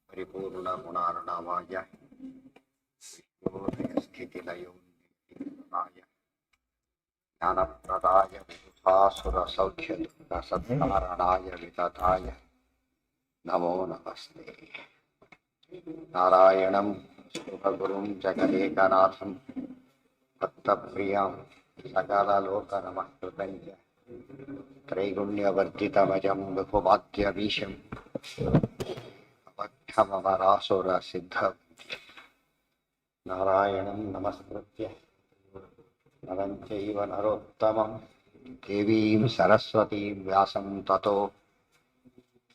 ಪರಿಪೂರ್ಣ ಗುಣಾರ್ಣವಾಯ ಸ್ಥಿತಿಲಯೋನ್ನಿರಾಯ ಜ್ಞಾನಪ್ರದಾಯ ವಿಬುಧಾಸುರ ಸೌಖ್ಯ ದುಃಖ ಸತ್ಕಾರಣಾಯ ವಿತತಾಯ ನಮೋ ನಮಸ್ತೆ. ನಾರಾಯಣಂ ಸುಖಗುರುಂ ಜಗದೇಕನಾಥಂ ಭಕ್ತಪ್ರಿಯಂ ಸಕಲಲೋಕನಮಸ್ಕೃತಂ ಚ ತ್ರೈಗುಣ್ಯವರ್ಜಿತಮಜಂ ವಿಭುಮಾದ್ಯಮೀಶಂ ಅಮರಾಸುರ ಸಿದ್ಧ ನಾರಾಯಣಂ ನಮಸ್ಕೃತ್ಯ ನರಂ ಚೈವ ನರೋತ್ತಮಂ ದೇವೀಂ ಸರಸ್ವತೀಂ ವ್ಯಾಸಂ ತತೋ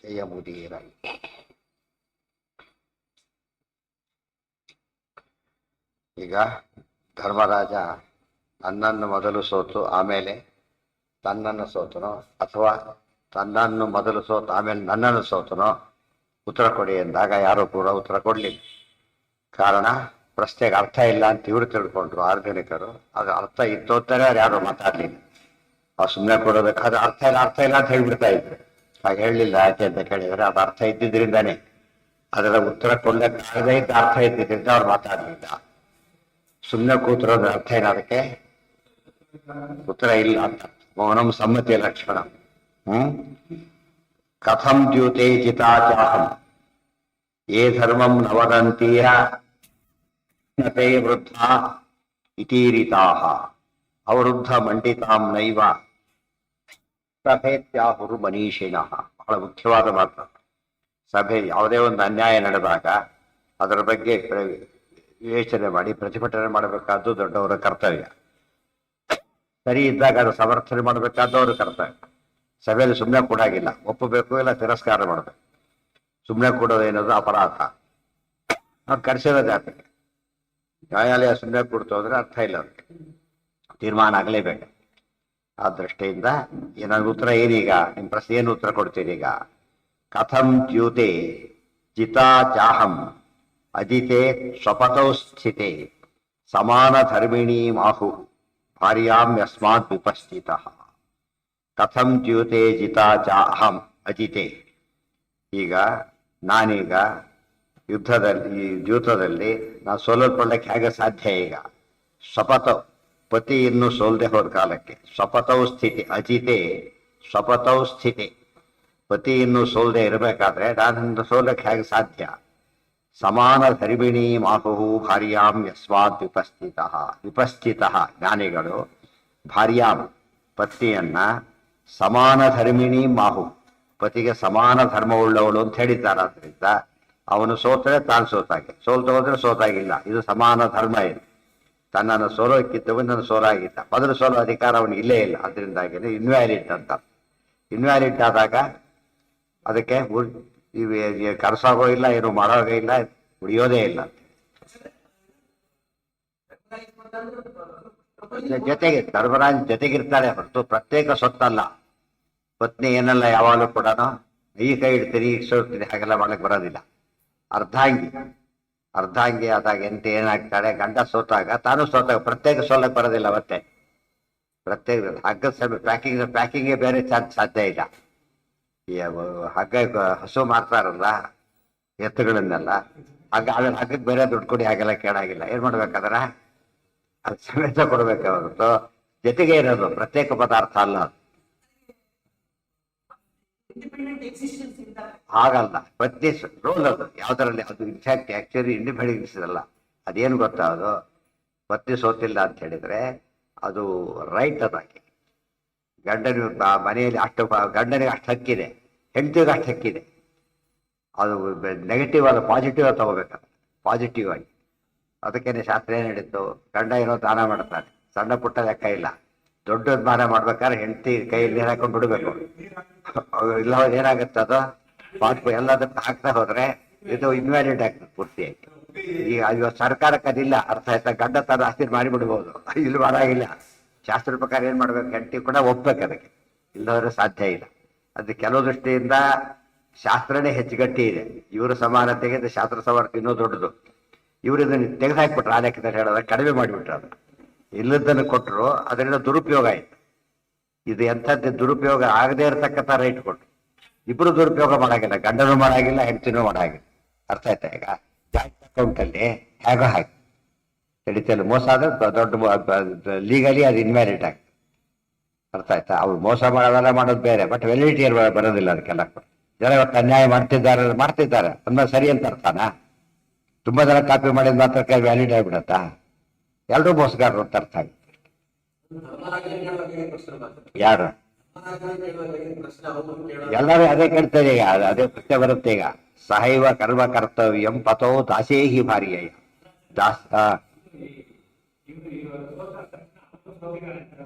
ಜಯಮುದೀರೈ. ಈಗ ಧರ್ಮರಾಜ ನನ್ನನ್ನು ಮೊದಲು ಸೋತು ಆಮೇಲೆ ತನ್ನನ್ನು ಸೋತನೋ ಅಥವಾ ತನ್ನನ್ನು ಮೊದಲು ಸೋತು ಆಮೇಲೆ ನನ್ನನ್ನು ಸೋತನೋ ಉತ್ತರ ಕೊಡಿ ಎಂದಾಗ ಯಾರೂ ಕೂಡ ಉತ್ತರ ಕೊಡಲಿಲ್ಲ. ಕಾರಣ ಪ್ರಶ್ನೆಗೆ ಅರ್ಥ ಇಲ್ಲ ಅಂತ ಇವರು ತಿಳ್ಕೊಂಡ್ರು ಆರ್ಗನಿಕರು. ಅದು ಅರ್ಥ ಇತ್ತು ಅಂತಾನೆ ಅವ್ರು ಯಾರು ಮಾತಾಡ್ಲಿಲ್ಲ. ಅವ್ರು ಸುಮ್ಮನೆ ಕೊಡೋದಕ್ಕಾದ್ರೆ ಅರ್ಥ ಇಲ್ಲ ಅಂತ ಹೇಳ್ಬಿಡ್ತಾ ಇದ್ರು. ಹಾಗೆ ಹೇಳಲಿಲ್ಲ. ಯಾಕೆ ಅಂತ ಕೇಳಿದ್ರೆ ಅದು ಅರ್ಥ ಇದ್ದಿದ್ರಿಂದಾನೆ, ಅದರ ಉತ್ತರ ಕೊಡ್ಲಿಕ್ಕಾಗದೇ ಇದ್ದ ಅರ್ಥ ಇದ್ದಿದ್ರಿಂದ ಅವ್ರು ಮಾತಾಡ್ಲಿಲ್ಲ. ಸುಮ್ಮನೆ ಕೂತಿರೋದ್ರ ಅರ್ಥ ಏನಾದಕ್ಕೆ ಉತ್ತರ ಇಲ್ಲ ಅಂತ. ಮೌನಂ ಸಮ್ಮತಿಯ ಲಕ್ಷಣ. ಕಥಂ ದ್ಯೂತೆ ಜಿತಾಚಾಹಂ ಯೇ ಧರ್ಮಂ ನ ವದಂತೀಯ ನತೇ ವೃದ್ಧ ಇತೀರಿತಾಃ ಅವರುದ್ಧ ಮಂಡಿತಾಂ ನೈವ ಸಭೇತ್ಯಾಹುರು ಮನೀಷಿಣಃ. ಬಹಳ ಮುಖ್ಯವಾದ ಮಾತು. ಸಭೆ ಯಾವುದೇ ಒಂದು ಅನ್ಯಾಯ ನಡೆದಾಗ ಅದರ ಬಗ್ಗೆ ವಿವೇಚನೆ ಮಾಡಿ ಪ್ರತಿಭಟನೆ ಮಾಡಬೇಕಾದ್ದು ದೊಡ್ಡವರ ಕರ್ತವ್ಯ. ಸರಿ ಇದ್ದಾಗ ಅದು ಸಮರ್ಥನೆ ಮಾಡಬೇಕಾದ್ದು ಅವ್ರ ಕರ್ತವ್ಯ. ಸಭೆಯಲ್ಲಿ ಸುಮ್ಮನೆ ಕೂಡಾಗಿಲ್ಲ, ಒಪ್ಪಬೇಕು ಇಲ್ಲ ತಿರಸ್ಕಾರ ಮಾಡಬೇಕು. ಸುಮ್ಮನೆ ಕೂಡೋದೇನದು ಅಪರಾಧ. ಅವ್ರು ಕರೆಸಿರೋದು ಜಾತಿಗೆ ನ್ಯಾಯಾಲಯ ಸುಮ್ಮನೆ ಕೂಡ್ತು ಅಂದ್ರೆ ಅರ್ಥ ಇಲ್ಲ, ಅದಕ್ಕೆ ತೀರ್ಮಾನ ಆಗಲೇಬೇಕು. ಆ ದೃಷ್ಟಿಯಿಂದ ನನಗೆ ಉತ್ತರ ಏನೀಗ, ನಿಮ್ಮ ಪ್ರಶ್ನೆ ಏನು ಉತ್ತರ ಕೊಡ್ತೀರಿ ಈಗ? ಕಥಂ ದ್ಯೂತೆ ಜಿತಾ ಚಾಹಂ ಅಜಿತೆ ಸ್ವಪತೌ ಸ್ಥಿತೆ ಸಮಾನ ಧರ್ಮಿಣೀ ಮಾಹು ಭಾರ್ಯಾಂ ಯಸ್ಮಾತ್ ವಿಪಸ್ಥಿತಃ. ಕಥಂ ದ್ಯೂತೆ ಜಿತಾ ಚಾಹಂ ಅಜಿತೆ. ಈಗ ನಾನೀಗ ಯುದ್ಧದಲ್ಲಿ ದ್ಯೂತದಲ್ಲಿ ನಾನು ಸೋಲಲ್ಕೊಳ್ಳಕ್ಕೆ ಹೇಗೆ ಸಾಧ್ಯ? ಈಗ ಸ್ವಪತೌ ಪತಿ ಇನ್ನು ಸೋಲ್ದೆ ಹೋದ ಕಾಲಕ್ಕೆ ಸ್ವಪತೌ ಸ್ಥಿತಿ ಅಜಿತೆ ಸ್ವಪತೌ ಸ್ಥಿತಿ ಪತಿ ಇನ್ನು ಸೋಲ್ದೆ ಇರಬೇಕಾದ್ರೆ ನಾನು ಸೋಲಕ್ಕೆ ಹೇಗೆ ಸಾಧ್ಯ? ಸಮಾನ ಧರ್ಮಿಣೀ ಮಾಹು ಭಾರ್ಯಾಂ ಯಸ್ಮಾತ್ ವಿಪಸ್ಥಿತಃ ಜ್ಞಾನಿಗಳು ಭಾರ್ಯಾಂ ಪತ್ನಿಯನ್ನ ಸಮಾನ ಧರ್ಮಿಣಿ ಮಾಹು ಪತಿಗೆ ಸಮಾನ ಧರ್ಮವುಳ್ಳವಳು ಅಂತ ಹೇಳಿದ್ದಾರಾದ್ರಿಂದ ಅವನು ಸೋತರೆ ತಾನು ಸೋತಾಗೆ, ಸೋಲ್ತು ಹೋದ್ರೆ ಸೋತಾಗಿಲ್ಲ. ಇದು ಸಮಾನ ಧರ್ಮ. ಇದು ತನ್ನನ್ನು ಸೋಲೋಕ್ಕಿದ್ದವು ನನ್ನ ಸೋಲಾಗಿದ್ದ, ಮೊದಲು ಸೋಲೋ ಅಧಿಕಾರ ಅವನಿಗೆ ಇಲ್ಲೇ ಇಲ್ಲ. ಅದರಿಂದಾಗಿ ಇನ್ವ್ಯಾಲಿಡ್ ಅಂತ. ಇನ್ವ್ಯಾಲಿಡ್ ಆದಾಗ ಅದಕ್ಕೆ ಕರ್ಸೋಗೋ ಇಲ್ಲ, ಏನು ಮಾಡೋಗೋ ಇಲ್ಲ, ಉಳಿಯೋದೇ ಇಲ್ಲ. ಜೊತೆಗೆ ಧರ್ಮರಾಜ್ ಜೊತೆಗಿರ್ತಾಳೆ ಹೊರತು ಪ್ರತ್ಯೇಕ ಸೊತ್ತಲ್ಲ. ಪತ್ನಿ ಏನೆಲ್ಲ ಯಾವಾಗಲೂ ಕೂಡ ಈ ಕೈ ಇಡ್ತೀನಿ ಈಗ ಸೋಡ್ತೀನಿ ಹಾಗೆಲ್ಲ ಮಾಡಕ್ ಬರೋದಿಲ್ಲ. ಅರ್ಧಾಂಗಿ ಆದಾಗ ಎಂತ ಏನಾಗ್ತಾಳೆ, ಗಂಡ ಸೋತಾಗ ತಾನು ಸೋತಾಗ ಪ್ರತ್ಯೇಕ ಸೋಲಕ್ ಬರೋದಿಲ್ಲ. ಮತ್ತೆ ಪ್ರತ್ಯೇಕ ಹಗ್ಗದ ಸಮಯ ಪ್ಯಾಕಿಂಗೇ ಬೇರೆ ಸಾಧ್ಯ ಇಲ್ಲ. ಈ ಹಗ್ಗ ಹಸು ಮಾರ್ತಾರಲ್ಲ ಎತ್ತುಗಳನ್ನೆಲ್ಲ, ಆಮೇಲೆ ಹಗ್ಗಕ್ಕೆ ಬೇರೆ ದುಡ್ಡು ಕೊಡಿ ಹಾಗೆಲ್ಲ ಕೇಳಾಗಿಲ್ಲ. ಏನ್ ಮಾಡ್ಬೇಕಾದ್ರೆ ಅದು ಸಮೇತ ಕೊಡ್ಬೇಕು ಹೊರತು ಜೊತೆಗೆ ಇರೋದು ಪ್ರತ್ಯೇಕ ಪದಾರ್ಥ ಅಲ್ಲ. ಅದು ಹಾಗಲ್ಲ, ಪತ್ನಿ ರೋಲ್ ಅದು ಯಾವ್ದರಲ್ಲಿ. ಅದು ಇನ್ಫ್ಯಾಕ್ಟ್ ಆಕ್ಚುಲಿ ಇಂಡಿಪೆಂಡೆನ್ಸ್ ಅಲ್ಲ. ಅದೇನು ಗೊತ್ತಾ, ಅದು ಪತ್ನಿ ಸೋತಿಲ್ಲ ಅಂತ ಹೇಳಿದ್ರೆ ಅದು ರೈಟ್. ಅದಾಗಿ ಗಂಡನ ಮನೆಯಲ್ಲಿ ಅಷ್ಟು ಗಂಡನಿಗೆ ಅಷ್ಟು ಹಕ್ಕಿದೆ, ಹೆಂಡತಿಗೆ ಅಷ್ಟು ಹಕ್ಕಿದೆ. ಅದು ನೆಗೆಟಿವ್ ಅಲ್ಲ, ಪಾಸಿಟಿವ್ ಆಗಿ ತಗೋಬೇಕಾದ್ರೆ ಪಾಸಿಟಿವ್ ಆಗಿ. ಅದಕ್ಕೇನೆ ಶಾಸ್ತ್ರ ಏನು ಹೇಳಿತ್ತು, ಗಂಡ ಏನೋ ದಾನ ಮಾಡ್ತಾನೆ, ಸಣ್ಣ ಪುಟ್ಟ ಲೆಕ್ಕ ಇಲ್ಲ. ದೊಡ್ಡದ್ ದಾನ ಮಾಡ್ಬೇಕಾದ್ರೆ ಹೆಂಡತಿ ಕೈಯಲ್ಲಿ ನೀರು ಹಾಕೊಂಡು ಬಿಡಬೇಕು. ಇಲ್ಲ ಏನಾಗುತ್ತೆ, ಅದು ಪಾಟ್ ಎಲ್ಲದಕ್ಕೆ ಹಾಕ್ತಾ ಹೋದ್ರೆ ಇದು ಇನ್ವ್ಯಾಲಿಡ್ ಆಗ್ತದೆ ಪೂರ್ತಿಯಾಗಿ. ಈಗ ಇವತ್ತು ಸರ್ಕಾರಕ್ಕೆ ಅದಿಲ್ಲ, ಅರ್ಥ ಆಯ್ತಾ? ಗಂಡ ತನ್ನ ಆಸ್ತಿ ಮಾಡಿಬಿಡ್ಬೋದು, ಇಲ್ಲಿ ಮಾಡಾಗಿಲ್ಲ. ಶಾಸ್ತ್ರ ಪ್ರಕಾರ ಏನ್ ಮಾಡ್ಬೇಕು, ಹೆಂಡತಿ ಕೂಡ ಒಪ್ಬೇಕು ಅದಕ್ಕೆ, ಇಲ್ಲದ್ರೆ ಸಾಧ್ಯ ಇಲ್ಲ. ಅದು ಕೆಲವು ದೃಷ್ಟಿಯಿಂದ ಶಾಸ್ತ್ರನೇ ಹೆಚ್ಚುಗಟ್ಟಿ ಇದೆ. ಇವರ ಸಮಾನತೆಗೆ ಶಾಸ್ತ್ರ ಸಮರ್ಥ ಇನ್ನೂ ದೊಡ್ಡದು. ಇವರು ಇದನ್ನು ತೆಗೆದುಹಾಕ್ಬಿಟ್ರು, ಆ ಲೆಕ್ಕದಲ್ಲಿ ಹೇಳೋದ ಕಡಿಮೆ ಮಾಡಿಬಿಟ್ರು. ಅದು ಇಲ್ಲದನ್ನು ಕೊಟ್ಟರು, ಅದರಿಂದ ದುರುಪಯೋಗ ಆಯ್ತು. ಇದು ಎಂಥದ್ದು ದುರುಪಯೋಗ ಆಗದೇ ಇರತಕ್ಕಂಥ ರೈಟ್ ಕೊಟ್ಟು ಇಬ್ರು ದುರುಪಯೋಗ ಮಾಡಾಗಿಲ್ಲ, ಗಂಡನೂ ಮಾಡಾಗಿಲ್ಲ, ಹೆಂಡತಿನೂ ಮಾಡಾಗಿಲ್ಲ. ಅರ್ಥ ಆಯ್ತಾ? ಈಗ ಜಾಯಿಂಟ್ ಅಕೌಂಟ್ ಅಲ್ಲಿ ಹೇಗೋ ಹಾಕಿ ನಡೀತಲ್ಲ, ಮೋಸ ಆದ್ರೆ ದೊಡ್ಡ ಲೀಗಲಿ ಅದು ಇನ್ವ್ಯಾಲಿಡ್ ಆಗ್ತದೆ. ಅರ್ಥ ಆಯ್ತಾ? ಅವ್ರು ಮೋಸ ಮಾಡೋದೆಲ್ಲ ಮಾಡೋದು ಬೇರೆ, ಬಟ್ ವೆಲಿಡಿಟಿ ಬರೋದಿಲ್ಲ ಅದಕ್ಕೆಲ್ಲ. ಜನ ಇವತ್ತು ಅನ್ಯಾಯ ಮಾಡ್ತಿದ್ದಾರೆ ಅಂದ್ಮೇಲೆ ಸರಿ ಅಂತ ಅರ್ಥನಾ? ತುಂಬಾ ಜನ ಕಾಪಿ ಮಾಡಿದ ಮಾತ್ರ ವ್ಯಾಲಿಡ್ ಆಗಿಬಿಡತ್ತಾ? ಎಲ್ಲರೂ ಮೋಸಗಾರರು ಅಂತ ಅರ್ಥ ಆಗುತ್ತೆ. ಯಾರು ಎಲ್ಲರೂ ಅದೇ ಕೇಳ್ತಾರೆ ಈಗ, ಅದೇ ಪ್ರಶ್ನೆ ಬರುತ್ತೆ ಈಗ. ಸಹೈವ ಕರ್ಮ ಕರ್ತವ್ಯಂ ಪತೋ ದಾಸೇಹಿ ಭಾರ್ಯ ದಾಸ.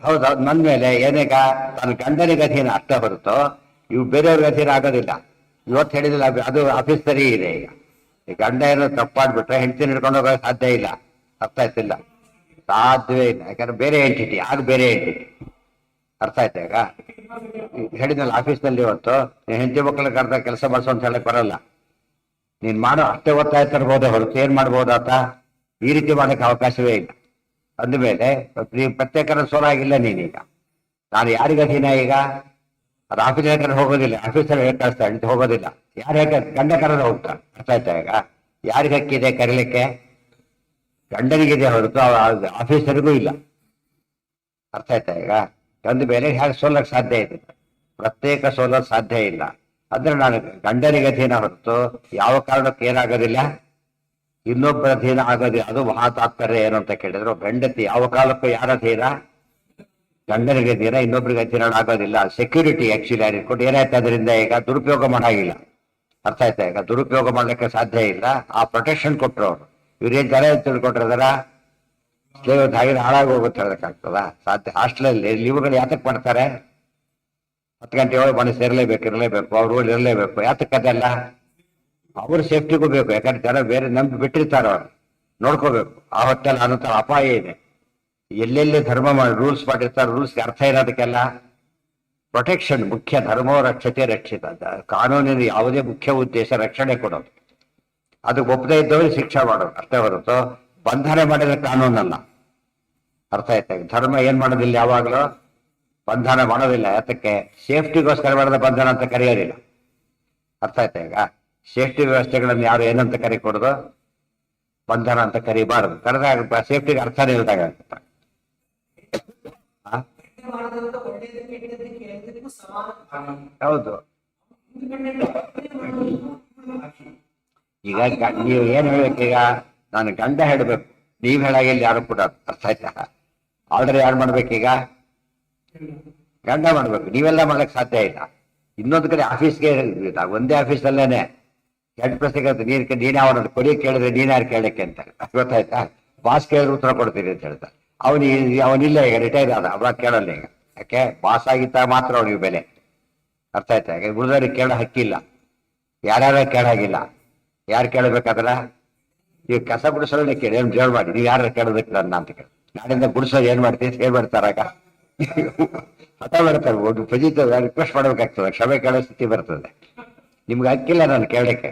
ಹೌದೌದು, ಬಂದ್ಮೇಲೆ ಏನೀಗ ತನ್ನ ಗಂಡನಿಗೆ ಅಧೀನ ಅರ್ಥ ಹೊರತು ಇವು ಬೇರೆಯವ್ರಿಗೆ ಅಧೀನ ಆಗೋದಿಲ್ಲ. ಇವತ್ತು ಹೇಳಿದಿಲ್ಲ, ಅದು ಆಫೀಸ್ ಸರಿ ಇದೆ. ಈಗ ಈ ಗಂಡ ಏನೋ ತಪ್ಪಾಡ್ಬಿಟ್ರೆ ಹೆಂಡತಿ ಹಿಡ್ಕೊಂಡು ಹೋಗೋಕೆ ಸಾಧ್ಯ ಇಲ್ಲ. ಅರ್ಥ ಆಯ್ತಿಲ್ಲ? ಸಾಧ್ಯವೇ ಇಲ್ಲ. ಯಾಕಂದ್ರೆ ಬೇರೆ ಎಂಟಿಟಿ, ಆಗ ಬೇರೆ ಎಂಟಿಟಿ. ಅರ್ಥ ಆಯ್ತಾ? ಈಗ ಹೇಳಿದ್ನಲ್ಲ, ಆಫೀಸ್ನಲ್ಲಿ ಇವತ್ತು ಹೆಂಡತಿ ಮಕ್ಕಳ ಕರೆದ ಕೆಲಸ ಮಾಡಿಸೋ ಅಂತ ಹೇಳಕ್ ಬರಲ್ಲ. ನೀನ್ ಮಾಡೋ ಅಷ್ಟೇ ಒತ್ತಾಯ ತರ್ಬೋದೇ ಹೊರತು ಏನ್ ಮಾಡ್ಬೋದಾತ? ಈ ರೀತಿ ಮಾಡಕ್ಕೆ ಅವಕಾಶವೇ ಇಲ್ಲ. ಅಂದಮೇಲೆ ಪ್ರತ್ಯೇಕರ ಸೋಲಾಗಿಲ್ಲ ನೀನೀಗ. ನಾನು ಯಾರಿಗ ಅಧೀನ ಈಗ? ಅದು ಆಫೀಸ್ ಕರೆ ಹೋಗೋದಿಲ್ಲ, ಆಫೀಸಲ್ಲಿ ಕಳಿಸ್ತಾ ಹೋಗೋದಿಲ್ಲ. ಯಾರು ಹೇಗೆ ಗಂಡ ಕರೆದ ಹೋಗ್ತಾರೆ. ಅರ್ಥ ಆಯ್ತಾ? ಈಗ ಯಾರಿಗೆ ಹಕ್ಕಿದೆ ಕರೀಲಿಕ್ಕೆ? ಗಂಡನಿಗಿದೆ ಹೊರತು ಆಫೀಸರಿಗೂ ಇಲ್ಲ. ಅರ್ಥ ಆಯ್ತಾ? ಈಗ ಒಂದು ಮೇಲೆ ಹೇಗೆ ಸೋಲಕ್ಕೆ ಸಾಧ್ಯ ಇದೆ? ಪ್ರತ್ಯೇಕ ಸೋಲಕ್ಕೆ ಸಾಧ್ಯ ಇಲ್ಲ. ಅಂದ್ರೆ ನಾನು ಗಂಡನಿಗೆ ಅಧೀನ ಹೊರತು ಯಾವ ಕಾರಣಕ್ಕೆ ಏನಾಗೋದಿಲ್ಲ, ಇನ್ನೊಬ್ಬರ ಅಧೀನ ಆಗೋದಿಲ್ಲ. ಅದು ಮಹಾತಾತ್ಪರ್ಯ ಏನು ಅಂತ ಕೇಳಿದ್ರು, ಗಂಡತಿ ಯಾವ ಕಾಲಕ್ಕೂ ಯಾರ ಅಧೀನ? ಗಂಡನಿಗೆ ಅಧೀನ, ಇನ್ನೊಬ್ಬರಿಗೆ ಅಧೀನ ಆಗೋದಿಲ್ಲ. ಸೆಕ್ಯೂರಿಟಿ ಆಕ್ಚುಲಿ ಇಟ್ಕೊಂಡು ಏನಾಯ್ತು ಅದರಿಂದ? ಈಗ ದುರುಪಯೋಗ ಮಾಡಾಗಿಲ್ಲ. ಅರ್ಥ ಆಯ್ತಾ? ಈಗ ದುರುಪಯೋಗ ಮಾಡ್ಲಿಕ್ಕೆ ಸಾಧ್ಯ ಇಲ್ಲ. ಆ ಪ್ರೊಟೆಕ್ಷನ್ ಕೊಟ್ಟರು ಅವರು. ಇವ್ರೇನ್ ಜನ ತಿಳ್ಕೊಟ್ರದಾರ ಸ್ಲೇವ್ ಹಾಗೆ ಹಾಳಾಗಿ ಹೋಗುತ್ತೆ ಹೇಳಕ್ಕಾಗ್ತದ? ಸಾಧ್ಯ. ಹಾಸ್ಟೆಲಲ್ಲಿ ಲೀವ್ಗಳು ಯಾತಕ್ ಮಾಡ್ತಾರೆ? 10 ಗಂಟೆ ಒಳಗೆ ಮನೆ ಸೇರ್ಲೇಬೇಕು, ಇರಲೇಬೇಕು, ಅವ್ರ ಊರು ಇರಲೇಬೇಕು. ಯಾತಕ್ಕದೆಲ್ಲ ಅವ್ರ ಸೇಫ್ಟಿಗೂ ಬೇಕು. ಯಾಕಂದ್ರೆ ಜನ ಬೇರೆ ನಂಬಿ ಬಿಟ್ಟಿರ್ತಾರ, ಅವ್ರು ನೋಡ್ಕೋಬೇಕು. ಆ ಹೊತ್ತಲ್ಲಿ ಅನ್ನೋ ಅಪಾಯ ಇದೆ. ಎಲ್ಲೆಲ್ಲಿ ಧರ್ಮ ರೂಲ್ಸ್ ಮಾಡಿರ್ತಾರೆ, ರೂಲ್ಸ್ಗೆ ಅರ್ಥ ಇರೋದಕ್ಕೆಲ್ಲ ಪ್ರೊಟೆಕ್ಷನ್ ಮುಖ್ಯ. ಧರ್ಮೋ ರಕ್ಷತೆ ರಕ್ಷಿತ. ಕಾನೂನಿನ ಯಾವುದೇ ಮುಖ್ಯ ಉದ್ದೇಶ ರಕ್ಷಣೆ ಕೊಡೋದು. ಅದಕ್ಕೆ ಒಪ್ಪದೇ ಇದ್ದವ್ರಿಗೆ ಶಿಕ್ಷೆ ಮಾಡೋದು ಅಷ್ಟೇ ಹೊರತು ಬಂಧನ ಮಾಡಿದ್ರೆ ಕಾನೂನಲ್ಲ. ಅರ್ಥ ಆಯ್ತಾ? ಧರ್ಮ ಏನ್ ಮಾಡೋದಿಲ್ಲ, ಯಾವಾಗಲೂ ಬಂಧನ ಮಾಡೋದಿಲ್ಲ. ಯಾತಕ್ಕೆ? ಸೇಫ್ಟಿಗೋಸ್ಕರ ಮಾಡಿದ ಬಂಧನ ಅಂತ ಕರೆಯೋದಿಲ್ಲ. ಅರ್ಥ ಆಯ್ತಾ? ಈಗ ಸೇಫ್ಟಿ ವ್ಯವಸ್ಥೆಗಳನ್ನು ಯಾರು ಏನಂತ ಕರಿಕೊಡೋದು? ಬಂಧನ ಅಂತ ಕರಿಬಾರದು. ಕರೆದಾಗ ಸೇಫ್ಟಿಗೆ ಅರ್ಥನೇ ಇಲ್ದಾಗ ಅಂತ. ಹೌದು. ಈಗ ನೀವು ಏನ್ ಹೇಳ್ಬೇಕೀಗ? ನಾನು ಗಂಡ ಹೇಳ್ಬೇಕು, ನೀವ್ ಹೇಳಾಗಿಲ್ಲ ಯಾರು ಕೂಡ. ಅರ್ಥ ಆಯ್ತಾ? ಆರ್ಡರ್ ಯಾರು ಮಾಡ್ಬೇಕೀಗ? ಗಂಡ ಮಾಡ್ಬೇಕು. ನೀವೆಲ್ಲ ಮಾಡಕ್ ಸಾಧ್ಯ ಇಲ್ಲ. ಇನ್ನೊಂದು ಕಡೆ ಆಫೀಸ್ಗೆ ಒಂದೇ ಆಫೀಸಲ್ಲೇನೆ ಹೆಡ್ ಪ್ರಶ್ನೆ ನೀನ್ ಅವನ ಕೊಡಿ ಕೇಳಿದ್ರೆ ನೀನ್ ಯಾರು ಕೇಳಕ್ಕೆ ಅಂತ ಗೊತ್ತಾಯ್ತಾ? ಬಾಸ್ ಕೇಳಿದ್ರೆ ಉತ್ತರ ಕೊಡ್ತೀರಿ ಅಂತ ಹೇಳ್ತಾರೆ. ಅವನಿಲ್ಲ, ಈಗ ರಿಟೈರ್ ಆದ, ಅವಾಗ ಕೇಳಲ್ಲ ಈಗ. ಯಾಕೆ? ಬಾಸ್ ಆಗಿದ್ದಾಗ ಮಾತ್ರ ಅವನಿಗೆ ಬೆಲೆ. ಅರ್ಥ ಆಯ್ತಾ? ಈಗ ಉಳಿದವ್ರಿಗೆ ಕೇಳೋ ಹಕ್ಕಿಲ್ಲ, ಯಾರ್ಯಾರ ಕೇಳಾಗಿಲ್ಲ. ಯಾರು ಕೇಳಬೇಕಾದ್ರ? ಈಗ ಕಸ ಗುಡಿಸೋದನ್ನ ಕೇಳಿ ಏನ್ ಜೋರ್ ಮಾಡಿ, ನೀವು ಯಾರು ಕೇಳೋದಕ್ಕೆ ನನ್ನ ಅಂತ ಕೇಳಿ. ನಾಡಿಂದ ಗುಡಿಸೋದು ಏನ್ ಮಾಡ್ತೀವಿ ಏನ್ ಮಾಡ್ತಾರಾಗ ಹಠ ಬರ್ತಾರೆ. ಒಂದು ಫಜಿತ ರಿಕ್ವೆಸ್ಟ್ ಮಾಡ್ಬೇಕಾಗ್ತದೆ, ಕ್ಷಮೆ ಕೇಳೋ ಸ್ಥಿತಿ ಬರ್ತದೆ. ನಿಮ್ಗೆ ಹಕ್ಕಿಲ್ಲ ನಾನು ಕೇಳಕ್ಕೆ.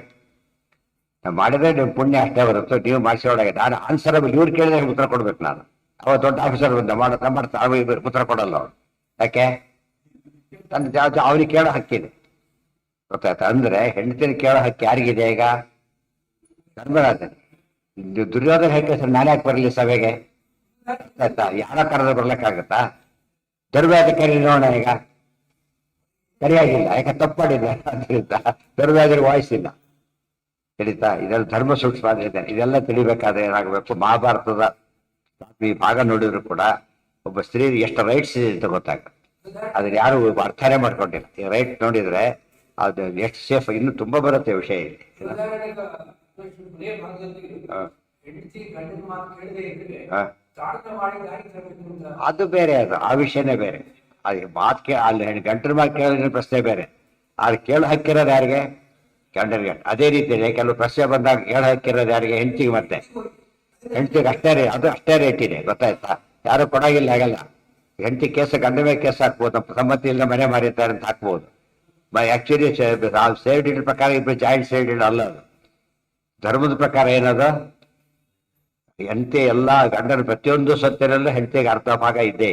ಮಾಡಿದ್ರೆ ನೀವು ಪುಣ್ಯ ಅಷ್ಟೇ ಬರುತ್ತೆ. ನೀವು ಮಾಡಿಸೋಳಾಗ ನಾನು ಆನ್ಸರಬಲ್. ಇವ್ರು ಕೇಳಿದ್ರೆ ಉತ್ತರ ಕೊಡ್ಬೇಕು. ನಾನು ಅವ ದೊಡ್ಡ ಆಫೀಸರ್ ಮಾಡ್ತಾ ಉತ್ತರ ಕೊಡಲ್ಲ ಅವ್ರು. ಯಾಕೆ? ಅವ್ರಿಗೆ ಕೇಳೋ ಹಕ್ಕಿದೆ. ಗೊತ್ತಾಯ್ತಾ? ಅಂದ್ರೆ ಹೆಂಡತಿನ ಕೇಳೋ ಹಕ್ಕಿ ಯಾರಿಗಿದೆ ಈಗ? ಧರ್ಮರಾಜನ್. ದುರ್ಯೋಧನ ಹೇಗೆ ಸರ್ ನಾನೇ ಯಾಕೆ ಬರಲಿ ಸಭೆಗೆ? ಆಯ್ತಾ? ಯಾರ ಕರೆದ ಬರ್ಲಿಕ್ಕಾಗತ್ತಾ? ದುರ್ವ್ಯಾಧ ಕರಿ ನೋಡೋಣ. ಈಗ ಸರಿಯಾಗಿಲ್ಲ, ಯಾಕೆ ತಪ್ಪಾಡಿಲ್ಲ ಅಂತ ದುರ್ವ್ಯಾಧರಿಗೆ ವಾಯ್ಸ್ ಇಲ್ಲ. ತಿಳಿತಾ? ಇದೆಲ್ಲ ಧರ್ಮ ಸೂಕ್ಷ್ಮ ಇದ್ದಾನೆ. ಇದೆಲ್ಲ ತಿಳಿಬೇಕಾದ್ರೆ ಏನಾಗಬೇಕು? ಮಹಾಭಾರತದ ಈ ಭಾಗ ನೋಡಿದ್ರು ಕೂಡ ಒಬ್ಬ ಸ್ತ್ರೀ ಎಷ್ಟು ರೈಟ್ಸ್ ಇದೆ ಅಂತ ಗೊತ್ತಾಗುತ್ತೆ. ಅದನ್ನ ಯಾರು ಅರ್ಥನೇ ಮಾಡ್ಕೊಂಡಿಲ್ಲ. ಈ ರೈಟ್ ನೋಡಿದ್ರೆ ಅದು ಎಷ್ಟು ಸೇಫ್. ಇನ್ನು ತುಂಬಾ ಬರುತ್ತೆ ವಿಷಯ ಇಲ್ಲಿ. ಅದು ಬೇರೆ, ಅದು ಆ ವಿಷಯನೇ ಬೇರೆ. ಅದು ಮಾತು ಅಲ್ಲಿ ಗಂಟರ ಮಾತು ಕೇಳಿದ್ರೆ ಪ್ರಶ್ನೆ ಬೇರೆ. ಅದು ಕೇಳೋ ಹಕ್ಕಿರೋದು ಯಾರಿಗೆ? ಗಂಡನಿಗೆ. ಅದೇ ರೀತಿಯಲ್ಲಿ ಕೆಲವು ಪ್ರಶ್ನೆ ಬಂದಾಗ ಕೇಳೋ ಹಕ್ಕಿರೋದು ಯಾರಿಗೆ? ಹೆಂಡತಿಗೆ. ಮತ್ತೆ ಹೆಂಡತಿಗೆ ಅಷ್ಟೇ ಅದು ಅಷ್ಟೇ ರೇಟ್ ಇದೆ. ಗೊತ್ತಾಯ್ತಾ? ಯಾರು ಕೊಡಾಗಿಲ್ಲ, ಆಗಲ್ಲ. ಹೆಂಡತಿ ಕೇಸ ಗಂಡ ಮೇಲೆ ಕೇಸ್ ಹಾಕ್ಬೋದು, ಸಮ್ಮತಿ ಇಲ್ಲದೆ ಮನೆ ಮಾರಿದ್ದಾರೆ ಅಂತ ಹಾಕ್ಬೋದು. ಆಕ್ಚುಲಿ ಸೇವ್ ಡೀಡ್ ಪ್ರಕಾರ ಇಬ್ಬರು ಜಾಯಿಂಟ್ ಸೇವ್ ಡೀಡ್ ಅಲ್ಲ. ಅದು ಧರ್ಮದ ಪ್ರಕಾರ ಏನದು? ಹೆಂಡತಿ ಎಲ್ಲ ಗಂಡನ ಪ್ರತಿಯೊಂದು ಸತ್ಯನಲ್ಲೂ ಹೆಂಡತಿಗೆ ಅರ್ಧ ಭಾಗ ಇದ್ದೇ.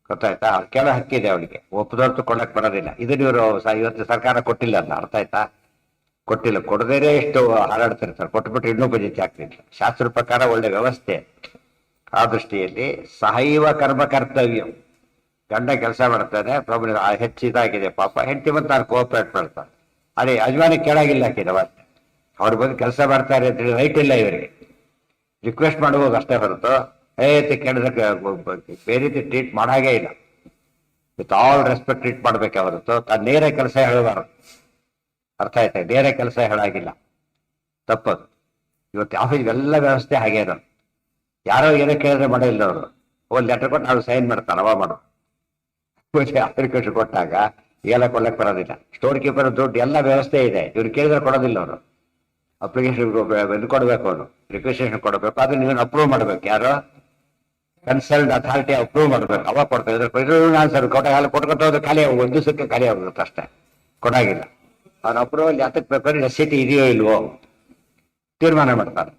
ಗೊತ್ತಾಯ್ತಾ? ಅವ್ರು ಕೇಳೋ ಹಕ್ಕಿದೆ ಅವಳಿಗೆ, ಒಪ್ಪದೊರ್ತು ಕೊಡಕ್ ಬರೋದಿಲ್ಲ. ಇದನ್ನ ಇವರು ಇವತ್ತು ಸರ್ಕಾರ ಕೊಟ್ಟಿಲ್ಲ ಅಂತ ಅರ್ಥ ಆಯ್ತಾ? ಕೊಟ್ಟಿಲ್ಲ, ಕೊಡದೇನೆ ಎಷ್ಟು ಹಾರಾಡ್ತಿರ್ತಾರೆ, ಕೊಟ್ಬಿಟ್ಟು ಇನ್ನೂ ಬಜೆಟ್ ಆಗ್ತಿಲ್ಲ. ಶಾಸ್ತ್ರ ಪ್ರಕಾರ ಒಳ್ಳೆ ವ್ಯವಸ್ಥೆ. ಆ ದೃಷ್ಟಿಯಲ್ಲಿ ಸಹೈವ ಕರ್ಮ ಕರ್ತವ್ಯ. ಗಂಡ ಕೆಲಸ ಮಾಡ್ತಾನೆ, ಹೆಚ್ಚಿದಾಗಿದೆ ಪಾಪ, ಹೆಂಡತಿ ಬಂದು ನಾನು ಕೋಆಪರೇಟ್ ಮಾಡ್ತಾನೆ. ಅದೇ ಯಜಮಾನಿ ಕೇಳಾಗಿಲ್ಲ ಹಾಕಿದ ಮತ್ತೆ ಅವ್ರು ಬಂದು ಕೆಲಸ ಮಾಡ್ತಾರೆ ಅಂತ ಹೇಳಿ ರೈಟ್ ಇಲ್ಲ ಇವರಿಗೆ. ರಿಕ್ವೆಸ್ಟ್ ಮಾಡ್ಬೋದು ಅಷ್ಟೇ ಹೊರತು ಕೇಳಿದಕ್ಕೆ ಬೇರೆ ರೀತಿ ಟ್ರೀಟ್ ಮಾಡಾಗೇ ಇಲ್ಲ. ವಿತ್ ಆಲ್ ರೆಸ್ಪೆಕ್ಟ್ ಟ್ರೀಟ್ ಮಾಡ್ಬೇಕೆ ಹೊರತು ನೇರ ಕೆಲಸ ಹೇಳಬಾರದು. ಅರ್ಥ ಆಯ್ತಾ? ನೇರ ಕೆಲಸ ಹೇಳಾಗಿಲ್ಲ, ತಪ್ಪದು. ಇವತ್ತು ಆಫೀಸ್ ಎಲ್ಲ ವ್ಯವಸ್ಥೆ ಹಾಗೆ ಇರೋದು. ಯಾರೋ ಏನೋ ಕೇಳಿದ್ರೆ ಮಾಡಿಲ್ಲ ಅವರು, ಒಂದು ಲೆಟರ್ ಕೊಟ್ಟು ನಾವು ಸೈನ್ ಮಾಡ್ತಾನೆ ಅವ ಮಾಡು. ಅಪ್ಲಿಕೇಶನ್ ಕೊಟ್ಟಾಗ ಎಲ್ಲ ಕೊಡ್ಲಕ್ಕೆ ಬರೋದಿಲ್ಲ. ಸ್ಟೋರ್ ಕೀಪರ್ ದುಡ್ಡು ಎಲ್ಲ ವ್ಯವಸ್ಥೆ ಇದೆ, ಇವ್ರು ಕೇಳಿದ್ರೆ ಕೊಡೋದಿಲ್ಲ ಅವರು. ಅಪ್ಲಿಕೇಶನ್ ಇದು ಕೊಡಬೇಕು, ಅವನು ರಿಕ್ವೆಸ್ಟೇಷನ್ ಕೊಡಬೇಕು, ಅದನ್ನ ನೀವು ಅಪ್ರೂವ್ ಮಾಡ್ಬೇಕು. ಯಾರು ಕನ್ಸಲ್ಟ್ ಅಥಾರಿಟಿ ಅಪ್ರೂವ್ ಮಾಡ್ಬೇಕು, ಅವಾಗ ಕೊಡ್ತಾರೆ. ನಾನು ಸರ್ ಕೊಟ್ಕೊತ ಹೋದ್ರೆ ಖಾಲಿ ಒಂದು ದಿವಸಕ್ಕೆ ಖಾಲಿ ಆಗುತ್ತೆ ಅಷ್ಟೇ, ಕೊಡಾಗಿಲ್ಲ. ಅವ್ನ ಅಪ್ರೂವಲ್ ಯಾತಕ್ಕೆ ಬೇಕಾದ್ರೆ ನೆಸಿಟಿ ಇದೆಯೋ ಇಲ್ವೋ ತೀರ್ಮಾನ ಮಾಡ್ತಾರೆ.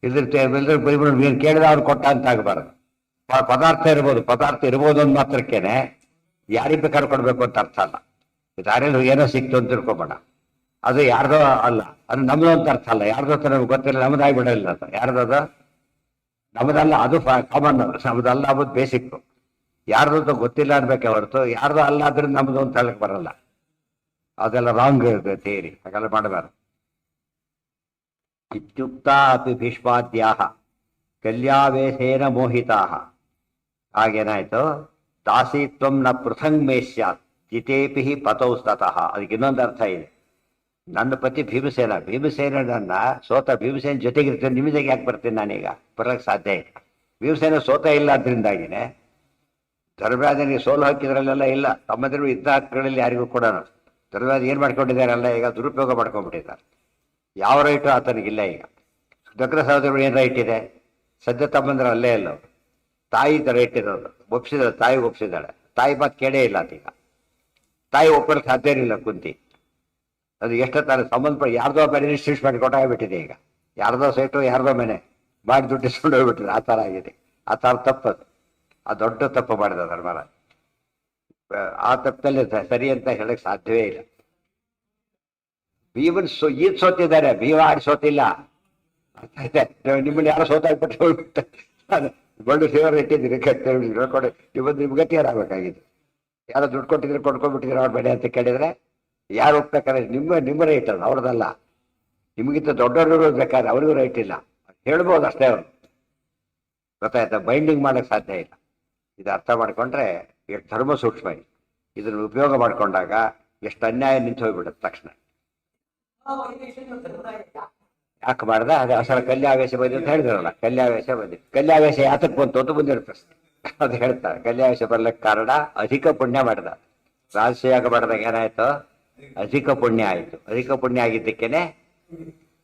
ಏನು ಕೇಳಿದ್ರೆ ಅವ್ರು ಕೊಟ್ಟ ಅಂತ ಆಗಬಾರ್ದು. ಪದಾರ್ಥ ಇರ್ಬೋದು, ಪದಾರ್ಥ ಇರ್ಬೋದು ಅಂದ್ ಮಾತ್ರಕ್ಕೇನೆ ಯಾರಿಗೆ ಬೇಕಾದ್ರೂ ಕೊಡ್ಬೇಕು ಅಂತ ಅರ್ಥ ಅಲ್ಲ. ಯಾರೇನು ಏನೋ ಸಿಕ್ತು ಅಂತ ತಿಳ್ಕೊಬೇಡ, ಅದು ಯಾರ್ದೋ ಅಲ್ಲ, ಅದು ನಮ್ದು ಅಂತ ಅರ್ಥ ಅಲ್ಲ. ಯಾರ್ದೋ ಅಂತ ನಮ್ಗೆ ಗೊತ್ತಿಲ್ಲ, ನಮ್ದಾಗ್ಬಿಡಲ್ಲ ಅಂತ. ಯಾರ್ದದು ನಮ್ದಲ್ಲ, ಅದು ಕಾಮನ್, ನಮ್ದಲ್ಲ ಅಂಬುದು ಬೇಸಿಕ್. ಯಾರ್ದು ಗೊತ್ತಿಲ್ಲ ಅನ್ಬೇಕೆ ಹೊರತು ಯಾರ್ದು ಅಲ್ಲ ಆದ್ರೆ ನಮ್ದು ಅಂತ ಹೇಳಕ್ ಬರಲ್ಲ. ಅದೆಲ್ಲ ರಾಂಗ್ ಥಿಯರಿ, ಹಾಗೆಲ್ಲ ಮಾಡಬಾರ್ದು. ಇತ್ಯುಕ್ತ ಅಪಿ ಭೀಷ್ಮಾದ್ಯಾಹ ಕಲ್ಯಾವೇಶೇನ ಮೋಹಿತಾಹ. ಹಾಗೇನಾಯ್ತು, ದಾಸಿತ್ವಂ ನ ಪೃಥಂಗ್ ಮೇ ಸ್ಯಾತ್ ಜಿತೇಪಿ ಪತೌ ಸ್ತತಃ. ಅದಕ್ಕೆ ಇನ್ನೊಂದು ಅರ್ಥ ಇದೆ. ನನ್ನ ಪತಿ ಭೀಮಸೇನ, ಭೀಮಸೇನ ಸೋತ ಭೀಮಸೇನ ಜೊತೆಗಿರ್ತೇನೆ, ನಿಮಿದಾಗ ಯಾಕೆ ಬರ್ತೀನಿ ನಾನೀಗ? ಬರಕ್ಕೆ ಸಾಧ್ಯ ಇಲ್ಲ. ಭೀಮಸೇನ ಸೋತ ಇಲ್ಲ ಆದ್ರಿಂದಾಗಿನೇ ಧರ್ಮರಾಜನಿಗೆ ಸೋಲು ಹಾಕಿದ್ರಲ್ಲೆಲ್ಲ ಇಲ್ಲ. ತಮ್ಮಂದಿರು ಯುದ್ಧ ಹಕ್ಕುಗಳಲ್ಲಿ ಯಾರಿಗೂ ಕೊಡೋಣ. ಧರ್ಮರಾಜ ಏನ್ ಮಾಡ್ಕೊಂಡಿದ್ದಾರಲ್ಲ ಈಗ ದುರುಪಯೋಗ ಮಾಡ್ಕೊಂಡ್ಬಿಟ್ಟಿದ್ದಾರೆ. ಯಾವ ರೈಟು ಆತನಿಗಿಲ್ಲ. ಈಗ ದಗ್ರ ಸಹೋದರರು ಏನ್ ರೈಟ್ ಇದೆ? ಸದ್ಯ ತಮ್ಮಂದ್ರೆ ಅಲ್ಲೇ ಇಲ್ಲ, ತಾಯಿ ರೈಟ್ ಇರೋದು. ಒಪ್ಸಿದಾಳೆ, ತಾಯಿ ಒಪ್ಸಿದಾಳೆ. ತಾಯಿ ಮಾತು ಕೇಳೇ ಇಲ್ಲ ಆತೀಗ. ತಾಯಿ ಒಪ್ಪಲು ಸಾಧ್ಯ ಇಲ್ಲ ಕುಂತಿ. ಅದು ಎಷ್ಟು ತರ ಸಂಬಂಧಪಟ್ಟ ಯಾರ್ದೋ ಮನೆ ರಿಜಿಸ್ಟ್ರೇಷನ್ ಮಾಡಿ ಕೊಟ್ಟಾಗ್ಬಿಟ್ಟಿದೆ. ಈಗ ಯಾರ್ದೋ ಸೈಟು ಯಾರ್ದೋ ಮನೆ ಮಾಡಿ ದುಡ್ಡು ಇಸ್ಕೊಂಡು ಹೋಗ್ಬಿಟ್ಟಿದೆ. ಆ ಥರ ಆಗಿದೆ. ಆ ಥರ ತಪ್ಪದು, ಆ ದೊಡ್ಡ ತಪ್ಪು ಮಾಡಿದ ಧರ್ಮರಾಜ. ಆ ತಪ್ಪಲ್ಲಿ ಸರಿ ಅಂತ ಹೇಳಕ್ ಸಾಧ್ಯವೇ ಇಲ್ಲ. ಭೀಮನ್ ಈದ್ ಸೋತಿದ್ದಾರೆ, ಭೀಮ ಆಡಿ ಸೋತಿಲ್ಲ. ನಿಮ್ಮನ್ನ ಯಾರೋ ಸೋತಾಗ್ಬಿಟ್ಟು ಹೋಗ್ಬಿಟ್ಟು ಬಳ್ಳು ಸೇವರ್ ಇಟ್ಟಿದ್ದೀರಿ ಹೇಳ್ಕೊಂಡು ಇವತ್ತು ನಿಮ್ಗೆ ಗಟ್ಟಿಯಾರಾಗಬೇಕಾಗಿತ್ತು. ಯಾರೋ ದುಡ್ಡು ಕೊಟ್ಟಿದ್ರೆ ಕೊಂಡ್ಕೊಂಡ್ಬಿಟ್ಟಿದ್ರೆ ಅವ್ರ ಮನೆ ಅಂತ ಕೇಳಿದ್ರೆ ಯಾರು ಒಪ್ಬೇಕಾದ್ರೆ ನಿಮ್ಮ ರೈಟ್ ಅದು, ಅವ್ರದ್ದಲ್ಲ. ನಿಮಗಿಂತ ದೊಡ್ಡವರು ಬೇಕಾದ್ರೆ ಅವ್ರಿಗೂ ರೈಟ್ ಇಲ್ಲ. ಹೇಳ್ಬೋದು ಅಷ್ಟೇ ಅವರು. ಗೊತ್ತಾಯ್ತಾ? ಬೈಂಡಿಂಗ್ ಮಾಡಕ್ ಸಾಧ್ಯ ಇಲ್ಲ. ಇದು ಅರ್ಥ ಮಾಡ್ಕೊಂಡ್ರೆ ಎಷ್ಟು ಧರ್ಮ ಸೂಕ್ಷ್ಮ. ಇದನ್ನು ಉಪಯೋಗ ಮಾಡ್ಕೊಂಡಾಗ ಎಷ್ಟು ಅನ್ಯಾಯ ನಿಂತು ಹೋಗ್ಬಿಡುತ್ತೆ ತಕ್ಷಣ. ಯಾಕೆ ಮಾಡ್ದ? ಅದೇ ಅಸಲ ಕಲ್ಯಾವೇಶ ಬಂದಿ ಅಂತ ಹೇಳಿದ್ರಲ್ಲ, ಕಲ್ಯಾವೇಶ ಬಂದಿ. ಕಲ್ಯಾವೇಶ ಯಾತಕ್ಕೆ ಬಂತು ಅಂತ ಮುಂದಿನ ಪ್ರಶ್ನೆ ಅದು ಹೇಳ್ತಾರೆ. ಕಲ್ಯಾವೇಶ ಬರ್ಲಿಕ್ಕೆ ಕಾರಣ ಅಧಿಕ ಪುಣ್ಯ ಮಾಡಿದ. ರಾಜಸೇಯಾಗ ಮಾಡಿದಾಗ ಏನಾಯ್ತು? ಅಧಿಕ ಪುಣ್ಯ ಆಯ್ತು. ಅಧಿಕ ಪುಣ್ಯ ಆಗಿದ್ದಕ್ಕೇನೆ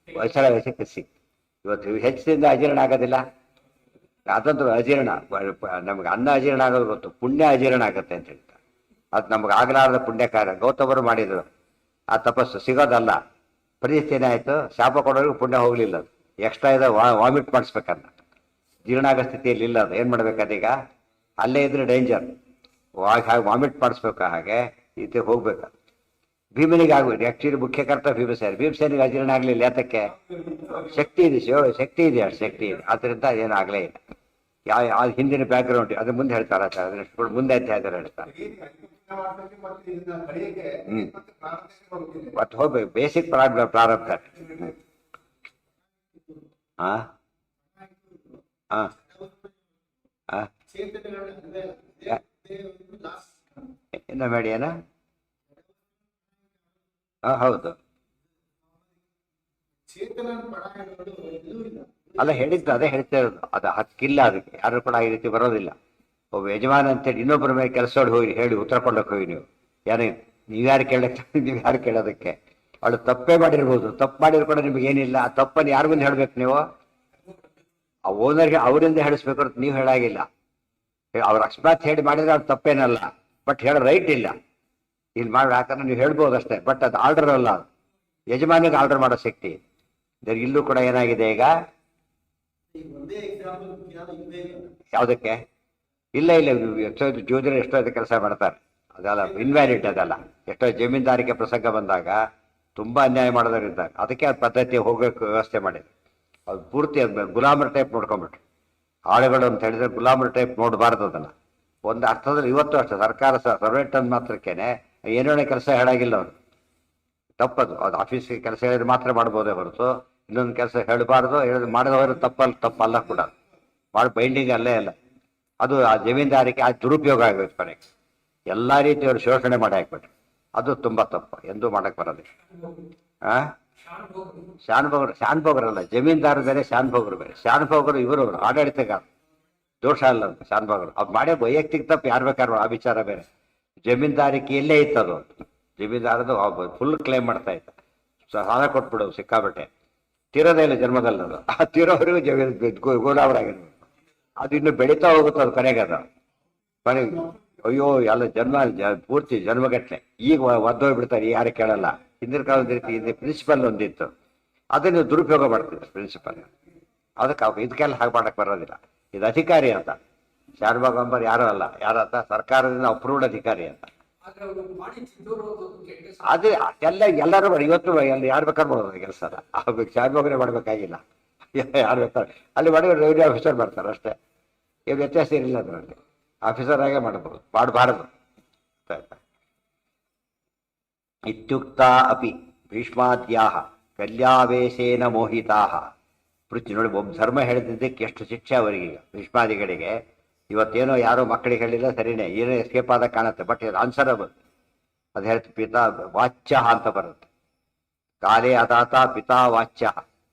ಅಸಲವೇಶಕ್ಕೆ ಸಿಕ್ತು. ಇವತ್ತು ಹೆಚ್ಚಿನಿಂದ ಅಜೀರ್ಣ ಆಗೋದಿಲ್ಲ. ಅದಂತೂ ಅಜೀರ್ಣ, ನಮ್ಗೆ ಅನ್ನ ಅಜೀರ್ಣ ಆಗೋದು ಗೊತ್ತು, ಪುಣ್ಯ ಅಜೀರ್ಣ ಆಗುತ್ತೆ ಅಂತ ಹೇಳ್ತಾರೆ. ಅದು ನಮ್ಗೆ ಆಗಲಾರದ ಪುಣ್ಯ ಕಾರ್ಯ. ಗೌತಮರು ಮಾಡಿದ್ರು ಆ ತಪಸ್ಸು, ಸಿಗೋದಲ್ಲ. ಪರಿಸ್ಥಿತಿ ಏನಾಯ್ತು? ಶಾಪ ಕೊಡೋರಿಗೆ ಪುಣ್ಯ ಹೋಗ್ಲಿಲ್ಲ. ಅದು ಎಕ್ಸ್ಟ್ರಾ ಇದೆ, ವಾಮಿಟ್ ಮಾಡಿಸ್ಬೇಕನ್ನ. ಜೀರ್ಣ ಆಗೋ ಸ್ಥಿತಿಯಲ್ಲಿ ಇಲ್ಲ. ಅದು ಏನ್ ಮಾಡ್ಬೇಕದೀಗ? ಅಲ್ಲೇ ಇದ್ರೆ ಡೇಂಜರ್. ಹಾಗೆ ವಾಮಿಟ್ ಮಾಡಿಸ್ಬೇಕು. ಹಾಗೆ ಇದು ಹೋಗ್ಬೇಕು. ಭೀಮನಿಗೆ ಆಗ್ಬೇಕು. ಆಕ್ಚುಲಿ ಮುಖ್ಯ ಕರ್ತವ್ಯ ಭೀಮಸೇನ. ಭೀಮಸೇನಿಗೆ ಅಜೀರ್ಣ ಆಗ್ಲಿಲ್ಲ. ಯಾತಕ್ಕೆ? ಶಕ್ತಿ ಇದೆ, ಶಕ್ತಿ ಇದೆ, ಅಷ್ಟು ಶಕ್ತಿ ಇದೆ. ಆದ್ರಿಂದ ಅದೇನು ಆಗ್ಲೇ ಇಲ್ಲ. ಯಾವ ಹಿಂದಿನ ಬ್ಯಾಕ್ಗ್ರೌಂಡ್ ಅದು ಮುಂದೆ ಹೇಳ್ತಾರೆ. ಅದನ್ನ ಮುಂದೆ ಅಧ್ಯಾಯದಲ್ಲಿ ಹೇಳ್ತಾರೆ. ಮತ್ತೆ ಹೋಗ್ಬೇಕು, ಬೇಸಿಕ್ ಪ್ರಾರಂಭ. ಹಾ ಹಾ ಹಾ ಇನ್ನ ಮಾಡಿ ಏನ? ಹೌದು. ಅಲ್ಲ ಹೇಳಿದ್ದು, ಅದೇ ಹೇಳ್ತಾ ಇರೋದು. ಅದು ಹಕ್ಕಿಲ್ಲ ಅದಕ್ಕೆ. ಯಾರು ಕೂಡ ಈ ರೀತಿ ಬರೋದಿಲ್ಲ. ಒಬ್ಬ ಯಜಮಾನ ಅಂತೇಳಿ ಇನ್ನೊಬ್ಬರ ಮೇಲೆ ಕೆಲಸ ಹೋಗಿ ಹೇಳಿ ಉತ್ತರ ಕೊಡಕ್ಕೆ ಹೋಗಿ ನೀವು ಯಾರೇ ನೀವ್ಯಾರು ಕೇಳಕ್ಕೆ, ನೀವು ಯಾರು ಕೇಳೋದಕ್ಕೆ? ಅವಳು ತಪ್ಪೇ ಮಾಡಿರ್ಬೋದು. ತಪ್ಪು ಮಾಡಿದ್ರು ಕೂಡ ನಿಮ್ಗೆ ಏನಿಲ್ಲ. ಆ ತಪ್ಪನ್ನು ಯಾರ ಮುಂದೆ ಹೇಳ್ಬೇಕು ನೀವು? ಆ ಓನರ್ಗೆ ಅವರಿಂದ ಹೇಳಿಸ್ಬೇಕು, ನೀವು ಹೇಳಾಗಿಲ್ಲ. ಅವ್ರ ಅಕಸ್ಮಾತ್ ಹೇಳಿ ಮಾಡಿದ್ರೆ ಅವ್ರು ತಪ್ಪೇನಲ್ಲ, ಬಟ್ ಹೇಳೋ ರೈಟ್ ಇಲ್ಲ. ಇಲ್ಲಿ ಮಾಡಿ ಯಾಕಂದ್ರೆ ನೀವು ಹೇಳ್ಬೋದು ಅಷ್ಟೇ, ಬಟ್ ಅದು ಆರ್ಡರ್ ಅಲ್ಲ. ಯಜಮಾನಿಗೆ ಆರ್ಡರ್ ಮಾಡೋ ಶಕ್ತಿ. ಇಲ್ಲೂ ಕೂಡ ಏನಾಗಿದೆ ಈಗ? ಯಾವುದಕ್ಕೆ? ಇಲ್ಲ ಇಲ್ಲ, ಎಷ್ಟೋ ಜೂಜರು ಎಷ್ಟೋ ಕೆಲಸ ಮಾಡ್ತಾರೆ, ಅದಲ್ಲ ಇನ್ವ್ಯಾಲಿಡ್ ಅದಲ್ಲ. ಎಷ್ಟೋ ಜಮೀನ್ದಾರಿಕೆ ಪ್ರಸಂಗ ಬಂದಾಗ ತುಂಬ ಅನ್ಯಾಯ ಮಾಡೋದ್ರಿದ್ದಾಗ ಅದಕ್ಕೆ ಅದು ಪದ್ಧತಿ ಹೋಗೋಕ್ಕೆ ವ್ಯವಸ್ಥೆ ಮಾಡಿದ್ರು. ಅದು ಪೂರ್ತಿ ಅದು ಗುಲಾಮರ ಟೈಪ್ ನೋಡ್ಕೊಂಬಿಟ್ರು. ಆಳುಗಳು ಅಂತ ಹೇಳಿದ್ರೆ ಗುಲಾಮರ ಟೈಪ್ ನೋಡಬಾರ್ದು ಅದನ್ನು. ಒಂದು ಅರ್ಥದಲ್ಲಿ ಇವತ್ತು ಅಷ್ಟೇ ಸರ್ಕಾರ ಸರ್ವೆಂಟ್ ಅಂದ ಮಾತ್ರಕ್ಕೇನೆ ಏನೇನೋ ಕೆಲಸ ಹೇಳಾಗಿಲ್ಲ ಅವರು. ತಪ್ಪದು, ಅದು ಆಫೀಸ್ಗೆ ಕೆಲಸ ಹೇಳಿದ್ರೆ ಮಾತ್ರ ಮಾಡ್ಬೋದೇ ಹೊರತು ಇನ್ನೊಂದು ಕೆಲಸ ಹೇಳಬಾರ್ದು. ಹೇಳಿದ್ರೆ ಮಾಡಿದವರು ತಪ್ಪಲ್ಲ ಕೂಡ, ಭಾಳ ಬೈಂಡಿಂಗ್ ಅಲ್ಲೇ ಅಲ್ಲ. ಅದು ಆ ಜಮೀನ್ದಾರಿಕೆ ಆ ದುರುಪಯೋಗ ಆಗೋಯ್ತು ಕೊನೆಗೆ. ಎಲ್ಲ ರೀತಿಯವರು ಶೋಷಣೆ ಮಾಡಿ ಹಾಕ್ಬಿಟ್ರು. ಅದು ತುಂಬ ತಪ್ಪು, ಎಂದೂ ಮಾಡಕ್ಕೆ ಬರೋದಿಲ್ಲ. ಆ ಶಾನ್ಭೋಗರಲ್ಲ, ಜಮೀನ್ದಾರ ಬೇರೆ ಶಾನ್ಭೋಗರು ಬೇರೆ. ಶಾನ್ಭೋಗರು ಇವರು ಆಡಳಿತಗಾರ, ದೋಷ ಅಲ್ಲ ಅಂತ ಶಾನ್ಭೋಗರು. ಅವ್ರು ಮಾಡೇ ವೈಯಕ್ತಿಕ ತಪ್ಪು ಯಾರು ಬೇಕಾದ್ರು, ಆ ವಿಚಾರ ಬೇರೆ. ಜಮೀನ್ದಾರಿಕೆಯಲ್ಲೇ ಇತ್ತದು. ಜಮೀನ್ದಾರದು ಫುಲ್ ಕ್ಲೇಮ್ ಮಾಡ್ತಾ ಇತ್ತು, ಸಾಲ ಕೊಟ್ಬಿಡೋದು ಸಿಕ್ಕಾಬಟ್ಟೆ. ತೀರೋದೇ ಇಲ್ಲ ಜನ್ಮದಲ್ಲಿ ಅದು. ಆ ತೀರೋವರೆಗೂ ಜಮೀನು ಗೋಡಾವರಾಗಿರ್ಬೇಕು. ಅದು ಇನ್ನು ಬೆಳೀತಾ ಹೋಗುತ್ತೆ ಅದು ಕೊನೆಗೆ. ಅದು ಕೊನೆಗೆ ಅಯ್ಯೋ ಎಲ್ಲ ಪೂರ್ತಿ ಜನ್ಮಗಟ್ಟಲೆ ಈಗ ಒದ್ದೋಗ್ಬಿಡ್ತಾರೆ, ಯಾರು ಕೇಳಲ್ಲ. ಹಿಂದಿನ ಕಾಲದ ರೀತಿ ಹಿಂದೆ ಪ್ರಿನ್ಸಿಪಲ್ ಒಂದಿತ್ತು, ಅದನ್ನು ದುರುಪಯೋಗ ಮಾಡ್ತಿದ್ರು ಪ್ರಿನ್ಸಿಪಲ್. ಅದಕ್ಕೆ ಇದಕ್ಕೆಲ್ಲ ಹಾಗೆ ಮಾಡಕ್ಕೆ ಬರೋದಿಲ್ಲ. ಇದು ಅಧಿಕಾರಿ ಅಂತ, ಶಾನ್ಭಾಗಂಬರ್ ಯಾರು ಅಲ್ಲ. ಯಾರಂತ? ಸರ್ಕಾರದಿಂದ ಅಪ್ರೂವ್ಡ್ ಅಧಿಕಾರಿ ಅಂತ. ಅದು ಎಲ್ಲರೂ ಇವತ್ತು ಯಾರು ಬೇಕಾದ್ರು ಮಾಡೋದು ಕೆಲಸ. ಶಾನ್ಭೋಗನೇ ಮಾಡ್ಬೇಕಾಗಿಲ್ಲ, ಯಾರು ಬೇಕಾದ್ರೆ ಅಲ್ಲಿ ಮಾಡಿದ್ರೆ ರೆವಿನ್ಯೂ ಆಫೀಸರ್ ಮಾಡ್ತಾರೆ ಅಷ್ಟೇ. ಏನು ವ್ಯತ್ಯಾಸ ಏನಿಲ್ಲ ಅದರಲ್ಲಿ. ಆಫೀಸರ್ ಆಗೇ ಮಾಡಬಹುದು, ಮಾಡಬಾರದು. ಇತ್ಯುಕ್ತ ಅಪಿ ಭೀಷ್ಮಾದ್ಯಾಹ ಕಲ್ಯಾವೇಶೇನ ಮೋಹಿತಾಹ ಪೃಥ್ವಿ. ನೋಡಿ, ಒಬ್ಬ ಧರ್ಮ ಹೇಳಿದ್ದಕ್ಕೆ ಎಷ್ಟು ಶಿಕ್ಷೆ ಅವರಿಗೆ, ಭೀಷ್ಮಾದಿಗಳಿಗೆ. ಇವತ್ತೇನೋ ಯಾರೋ ಮಕ್ಕಳಿಗೆ ಹೇಳಿಲ್ಲ ಸರಿನೇ, ಏನೋ ಎಸ್ಕೇಪ್ ಆದ ಕಾಣುತ್ತೆ, ಬಟ್ ಇದು ಆನ್ಸರಬಲ್. ಅದು ಹೇಳ್ತು ಪಿತಾ ವಾಚ್ಯ ಅಂತ ಬರುತ್ತೆ. ಕಾಲೇ ಅದಾತ ಪಿತಾ ವಾಚ್ಯ.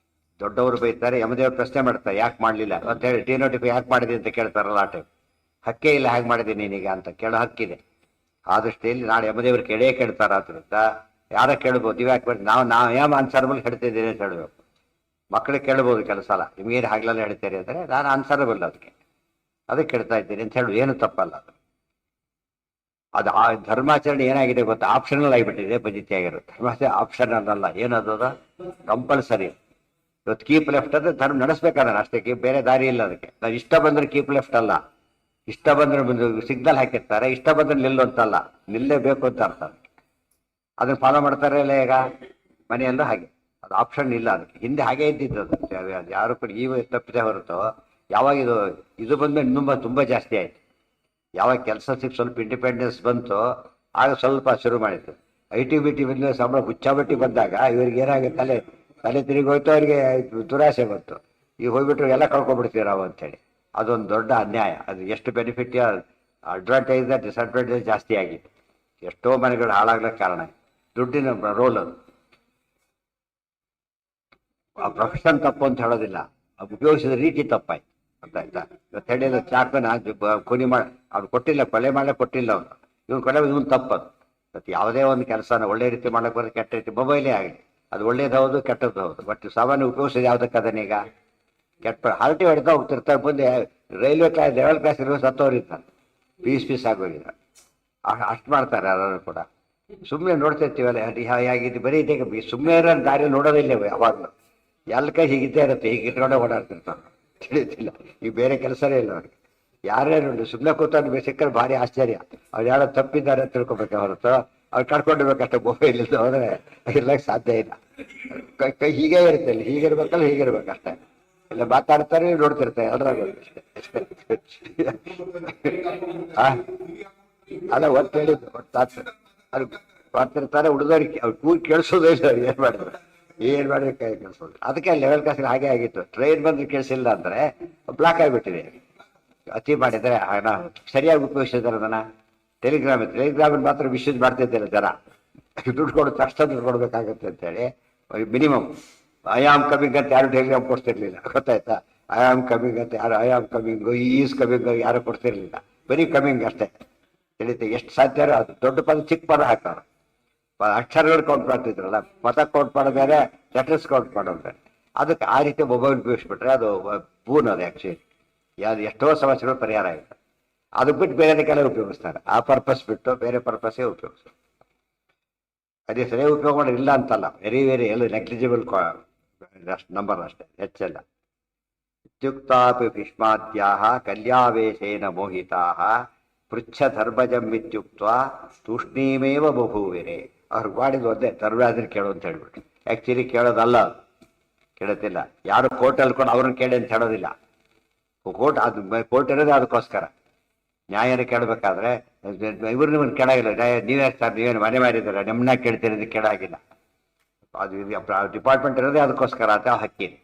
ದೊಡ್ಡವರು ಬೈತಾರೆ, ಯಮದೇವರು ಪ್ರಶ್ನೆ ಮಾಡ್ತಾರೆ ಯಾಕೆ ಮಾಡಲಿಲ್ಲ ಅಂತ ಹೇಳಿ. ಡಿನೋಟಿಫೈ ಯಾಕೆ ಮಾಡಿದೆ ಅಂತ ಕೇಳ್ತಾರಲ್ಲ, ಆ ಟೈಮ್. ಹಕ್ಕೇ ಇಲ್ಲ ಹೇಗೆ ಮಾಡಿದ್ದೀನಿ ನೀನೀಗ ಅಂತ ಕೇಳೋ ಹಕ್ಕಿದೆ. ಆ ದೃಷ್ಟಿಯಲ್ಲಿ ನಾಳೆ ಯಮದೇವರು ಕೇಳ್ತಾರೆ. ಆದ್ರಿಂದ ಯಾರ ಕೇಳ್ಬೋದು, ನೀವು ಯಾಕೆ ಮಾಡಿ ನಾವು ಯಾವ ಆನ್ಸರಬಲ್ ಹೇಳ್ತಿದ್ದೀನಿ ಅಂತ ಹೇಳಬೇಕು. ಮಕ್ಕಳಿಗೆ ಕೇಳ್ಬೋದು ಕೆಲಸ ಅಲ್ಲ, ನಿಮಗೇನು ಹಾಗ್ಲೆಲ್ಲ ಹೇಳ್ತೀರಿ ಅಂದರೆ ನಾನು ಆನ್ಸರಬಲ್ ಅದಕ್ಕೆ ಕೇಳ್ತಾ ಇದ್ದೀನಿ ಅಂತ ಹೇಳು, ಏನು ತಪ್ಪಲ್ಲ. ಅದು ಆ ಧರ್ಮಾಚರಣೆ ಏನಾಗಿದೆ ಗೊತ್ತಾ, ಆಪ್ಷನಲ್ ಆಗಿಬಿಟ್ಟಿದೆ, ಪದ್ಧತಿ ಆಗಿರುತ್ತೆ. ಧರ್ಮಾಚರಣೆ ಆಪ್ಷನಲ್ ಅಲ್ಲ, ಏನದು ಕಂಪಲ್ಸರಿ. ಇವತ್ತು ಕೀಪ್ ಲೆಫ್ಟ್ ಅಂದ್ರೆ ಧರ್ಮ ನಡೆಸ್ಬೇಕಾದ್ರೆ ಅಷ್ಟೇ, ಬೇರೆ ದಾರಿ ಇಲ್ಲ ಅದಕ್ಕೆ. ನಾವು ಇಷ್ಟ ಬಂದ್ರೆ ಕೀಪ್ ಲೆಫ್ಟ್ ಅಲ್ಲ, ಇಷ್ಟ ಬಂದ್ರೆ ಸಿಗ್ನಲ್ ಹಾಕಿರ್ತಾರೆ, ಇಷ್ಟ ಬಂದ್ರೆ ನಿಲ್ಲು ಅಂತಲ್ಲ, ನಿಲ್ಲೇಬೇಕು ಅಂತ ಅರ್ಥ. ಅದನ್ನ ಫಾಲೋ ಮಾಡ್ತಾರೆ ಇಲ್ಲ ಈಗ ಮನೆಯಲ್ಲೂ ಹಾಗೆ. ಅದು ಆಪ್ಷನ್ ಇಲ್ಲ ಅದಕ್ಕೆ. ಹಿಂದೆ ಹಾಗೆ ಇದ್ದಿದ್ದು ಅದು, ಯಾರು ಕೂಡ ಈಗ ತಪ್ಪಿದೆ ಹೊರತು. ಯಾವಾಗ ಇದು ಬಂದ್ಮೇಲೆ ಇನ್ನೂ ತುಂಬ ಜಾಸ್ತಿ ಆಯಿತು. ಯಾವಾಗ ಕೆಲಸ ಸಿಕ್ಕ ಸ್ವಲ್ಪ ಇಂಡಿಪೆಂಡೆನ್ಸ್ ಬಂತು, ಆಗ ಸ್ವಲ್ಪ ಶುರು ಮಾಡಿತ್ತು. ITBT ಬಂದ ಸಂಬಳ ಹುಚ್ಚಾಬಟ್ಟಿ ಬಂದಾಗ ಇವ್ರಿಗೆ ಏನಾಗುತ್ತೆ, ತಲೆ ತಿರುಗಿ ಹೋಯ್ತು, ಅವರಿಗೆ ದುರಾಸೆ ಬಂತು. ಈಗ ಹೋಗ್ಬಿಟ್ರು ಎಲ್ಲ ಕಳ್ಕೊಬಿಡ್ತೀವಿ ನಾವು ಅಂತೇಳಿ. ಅದೊಂದು ದೊಡ್ಡ ಅನ್ಯಾಯ. ಅದು ಎಷ್ಟು ಬೆನಿಫಿಟ್, ಅಡ್ವಾಂಟೇಜ್ ಡಿಸ್ಅಡ್ವಾಂಟೇಜ್ ಜಾಸ್ತಿ ಆಗಿತ್ತು. ಎಷ್ಟೋ ಮನೆಗಳು ಹಾಳಾಗ್ಲಿಕ್ಕೆ ಕಾರಣ ದುಡ್ಡಿನ ರೋಲ್. ಅದು ಆ ಪ್ರೊಫೆಷನ್ ತಪ್ಪು ಅಂತ ಹೇಳೋದಿಲ್ಲ, ಅದು ಉಪಯೋಗಿಸಿದ ರೀತಿ ತಪ್ಪಾಯ್ತು. ಗೊತ್ತಾಯ್ತಾ? ಇವತ್ತು ಹೇಳಿಲ್ಲ ಚಾಕನ ಕೊನಿ ಮಾಡಿ ಅವ್ನು ಕೊಟ್ಟಿಲ್ಲ, ಕೊಲೆ ಮಾಡಕ್ಕೆ ಕೊಟ್ಟಿಲ್ಲ ಅವನು, ಇವನು ಕೊಲೆ, ಇವನು ತಪ್ಪದು. ಮತ್ತು ಯಾವುದೇ ಒಂದು ಕೆಲಸನ ಒಳ್ಳೆ ರೀತಿ ಮಾಡಕ್ಕೆ ಬರೋದು, ಕೆಟ್ಟ ರೀತಿ ಮೊಬೈಲೇ ಆಗಲಿ, ಅದು ಒಳ್ಳೇದು ಹೌದು ಕೆಟ್ಟದ್ದು ಹೌದು. ಬಟ್ ಸಾಮಾನ್ಯ ಉಪಯೋಗಿಸಿದ ಯಾವುದಕ್ಕೆ ಅದನ್ನೀಗ ಕೆಟ್ಟ ಹರಟಿ ಹೊಡಿತಾ ಹೋಗ್ತಿರ್ತಾರೆ. ಮುಂದೆ ರೈಲ್ವೆ ಕ್ಲಾಸ್ ಲೆವೆಲ್ ಕ್ಲಾಸ್ ಇರೋ ಸತ್ತೋರಿರ್ತಾರೆ, ಪೀಸ್ ಆಗೋಗಿದ್ದಾರೆ. ಅಷ್ಟು ಮಾಡ್ತಾರೆ ಯಾರು ಕೂಡ. ಸುಮ್ಮನೆ ನೋಡ್ತಿರ್ತೀವಲ್ಲ ಹೇಗಿದ್ದು, ಬರೀ ಇದೆ ಸುಮ್ಮನೆ ಇರೋ ದಾರಿ ನೋಡೋದಿಲ್ಲ ಯಾವಾಗಲೂ. ಎಲ್ಲ ಕೈ ಹೀಗಿದ್ದೇ ಇರುತ್ತೆ, ಹೀಗೆ ಇಟ್ಕೊಂಡೆ ಓಡಾಡ್ತಿರ್ತಾರೆ, ತಿಳಿತಿಲ್ಲ. ಈಗ ಬೇರೆ ಕೆಲಸನೇ ಇಲ್ಲ ಅವ್ರಿಗೆ. ಯಾರೇ ನೋಡಿ ಸುಮ್ಮನೆ ಕೂತ್ಕೊಂಡು ಸಿಕ್ಕರೆ ಭಾರಿ ಆಶ್ಚರ್ಯ. ಅವ್ರು ಯಾರೋ ತಪ್ಪಿದ್ದಾರೆ ಅಂತ ತಿಳ್ಕೊಬೇಕೆ ಹೊರತು ಅವ್ರು ಕರ್ಕೊಂಡಿರ್ಬೇಕಷ್ಟೇ. ಮೊಬೈಲ್ ಇಲ್ಲದೆ ಹೋದ್ರೆ ಇರ್ಲಕ್ಕೆ ಸಾಧ್ಯ ಇಲ್ಲ. ಕೈ ಹೀಗೆ ಇರುತ್ತೆ, ಇಲ್ಲಿ ಹೀಗಿರ್ಬೇಕಲ್ಲ, ಹೀಗಿರ್ಬೇಕಷ್ಟೇ. ಇಲ್ಲ ಮಾತಾಡ್ತಾರೆ, ನೋಡ್ತಿರ್ತಾರೆ, ಎಲ್ಲರಾಗ ಅಲ್ಲ ಒಟ್ಟು ಹೇಳಿದ್ದು ಅದು ಮಾಡ್ತಿರ್ತಾರೆ. ಉಳಿದವ್ರಿಗೆ ಅವ್ರು ಕೂಗಿ ಕೇಳಿಸೋದೇ ಇಲ್ಲ, ಏನ್ ಮಾಡಿದ್ರೆ ಕೈ ಕೇಳಿಸೋದು. ಅದಕ್ಕೆ ಲೆವೆಲ್ ಕ್ಲಾಸ್ ಹಾಗೆ ಆಗಿತ್ತು. ಟ್ರೈನ್ ಬಂದ್ರೆ ಕೇಳಿಸಿಲ್ಲ ಅಂದ್ರೆ ಬ್ಲಾಕ್ ಆಗಿಬಿಟ್ಟಿದೆ. ಅತಿ ಮಾಡಿದ್ರೆ ಸರಿಯಾಗಿ ಉಪಯೋಗಿಸಿದಾರೆ ಅದನ್ನ. ಟೆಲಿಗ್ರಾಮಿನ ಮಾತ್ರ ಮಿಸ್ಯೂಸ್ ಮಾಡ್ತಿದ್ದಿಲ್ಲ ಜನ. ದುಡ್ಡು ಕೊಡು, ತಕ್ಷಣ ದುಡ್ಡು ಕೊಡ್ಬೇಕಾಗತ್ತೆ ಅಂತೇಳಿ ಮಿನಿಮಮ್. ಐ ಆಮ್ ಕಮಿಂಗ್ ಅಂತ ಯಾರು ಟೆಲಿಗ್ರಾಮ್ ಕೊಡ್ತಿರ್ಲಿಲ್ಲ, ಗೊತ್ತಾಯ್ತಾ? ಐ ಆಮ್ ಕಮಿಂಗ್ ಅಂತ ಯಾರು, I am coming, is coming ಯಾರು ಕೊಡ್ತಿರ್ಲಿಲ್ಲ. ಬರೀ ಕಮಿಂಗ್ ಅಷ್ಟೇ. ತಿಳಿತೆ ಎಷ್ಟು ಸಾಧ್ಯ ಅದು. ದೊಡ್ಡ ಪದ ಚಿಕ್ಕ ಪದ ಹಾಕೋರು, ಅಕ್ಷರಗಳು ಕೌಂಟ್ ಮಾಡ್ತಿದ್ರಲ್ಲ, ಪದ ಕೌಂಟ್ ಮಾಡೋ ಬೇರೆ, ಲೆಟರ್ಸ್ ಕೌಂಟ್ ಮಾಡೋದು ಬೇರೆ. ಅದಕ್ಕೆ ಆ ರೀತಿ ಮೊಬೈಲ್ ಉಪಯೋಗಿಸ್ಬಿಟ್ರೆ ಅದು ಬೂನ್. ಅದು ಆ್ಯಕ್ಚುಲಿ ಯಾರು ಎಷ್ಟೋ ಸಮಸ್ಯೆಗಳು ಪರಿಹಾರ ಆಗಿದೆ. ಅದು ಬಿಟ್ಟು ಬೇರೆದಕ್ಕೆಲ್ಲ ಉಪಯೋಗಿಸ್ತಾರೆ. ಆ ಪರ್ಪಸ್ ಬಿಟ್ಟು ಬೇರೆ ಪರ್ಪಸ್ಸೇ ಉಪಯೋಗಿಸ್ತಾರೆ. ಅದೇ ಸರಿಯಾಗಿ ಉಪಯೋಗ ಮಾಡೋದು ಇಲ್ಲ ಅಂತಲ್ಲ, ವೆರಿ ಎಲ್ಲ ನೆಗ್ಲಿಜಿಬಲ್ ನಂಬರ್ ಅಷ್ಟೇ, ಹೆಚ್ಚೆಲ್ಲ. ಇತ್ಯುಕ್ತಾಪಿ ಭೀಷ್ಮಾದ್ಯಾಹ ಕಲ್ಯಾವೇಶೇನ ಮೋಹಿತಾಃ ಪೃಚ್ಛಧರ್ಮಜಂ ಇತ್ಯುಕ್ತ್ವಾ ತೂಷ್ಣೀಮೇವ ಬಭೂವಿರೆ. ಅವ್ರು ಮಾಡಿದ್ದು ಒಂದೇ, ಧರ್ಮರಾಜನ ಕೇಳು ಅಂತ ಹೇಳ್ಬಿಟ್ಟು. ಆ್ಯಕ್ಚುಲಿ ಕೇಳೋದಲ್ಲ, ಕೇಳುತ್ತಿಲ್ಲ. ಯಾರು ಕೋರ್ಟ್ ಅಲ್ಕೊಂಡು ಅವ್ರನ್ನ ಕೇಳಿ ಅಂತ ಹೇಳೋದಿಲ್ಲ. ಕೋರ್ಟ್ ಅದು ಕೋರ್ಟ್ ಇರೋದೇ ಅದಕ್ಕೋಸ್ಕರ. ನ್ಯಾಯನ ಕೇಳಬೇಕಾದ್ರೆ ಇವ್ರು ನಿಮ್ಮನ್ನು ಕೇಳಾಗಿಲ್ಲ. ನೀವೇ ಸರ್ ನೀವೇನು ಮನೆ ಮಾಡಿದ್ದೀರ ನಿಮ್ಮನ್ನ ಕೇಳ್ತೀರಿ ಅಂತ ಕೇಳಾಗಿಲ್ಲ. ಅದು ಡಿಪಾರ್ಟ್ಮೆಂಟ್ ಇರೋದೇ ಅದಕ್ಕೋಸ್ಕರ ಅಂತ ಹಕ್ಕಿದೆ.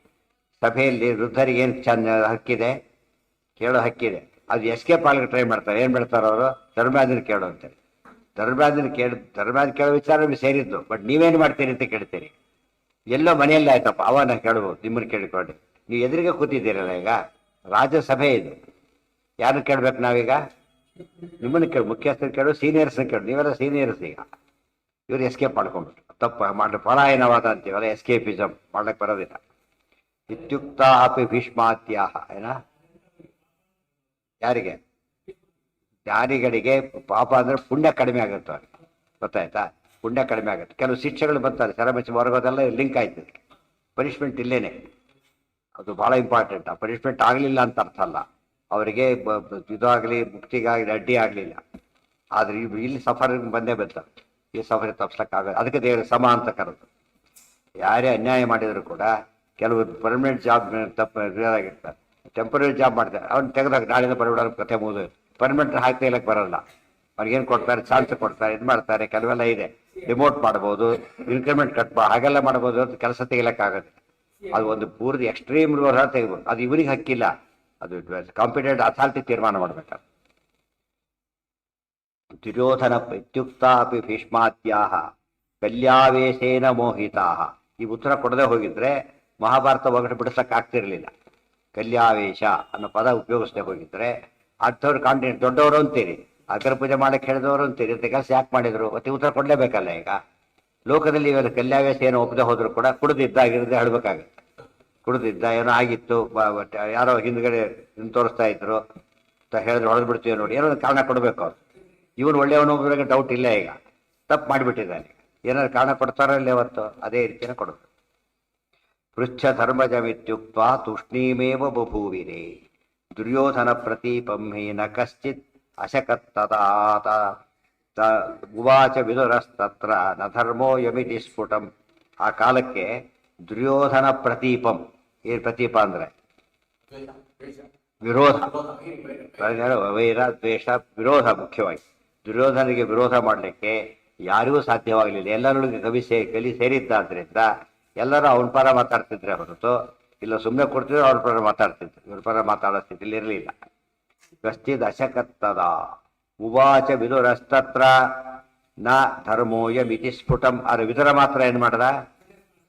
ಸಭೆಯಲ್ಲಿ ವೃದ್ಧರಿಗೆ ಏನು ಚಂದ ಹಕ್ಕಿದೆ, ಕೇಳೋ ಹಕ್ಕಿದೆ. ಅದು ಎಸ್ಕೇಪ್ ಆಗಲಿಕ್ಕೆ ಟ್ರೈ ಮಾಡ್ತಾರೆ. ಏನು ಮಾಡ್ತಾರೆ ಅವರು? ಧರ್ಮರಾಜನ ಕೇಳು ಅಂತೇಳಿ. ಧರ್ಮರಾಜನ ಕೇಳೋ ವಿಚಾರ ನಿಮ್ಗೆ ಸೇರಿದ್ದು, ಬಟ್ ನೀವೇನು ಮಾಡ್ತೀರಿ ಅಂತ ಕೇಳ್ತೀರಿ. ಎಲ್ಲೋ ಮನೆಯಲ್ಲೇ ಆಯ್ತಪ್ಪ, ಅವನ್ನ ಕೇಳ್ಬೋದು, ನಿಮ್ಮನ್ನು ಕೇಳಿಕೊಂಡು. ನೀವು ಎದುರಿಗೆ ಕೂತಿದ್ದೀರಲ್ಲ, ಈಗ ರಾಜ್ಯಸಭೆ ಇದು, ಯಾರನ್ನ ಕೇಳ್ಬೇಕು ನಾವೀಗ? ನಿಮ್ಮನ್ನು ಕೇಳು, ಮುಖ್ಯಸ್ಥರು ಕೇಳು, ಸೀನಿಯರ್ಸ್ನ ಕೇಳು. ನೀವೆಲ್ಲ ಸೀನಿಯರ್ಸ್. ಈಗ ಇವರು ಎಸ್ಕೇಪ್ ಮಾಡ್ಕೊಂಡ್ಬಿಟ್ಟು ತಪ್ಪು ಮಾಡಿ ಪಲಾಯನವಾದ ಅಂತೀವಲ್ಲ, ಎಸ್ಕೇಪಿಸಮ್ ಮಾಡ್ಲಿಕ್ಕೆ ಬರೋದಿಲ್ಲ. ಇತ್ಯುಕ್ತ ಅಪಿ ಭೀಷ್ಮಾತ್ಯಾಹ ಏನ ಯಾರಿಗೆ? ಜ್ಞಾನಿಗಳಿಗೆ ಪಾಪ ಅಂದ್ರೆ ಪುಣ್ಯ ಕಡಿಮೆ ಆಗುತ್ತೆ ಅವ್ರಿಗೆ, ಗೊತ್ತಾಯ್ತಾ? ಪುಣ್ಯ ಕಡಿಮೆ ಆಗುತ್ತೆ. ಕೆಲವು ಶಿಕ್ಷೆಗಳು ಬರ್ತಾರೆ, ಸರಮಚ್ಚಿ ಹೊರಗೋದೆಲ್ಲ ಲಿಂಕ್ ಆಯ್ತು. ಪನಿಷ್ಮೆಂಟ್ ಇಲ್ಲೇನೆ, ಅದು ಬಹಳ ಇಂಪಾರ್ಟೆಂಟ್. ಆ ಪನಿಷ್ಮೆಂಟ್ ಆಗಲಿಲ್ಲ ಅಂತ ಅರ್ಥ ಅಲ್ಲ, ಅವರಿಗೆ ಇದಾಗಲಿ ಮುಕ್ತಿಗಾಗಲಿ ಅಡ್ಡಿ ಆಗಲಿಲ್ಲ. ಆದರೆ ಇಲ್ಲಿ ಸಫರಿಂಗ್ ಬಂದೇ ಬರ್ತಾರೆ. ಈ ಸಫರಿಂಗ್ ತಪ್ಪಿಸ್ಲಿಕ್ಕಾಗಲ್ಲ. ಅದಕ್ಕೆ ದೇವರು ಸಮ ಅಂತ ಕರೆದು. ಯಾರೇ ಅನ್ಯಾಯ ಮಾಡಿದರೂ ಕೂಡ ಕೆಲವು ಪರ್ಮನೆಂಟ್ ಜಾಬ್ ತಪ್ಪು ಇದಾಗಿರ್ತಾರೆ, ಟೆಂಪರರಿ ಜಾಬ್ ಮಾಡ್ತಾರೆ. ಅವ್ನು ತೆಗೆದಾಗ ನಾಳಿಂದ ಬರಬಿಡೋ ಕಥೆ ಮುಗಿದು. ಪರ್ಮನೆಂಟ್ ಹಾಕಿ ತೆಗಿಲಕ್ಕೆ ಬರೋಲ್ಲ. ಅವ್ರಿಗೇನು ಕೊಡ್ತಾರೆ? ಚಾನ್ಸ್ ಕೊಡ್ತಾರೆ, ಇದು ಮಾಡ್ತಾರೆ. ಕೆಲವೆಲ್ಲ ಇದೆ, ರಿಮೋಟ್ ಮಾಡ್ಬೋದು, ಇನ್ಕ್ರಿಮೆಂಟ್ ಹಾಗೆಲ್ಲ ಮಾಡ್ಬೋದು ಅಂತ ಕೆಲಸ ತೆಗಿಲಕ್ಕಾಗತ್ತೆ. ಅದು ಒಂದು ಪೂರ್ತಿ ಎಕ್ಸ್ಟ್ರೀಮ್ ರೂಲ್ ತೆಗಿಬೋದು. ಅದು ಇವರಿಗೆ ಹಕ್ಕಿಲ್ಲ, ಅದು ಕಾಂಪಿಟೆಂಟ್ ಅಥಾರಿಟಿ ತೀರ್ಮಾನ ಮಾಡ್ಬೇಕಾದ್ರೆ. ದುರ್ಯೋಧನ ಇತ್ಯುಕ್ತ ಅಪಿ ಭೀಷ್ಮಾತ್ಯಾಹ ಕಲ್ಯಾವೇಶೇನ ಮೋಹಿತಾಹ. ಈ ಉತ್ತರ ಕೊಡದೆ ಹೋಗಿದ್ರೆ ಮಹಾಭಾರತ ಒಗಟು ಬಿಡಿಸಕ್ಕೆ ಆಗ್ತಿರ್ಲಿಲ್ಲ. ಕಲ್ಯಾವೇಶ ಅನ್ನೋ ಪದ ಉಪಯೋಗಿಸದೆ ಹೋಗಿದ್ರೆ ಅಂಥವ್ರು ಕಾಂಟಿನೆಂಟ್ ದೊಡ್ಡವರು ಅಂತೀರಿ, ಅಗ್ರ ಪೂಜೆ ಮಾಡಕ್ಕೆ ಹೇಳಿದವರು ಅಂತೀರಿ, ಅಂತ ಕೆಲಸ ಯಾಕೆ ಮಾಡಿದ್ರು? ಮತ್ತೆ ಉತ್ತರ ಕೊಡಲೇಬೇಕಲ್ಲ. ಈಗ ಲೋಕದಲ್ಲಿ ಇವೆಲ್ಲ ಕಲ್ಯಾವೇಶ ಏನೋ ಒಪ್ಪದೆ ಹೋದ್ರು ಕೂಡ ಕುಡಿದಿದ್ದಾಗಿರದೆ ಹೇಳಬೇಕಾಗುತ್ತೆ. ಕುಡಿದಿದ್ದ ಏನೋ ಆಗಿತ್ತು, ಯಾರೋ ಹಿಂದ್ಗಡೆ ತೋರಿಸ್ತಾ ಇದ್ರು ಅಂತ ಹೇಳಿದ್ರೆ ಹೊಡೆದು ಬಿಡ್ತೀವಿ ನೋಡಿ, ಏನೋ ಕಾರಣ ಕೊಡಬೇಕು ಅವ್ರು. ಇವನು ಒಳ್ಳೆಯವನು ಒಬ್ಬರಿಗೆ ಡೌಟ್ ಇಲ್ಲ. ಈಗ ತಪ್ಪು ಮಾಡಿಬಿಟ್ಟಿದ್ದಾನೆ, ಏನಾದ್ರು ಕಾರಣ ಕೊಡ್ತಾರೋ ಇಲ್ಲ ಇವತ್ತು? ಅದೇ ರೀತಿಯೇ ಕೊಡೋದು. ಪೃಚ್ಛ ಧರ್ಮಜಮಿತ್ಯುಕ್ತ ತೂಷ್ಣೀಮೇವ ಬಭೂವಿರೆ. ದುರ್ಯೋಧನ ಪ್ರತೀಪಂ ನ ಕಶ್ಚಿತ್ ಅಶಕತ್ತದಾತ ಉವಾಚ ವಿದುರಸ್ತತ್ರ ನ ಧರ್ಮೋ ಯಮಿತಿ ಸ್ಫುಟಂ. ಆ ಕಾಲಕ್ಕೆ ದುರ್ಯೋಧನ ಪ್ರತೀಪಂ, ಏನ್ ಪ್ರತೀಪ ಅಂದ್ರೆ ವಿರೋಧ, ವೈರ ದ್ವೇಷ ವಿರೋಧ. ಮುಖ್ಯವಾಗಿ ದುರ್ಯೋಧನಿಗೆ ವಿರೋಧ ಮಾಡಲಿಕ್ಕೆ ಯಾರಿಗೂ ಸಾಧ್ಯವಾಗಲಿಲ್ಲ. ಎಲ್ಲರೊಳಗೆ ಕಲಿ ಸೇರಿದ್ದಾದ್ರಿಂದ ಎಲ್ಲರೂ ಅವನ ಪರ ಮಾತಾಡ್ತಿದ್ರೆ ಹೊರತು ಇಲ್ಲ ಸುಮ್ಮನೆ ಕೊಡ್ತಿದ್ರು ಅವ್ರ ಪರ ಮಾತಾಡ್ತಿದ್ರು. ಇವ್ರ ಪರ ಮಾತಾಡೋ ಸ್ಥಿತಿಲಿ ಇರಲಿಲ್ಲ. ಕಶ್ಚಿದ್ ಅಶಕತ್ತದ ಉವಾಚ ವಿದುರಸ್ತತ್ರ ನ ಧರ್ಮೋಯ ಮಿತಿ ಸ್ಫುಟಂ. ಆದ್ರೆ ವಿದುರ ಮಾತ್ರ ಏನ್ ಮಾಡ್ದ?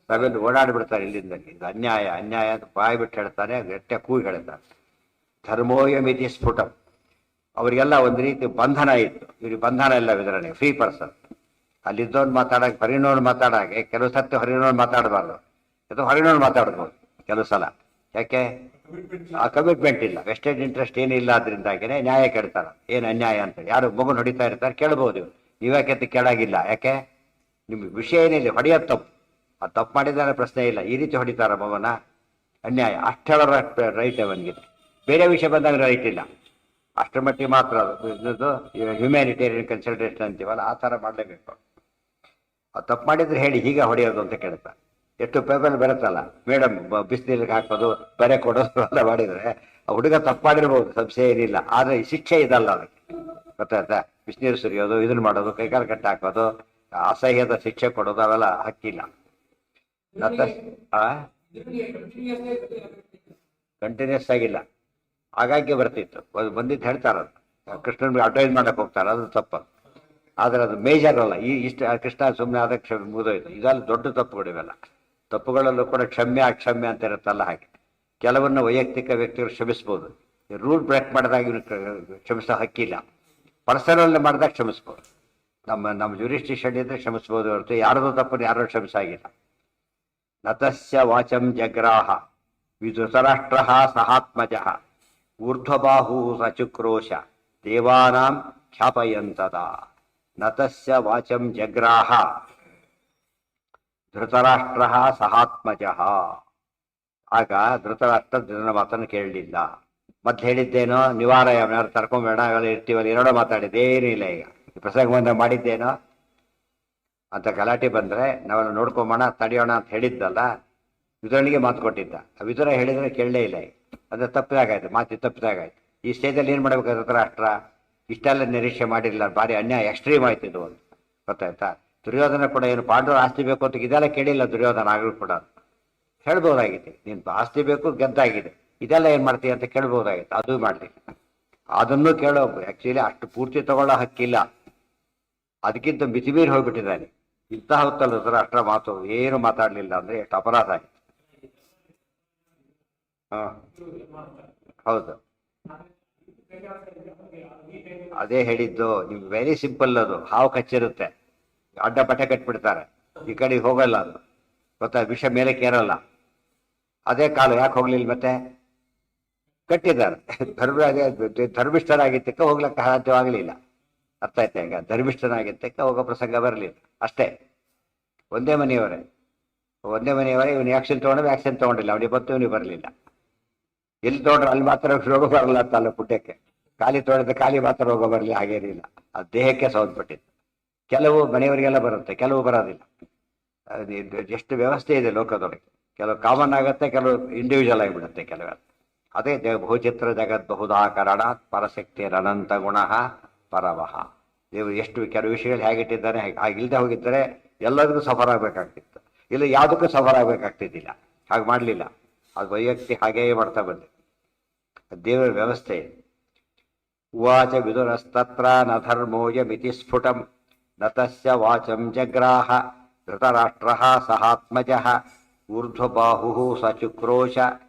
ಸಭೆಯಲ್ಲಿ ಓಡಾಡಿಬಿಡ್ತಾರೆ ಇಲ್ಲಿಂದ. ಇದು ಅನ್ಯಾಯ ಅನ್ಯಾಯ ಅಂತ ಬಾಯಿ ಬಿಟ್ಟು ಹೇಳ್ತಾನೆ, ಗಟ್ಟೆ ಕೂಗಿ ಹೇಳ್ತಾನೆ. ಧರ್ಮೋಯ ಮಿತಿ ಸ್ಫುಟಂ. ಅವರಿಗೆಲ್ಲ ಒಂದು ರೀತಿ ಬಂಧನ ಇತ್ತು, ಇವ್ರಿಗೆ ಬಂಧನ ಇಲ್ಲ. ವಿದುರನಿಗೆ ಫ್ರೀ ಪರ್ಸನ್. ಅಲ್ಲಿದ್ದವನು ಮಾತಾಡಕ್ಕೆ ಹೊರಿನೋನು ಮಾತಾಡಾಗೆ ಕೆಲವು ಸತ್ತು ಹೊರಿನೋನು ಮಾತಾಡಬಾರ್ದು, ಅಥವಾ ಹೊರಿನೋನು ಮಾತಾಡ್ಬೋದು ಕೆಲವು ಸಲ. ಯಾಕೆ? ಆ ಕಮಿಟ್ಮೆಂಟ್ ಇಲ್ಲ, ವೆಸ್ಟೆಡ್ ಇಂಟ್ರೆಸ್ಟ್ ಏನಿಲ್ಲ. ಆದ್ರಿಂದಾಗಿನೇ ನ್ಯಾಯ ಕೇಳ್ತಾರೆ. ಏನು ಅನ್ಯಾಯ ಅಂತ ಯಾರು ಮಗುನ ಹೊಡಿತಾ ಇರ್ತಾರೆ ಕೇಳ್ಬೋದು. ನೀವ್ಯಾಕೆ ಅಂತ ಕೇಳಾಗಿಲ್ಲ. ಯಾಕೆ? ನಿಮ್ಗೆ ವಿಷಯ ಏನಿಲ್ಲ, ಹೊಡೆಯೋದು ತಪ್ಪು. ಅದು ತಪ್ಪು ಮಾಡಿದಾರೆ ಪ್ರಶ್ನೆ ಇಲ್ಲ. ಈ ರೀತಿ ಹೊಡಿತಾರ ಮಗನ, ಅನ್ಯಾಯ. ಅಷ್ಟು ಹೇಳೋ ರೈಟ್ ಅವನಿಗಿದೆ. ಬೇರೆ ವಿಷಯ ಬಂದಾಗ ರೈಟ್ ಇಲ್ಲ. ಅಷ್ಟರ ಮಟ್ಟಿಗೆ ಮಾತ್ರ ಅದು ಹ್ಯುಮ್ಯಾನಿಟೇರಿಯನ್ ಕನ್ಸಲ್ಟೇಷನ್ ಅಂತೀವಲ್ಲ, ಆ ಥರ ಮಾಡಲೇಬೇಕು. ಅದು ತಪ್ಪು ಮಾಡಿದ್ರೆ ಹೇಳಿ ಹೀಗೆ ಹೊಡೆಯೋದು ಅಂತ ಕೇಳ್ತಾರೆ. ಎಷ್ಟು ಪೇಪರ್ ಬರುತ್ತಲ್ಲ, ಮೇಡಮ್ ಬಿಸಿನೀರಿಗೆ ಹಾಕೋದು ಬರೆ ಕೊಡೋದು ಎಲ್ಲ ಮಾಡಿದರೆ ಆ ಹುಡುಗ ತಪ್ಪು ಮಾಡಿರ್ಬೋದು, ಸಂಶಯ ಏನಿಲ್ಲ. ಆದರೆ ಈ ಶಿಕ್ಷೆ ಇದಲ್ಲ ಅದಕ್ಕೆ, ಗೊತ್ತಾಯ್ತಾ? ಬಿಸಿನೀರು ಸುರಿಯೋದು, ಇದನ್ನು ಮಾಡೋದು, ಕೈಕಾಲು ಕಟ್ಟಿ ಹಾಕೋದು, ಅಸಹ್ಯದ ಶಿಕ್ಷೆ ಕೊಡೋದು ಅವೆಲ್ಲ ಹಕ್ಕಿಲ್ಲ. ಕಂಟಿನ್ಯೂಸ್ ಆಗಿಲ್ಲ, ಹಾಗಾಗಿ ಬರ್ತಿತ್ತು. ಬಂದಿದ್ದು ಹೇಳ್ತಾರದು, ಕೃಷ್ಣನ್ ಅಡ್ವೈಸ್ ಮಾಡಕ್ಕೆ ಹೋಗ್ತಾರೆ, ಅದು ತಪ್ಪು. ಆದರೆ ಅದು ಮೇಜರ್ ಅಲ್ಲ. ಈ ಇಷ್ಟ ಕೃಷ್ಣ ಸುಮ್ಮನೆ ಆದ ಮುಗಿದೋಯ್ತು. ಇದೆಲ್ಲ ದೊಡ್ಡ ತಪ್ಪುಗಳು. ಇವೆಲ್ಲ ತಪ್ಪುಗಳಲ್ಲೂ ಕೂಡ ಕ್ಷಮ್ಯ ಅಕ್ಷಮ್ಯ ಅಂತ ಇರುತ್ತಲ್ಲ ಹಾಗೆ. ಕೆಲವನ್ನ ವೈಯಕ್ತಿಕ ವ್ಯಕ್ತಿಗಳು ಕ್ಷಮಿಸ್ಬೋದು, ರೂಲ್ ಬ್ರೇಕ್ ಮಾಡಿದಾಗ ಕ್ಷಮಿಸೋ ಹಕ್ಕಿಲ್ಲ. ಪರ್ಸನಲ್ ಮಾಡಿದಾಗ ಕ್ಷಮಿಸ್ಬೋದು. ನಮ್ಮ ಜುರಿಸ್ಟಿಷನ್ ಇದ್ರೆ ಕ್ಷಮಿಸ್ಬೋದು ಹೊರತು ಯಾರದೋ ತಪ್ಪನ್ನು ಯಾರೋ ಕ್ಷಮಿಸಾಗಿಲ್ಲ. ನತಸ್ಯ ವಾಚಂ ಜಗ್ರಾಹ ವಿಧೃತರಾಷ್ಟ್ರ ಸಹಾತ್ಮಜ ಊರ್ಧ್ವಬಾಹು ಸಚುಕ್ರೋಶ ದೇವಾನಾಂ ಖ್ಯಾಪಯಂತದ. ನತಸ್ಯ ವಾಚಂ ಜಗ್ರಾಹ ಧೃತರಾಷ್ಟ್ರ ಸಹಾತ್ಮಜ. ಆಗ ಧೃತರಾಷ್ಟ್ರ ಧೃತನ ಮಾತನ್ನು ಕೇಳಲಿಲ್ಲ. ಮತ್ತೆ ಹೇಳಿದ್ದೇನೋ ನಿವಾರ ಯಾರು ತರ್ಕೊಂಬೇಡ ಅವೆಲ್ಲ ಇರ್ತೀವಲ್ಲ ಎರಡೋ ಮಾತಾಡಿದ್ದೆ ಏನೂ ಇಲ್ಲ. ಈಗ ಪ್ರಸಂಗ ಬಂದ ಮಾಡಿದ್ದೇನೋ ಅಂತ ಗಲಾಟೆ ಬಂದ್ರೆ ನಾವೆಲ್ಲ ನೋಡ್ಕೊಂಬೋಣ ತಡೆಯೋಣ ಅಂತ ಹೇಳಿದ್ದಲ್ಲ. ವಿದುರನಿಗೆ ಮಾತು ಕೊಟ್ಟಿದ್ದ, ವಿದುರ ಹೇಳಿದ್ರೆ ಕೇಳಲೇ ಇಲ್ಲ. ಅದು ತಪ್ಪಿದಾಗಾಯ್ತು, ಮಾತು ತಪ್ಪಿದಾಗಾಯ್ತು. ಈ ಸ್ಟೇಜಲ್ಲಿ ಏನು ಮಾಡ್ಬೇಕು ಧೃತರಾಷ್ಟ್ರ? ಇಷ್ಟೆಲ್ಲ ನಿರೀಕ್ಷೆ ಮಾಡಿರಲಿಲ್ಲ, ಭಾರಿ ಅನ್ಯಾಯ, ಎಕ್ಸ್ಟ್ರೀಮ್ ಆಯ್ತಿದ್ದು ಒಂದು. ಗೊತ್ತಾಯ್ತಾ? ದುರ್ಯೋಧನ ಕೂಡ ಏನು ಪಾಂಡವರು ಆಸ್ತಿ ಬೇಕು ಅಂತ ಇದೆಲ್ಲ ಕೇಳಿಲ್ಲ ದುರ್ಯೋಧನ ಆಗಲೂ ಕೂಡ. ಹೇಳ್ಬೋದಾಗಿತ್ತು ನೀನು ಆಸ್ತಿ ಬೇಕು ಗೆದ್ದಾಗಿದೆ, ಇದೆಲ್ಲ ಏನು ಮಾಡ್ತೀಯ ಅಂತ ಕೇಳ್ಬೋದಾಗಿತ್ತು, ಅದು ಮಾಡಲಿಲ್ಲ. ಅದನ್ನು ಕೇಳೋ ಆ್ಯಕ್ಚುಲಿ ಅಷ್ಟು ಪೂರ್ತಿ ತಗೊಳ್ಳೋ ಹಕ್ಕಿಲ್ಲ, ಅದಕ್ಕಿಂತ ಮಿತಿಮೀರಿ ಹೋಗ್ಬಿಟ್ಟಿದ್ದಾನೆ. ಇಂತಹ ಹೊತ್ತಲ್ಲ ಧೃತರಾಷ್ಟ್ರ ಮಾತು ಏನು ಮಾತಾಡಲಿಲ್ಲ ಅಂದ್ರೆ ಎಷ್ಟು ಅಪರಾಧ ಆಯ್ತು. ಹೌದು, ಅದೇ ಹೇಳಿದ್ದು ನಿಮ್ಗೆ. ವೆರಿ ಸಿಂಪಲ್, ಅದು ಹಾವು ಕಚ್ಚಿರುತ್ತೆ, ಅಡ್ಡ ಬಟ್ಟೆ ಕಟ್ಬಿಡ್ತಾರೆ, ಈ ಕಡೆಗೆ ಹೋಗಲ್ಲ ಅದು. ಗೊತ್ತಾ? ವಿಷ ಮೇಲೆ ಕೇರಲ್ಲ. ಅದೇ ಕಾಲು ಯಾಕೆ ಹೋಗ್ಲಿಲ್ಲ ಮತ್ತೆ? ಕಟ್ಟಿದ್ದಾರೆ. ಧರ್ಮಿಷ್ಠರಾಗಿದ್ದಕ್ಕೆ ಹೋಗ್ಲಿಕ್ಕೆ ಸಾಧ್ಯವಾಗಲಿಲ್ಲ. ಅರ್ಥ ಆಯ್ತಾ? ಈಗ ಧರ್ಮಿಷ್ಠನಾಗಿದ್ದಕ್ಕೆ ಹೋಗೋ ಪ್ರಸಂಗ ಬರಲಿಲ್ಲ ಅಷ್ಟೇ. ಒಂದೇ ಮನೆಯವರೇ ಇವನು ಆಕ್ಷನ್ ತಗೊಂಡು ವ್ಯಾಕ್ಸಿನ್ ತಗೊಂಡಿಲ್ಲ, ಅವನಿಗೆ ಬತ್ತು ಇವನಿಗೆ ಬರಲಿಲ್ಲ. ಎಲ್ಲಿ ತಗೊಂಡ್ರೆ ಅಲ್ಲಿ ಮಾತ್ರ ರೋಗ ಬರಲ್ಲ ಅಂತಲ್ಲ ಪುಟ್ಟಕ್ಕೆ. ಖಾಲಿ ತೊಳೆದ ಖಾಲಿ ಮಾತ್ರ ರೋಗ ಬರಲಿ ಹಾಗೇನಿಲ್ಲ, ಅದು ದೇಹಕ್ಕೆ ಸೌಂದ್ಬಿಟ್ಟಿತ್ತು. ಕೆಲವು ಮನೆಯವರಿಗೆಲ್ಲ ಬರುತ್ತೆ, ಕೆಲವು ಬರೋದಿಲ್ಲ. ಎಷ್ಟು ವ್ಯವಸ್ಥೆ ಇದೆ ಲೋಕದೊಳಗೆ. ಕೆಲವು ಕಾಮನ್ ಆಗುತ್ತೆ, ಕೆಲವು ಇಂಡಿವಿಜುವಲ್ ಆಗಿಬಿಡುತ್ತೆ ಕೆಲವೆಲ್ಲ. ಅದೇ ಬಹುಚಿತ್ರ ಜಗತ್ ಬಹುದಾಕರಣ ಪರಶಕ್ತಿ ಅನಂತ ಗುಣ ಪರವಹ. ದೇವರು ಎಷ್ಟು ಕೆಲವು ವಿಷಯಗಳು ಹೇಗಿಟ್ಟಿದ್ದಾನೆ, ಹಾಗಿಲ್ದೆ ಹೋಗಿದ್ದರೆ ಎಲ್ಲರಿಗೂ ಸಫರ್ ಆಗಬೇಕಾಗ್ತಿತ್ತು, ಇಲ್ಲ ಯಾವುದಕ್ಕೂ ಸಫರ್ ಆಗಬೇಕಾಗ್ತಿದ್ದಿಲ್ಲ. ಹಾಗೆ ಮಾಡಲಿಲ್ಲ, ಅದು ವೈಯಕ್ತಿಕ ಹಾಗೇ ಮಾಡ್ತಾ ಬಂದೆ. ದೇವರ ವ್ಯವಸ್ಥೆ. ಉವಾಚ ವಿದುರಸ್ತತ್ರ ನ ಧರ್ಮೋಯ ಮಿತಿ ಸ್ಫುಟಂ ನತಸ್ಯ ವಾಚಂ ಜಗ್ರಾಹ ಧೃತರಾಷ್ಟ್ರ ಸಹಾತ್ಮಜ ಊರ್ಧ್ವಬಾಹು ಸಚುಕ್ರೋಶ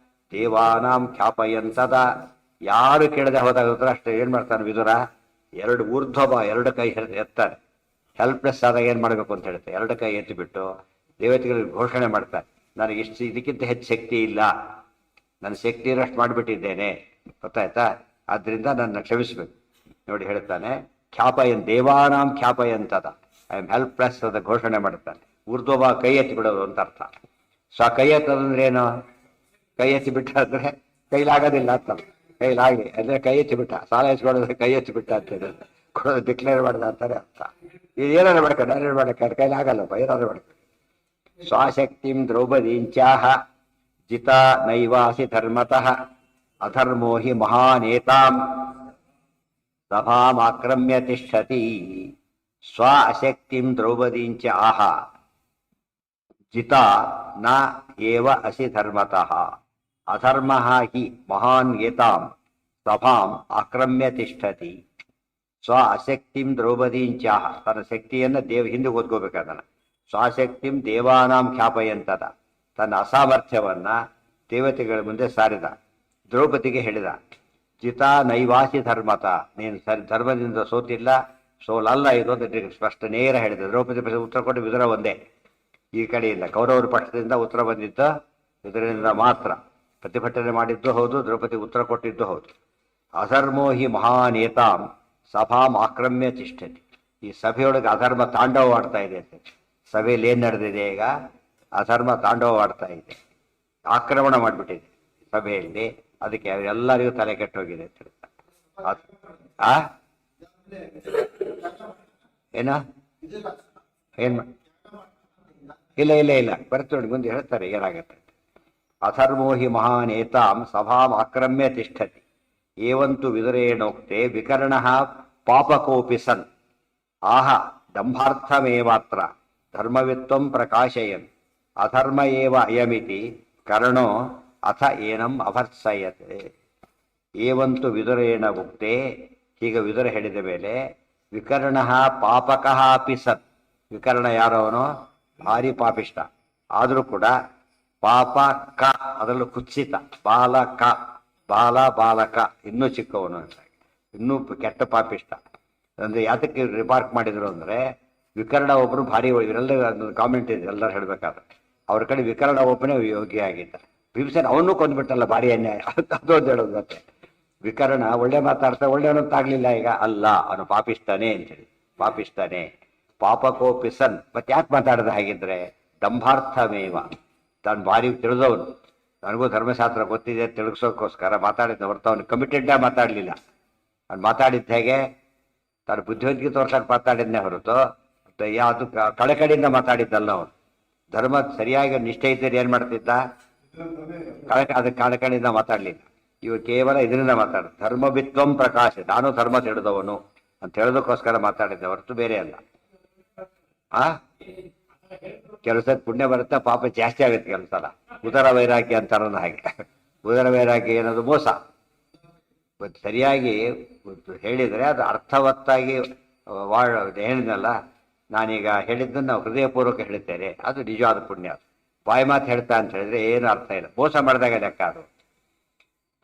ದೇವಾನಾಂ ಖ್ಯಾಪಯಂತದ. ಯಾರು ಕೇಳದೆ ಹೋದಾಗ ಧೃತರಾಷ್ಟ್ರ ಏನ್ ಮಾಡ್ತಾನೆ ವಿದುರ? ಎರಡು ಎರಡು ಕೈ ಎತ್ತಾರೆ. ಹೆಲ್ಪ್ಲೆಸ್ ಆದಾಗ ಏನ್ ಮಾಡ್ಬೇಕು ಅಂತ ಹೇಳ್ತಾರೆ, ಎರಡು ಕೈ ಎತ್ತಿಬಿಟ್ಟು ದೇವತೆಗಳಿಗೆ ಘೋಷಣೆ ಮಾಡ್ತಾರೆ, ನನಗೆ ಇಷ್ಟು ಇದಕ್ಕಿಂತ ಹೆಚ್ಚು ಶಕ್ತಿ ಇಲ್ಲ, ನನ್ನ ಶಕ್ತಿ ಇರಷ್ಟು ಮಾಡಿಬಿಟ್ಟಿದ್ದೇನೆ, ಗೊತ್ತಾಯ್ತಾ? ಆದ್ರಿಂದ ನನ್ನ ಕ್ಷಮಿಸ್ಬೇಕು. ನೋಡಿ ಹೇಳ್ತಾನೆ, ಖ್ಯಾಪಯನ್ ದೇವಾನಾಂ ಖ್ಯಾಪಯಂತದ, ಐ ಆಮ್ ಹೆಲ್ಪ್ಲೆಸ್ ಅಂತ ಘೋಷಣೆ ಮಾಡ್ತಾನೆ. ಊರ್ಧ್ವಬ ಕೈ ಎತ್ತಿ ಬಿಡೋದು ಅಂತ ಅರ್ಥ. ಕೈ ಎತ್ತದಂದ್ರೆ ಏನು? ಕೈ ಎತ್ತಿ ಬಿಟ್ಟ ಅಂದ್ರೆ ಕೈಲಾಗೋದಿಲ್ಲ ಅಂತ, ಕೈಲಾಗಿ ಅಂದ್ರೆ ಕೈ ಎತ್ತಿ ಬಿಟ್ಟ, ಸಾಲ ಎತ್ಕೊಡೋದ್ರೆ ಕೈ ಎತ್ತಿ ಬಿಟ್ಟ ಅಂತ ಹೇಳಿದ್ರೆ ಕೊಡೋದು ಡಿಕ್ಲೇರ್ ಮಾಡಿದ ಅಂತಾರೆ ಅರ್ಥ. ಇದು ಏನಾರು ಮಾಡ್ಕೊಂಡು ನಾನೇನು ಮಾಡಕ್ಕೆ ಕೈಲಾಗಲ್ಲಪ್ಪ, ಏನಾದ್ರು ಮಾಡ್ಕೊಂಡು. ಸ್ವಶಕ್ತಿಂ ದ್ರೌಪದೀಂಚಾಹ ಜಿತ ನೈವಾಸಿ ಧರ್ಮತಃ ಅಧರ್ಮೋ ಹಿ ಮಹಾನೇತಾಂ ಸಭಾಮಾಕ್ರಮ್ಯ ತಿಷ್ಠತಿ. ಸ್ವ ಅಶಕ್ತಿಂ ದ್ರೌಪದೀಂಚ ಆಹ ಜಿತ ನ ಏವ ಅಸಿ ಧರ್ಮತಃ ಅಧರ್ಮಃ ಹಿ ಮಹಾನ್ ಏತಾಂ ಸಭಾಂ ಆಕ್ರಮ್ಯ ತಿಷ್ಠತಿ. ಸ್ವ ಅಶಕ್ತಿಂ ದ್ರೌಪದೀಂಚಾಹ, ತನ್ನ ಶಕ್ತಿಯನ್ನು ಹಿಂದೆ ಓದ್ಕೋಬೇಕಾದನ. ಸ್ವಶಕ್ತಿಂ ದೇವಾನಾಂ ಖ್ಯಾಪಯಂತದ, ತನ್ನ ಅಸಾಮರ್ಥ್ಯವನ್ನ ದೇವತೆಗಳ ಮುಂದೆ ಸಾರಿದ. ದ್ರೌಪದಿಗೆ ಹೇಳಿದ, ಜಿತ ನೈವಾಸಿ ಧರ್ಮತ, ನೀನು ಸರಿ ಧರ್ಮದಿಂದ ಸೋತಿಲ್ಲ, ಸೋಲಲ್ಲ ಇದು ಅಂತ ಸ್ಪಷ್ಟ ನೇರ ಹೇಳಿದ. ದ್ರೌಪದಿ ಉತ್ತರ ಕೊಟ್ಟು ವಿದುರ ಒಂದೇ. ಈ ಕಡೆಯಿಂದ ಕೌರವರ ಪಕ್ಷದಿಂದ ಉತ್ತರ ಬಂದಿದ್ದು ವಿದುರನಿಂದ ಮಾತ್ರ. ಪ್ರತಿಭಟನೆ ಮಾಡಿದ್ದು ಹೌದು, ದ್ರೌಪದಿ ಉತ್ತರ ಕೊಟ್ಟಿದ್ದು ಹೌದು. ಅಧರ್ಮೋ ಹಿ ಮಹಾನೇತಾಂ ಸಭಾಂ ಆಕ್ರಮ್ಯ ತಿಷ್ಠತಿ. ಈ ಸಭೆಯೊಳಗೆ ಅಧರ್ಮ ತಾಂಡವವಾಡ್ತಾ ಇದೆ ಅಂತ. ಸಭೆಯಲ್ಲಿ ಏನ್ ನಡೆದಿದೆ ಈಗ? ಅಧರ್ಮ ತಾಂಡವವಾಡ್ತಾ ಇದೆ, ಆಕ್ರಮಣ ಮಾಡಿಬಿಟ್ಟಿದೆ ಸಭೆಯಲ್ಲಿ. ಅದಕ್ಕೆ ಎಲ್ಲರಿಗೂ ತಲೆ ಕೆಟ್ಟೋಗಿದೆ ಅಂತ ಹೇಳ್ತಾರೆ. ಏನ ಏನ್ ಇಲ್ಲ ಇಲ್ಲ ಇಲ್ಲ ಬರ್ತ ನೋಡಿ ಮುಂದೆ ಹೇಳ್ತಾರೆ ಏನಾಗತ್ತೆ. ಅಧರ್ಮೋ ಹಿ ಮಹಾನೇತಾಂ ಸಭಾಂ ಆಕ್ರಮ್ಯ ತಿಷ್ಠತಿ. ಏವಂತು ವಿದುರೇಣೋಕ್ತೆ ವಿಕರ್ಣ ಪಾಪಕೋಪಿ ಸನ್ ಆಹ ದಂಭಾರ್ಥಮೇವಾತ್ರ ಧರ್ಮವಿತ್ವಂ ಪ್ರಕಾಶಯನ್ ಅಧರ್ಮ ಏವ ಅಯಮಿತಿ ಕರ್ಣೋ ಅಥ ಏನಂ ಅಭರ್ತ್ಸಯತೆ. ಏವಂತು ವಿದುರೇಣ ಉಕ್ತೆ, ಹೀಗ ವಿದುರ ಹೇಳಿದ ಮೇಲೆ ವಿಕರ್ಣ ಪಾಪಕಃ ಅಪಿ ಸತ್. ವಿಕರ್ಣ ಯಾರವನು? ಭಾರಿ ಪಾಪಿಷ್ಟ. ಆದರೂ ಕೂಡ ಪಾಪ ಕ, ಅದರಲ್ಲೂ ಕುತ್ಸಿತ, ಬಾಲಕ, ಬಾಲಕ ಇನ್ನೂ ಚಿಕ್ಕವನು ಅಂತ, ಇನ್ನೂ ಕೆಟ್ಟ ಪಾಪಿಷ್ಟ. ಅಂದ್ರೆ ಯಾತಕ್ಕೆ ರಿಮಾರ್ಕ್ ಮಾಡಿದ್ರು ಅಂದ್ರೆ, ವಿಕರ್ಣ ಒಬ್ಬರು ಭಾರಿ, ಇವರೆಲ್ಲ ಕಾಮೆಂಟ್ ಇದೆ ಎಲ್ಲರೂ ಹೇಳ್ಬೇಕಾದ್ರೆ, ಅವ್ರ ಕಡೆ ವಿಕರ್ಣ ಒಬ್ಬನೇ ಯೋಗ್ಯ ಆಗಿದ್ದ. ಭೀಮಸೇನ ಅವನ್ನೂ ಕೊಂದ್ಬಿಟ್ಟಲ್ಲ, ಭಾರಿ ಅನ್ಯಾಯ ಅದೊಂದು ಹೇಳೋದು. ಮತ್ತೆ ವಿಕರ್ಣ ಒಳ್ಳೆ ಮಾತಾಡ್ತಾ ಒಳ್ಳೆಯವನಂತಾಗ್ಲಿಲ್ಲ, ಈಗ ಅಲ್ಲ ಅವನು ಪಾಪಿಸ್ತಾನೆ ಅಂತೇಳಿ. ಪಾಪಿಸ್ತಾನೆ ಪಾಪಕೋಪಿಸನ್. ಮತ್ತೆ ಯಾಕೆ ಮಾತಾಡದ ಹಾಗಿದ್ರೆ? ದಂಭಾರ್ಥಮೇವ, ತಾನು ಭಾರಿ ತಿಳಿದವನು, ನನಗೂ ಧರ್ಮಶಾಸ್ತ್ರ ಗೊತ್ತಿದೆ ತಿಳಿಸೋಕ್ಕೋಸ್ಕರ ಮಾತಾಡಿದ್ದ ಹೊರತು ಅವನು ಕಮಿಟೆಡ್ಡಾಗಿ ಮಾತಾಡಲಿಲ್ಲ. ಅವ್ನು ಮಾತಾಡಿದ್ದು ಹೇಗೆ ತಾನು ಬುದ್ಧಿವಂತಿಕೆ ತೋರ್ಸಕ್ಕೆ ಮಾತಾಡಿದ್ನೇ ಹೊರತು ಯಾವುದು ಕಳಕಳಿಯಿಂದ ಮಾತಾಡಿದ್ದಲ್ಲ ಅವನು. ಧರ್ಮ ಸರಿಯಾಗಿ ನಿಷ್ಠೆ ಇದ್ದರೆ ಏನು ಮಾಡ್ತಿದ್ದ, ಅದಕ್ಕೆ ಕಳಕಳಿಯಿಂದ ಮಾತಾಡಲಿಲ್ಲ. ಇವರು ಕೇವಲ ಇದರಿಂದ ಮಾತಾಡ ಧರ್ಮವಿತ್ವಂ ಪ್ರಕಾಶ, ನಾನು ಧರ್ಮ ತಿಳಿದವನು ಅಂತ ಹೇಳೋದಕ್ಕೋಸ್ಕರ ಮಾತಾಡಿದ್ದೆ ಹೊರತು ಬೇರೆ ಅಲ್ಲ. ಆ ಕೆಲಸದ ಪುಣ್ಯ ಬರುತ್ತೆ, ಪಾಪ ಜಾಸ್ತಿ ಆಗುತ್ತೆ ಕೆಲಸಲ. ಉದರ ವೈರಾಗ್ಯ ಅಂತಾರಲ್ಲ ಹಾಗೆ. ಉದರ ವೈರಾಗ್ಯ ಏನದು ಮೋಸ. ಸರಿಯಾಗಿ ಹೇಳಿದರೆ ಅದು ಅರ್ಥವತ್ತಾಗಿ ಹೇಳಿದ್ನಲ್ಲ, ನಾನೀಗ ಹೇಳಿದ್ದನ್ನು ಹೃದಯಪೂರ್ವಕ ಹೇಳ್ತೇನೆ, ಅದು ನಿಜವಾದ ಪುಣ್ಯ. ಬಾಯಿ ಮಾತು ಹೇಳ್ತಾ ಅಂತ ಹೇಳಿದ್ರೆ ಏನು ಅರ್ಥ ಇಲ್ಲ, ಮೋಸ ಮಾಡಿದಾಗ ಲೆಕ್ಕ ಅದು.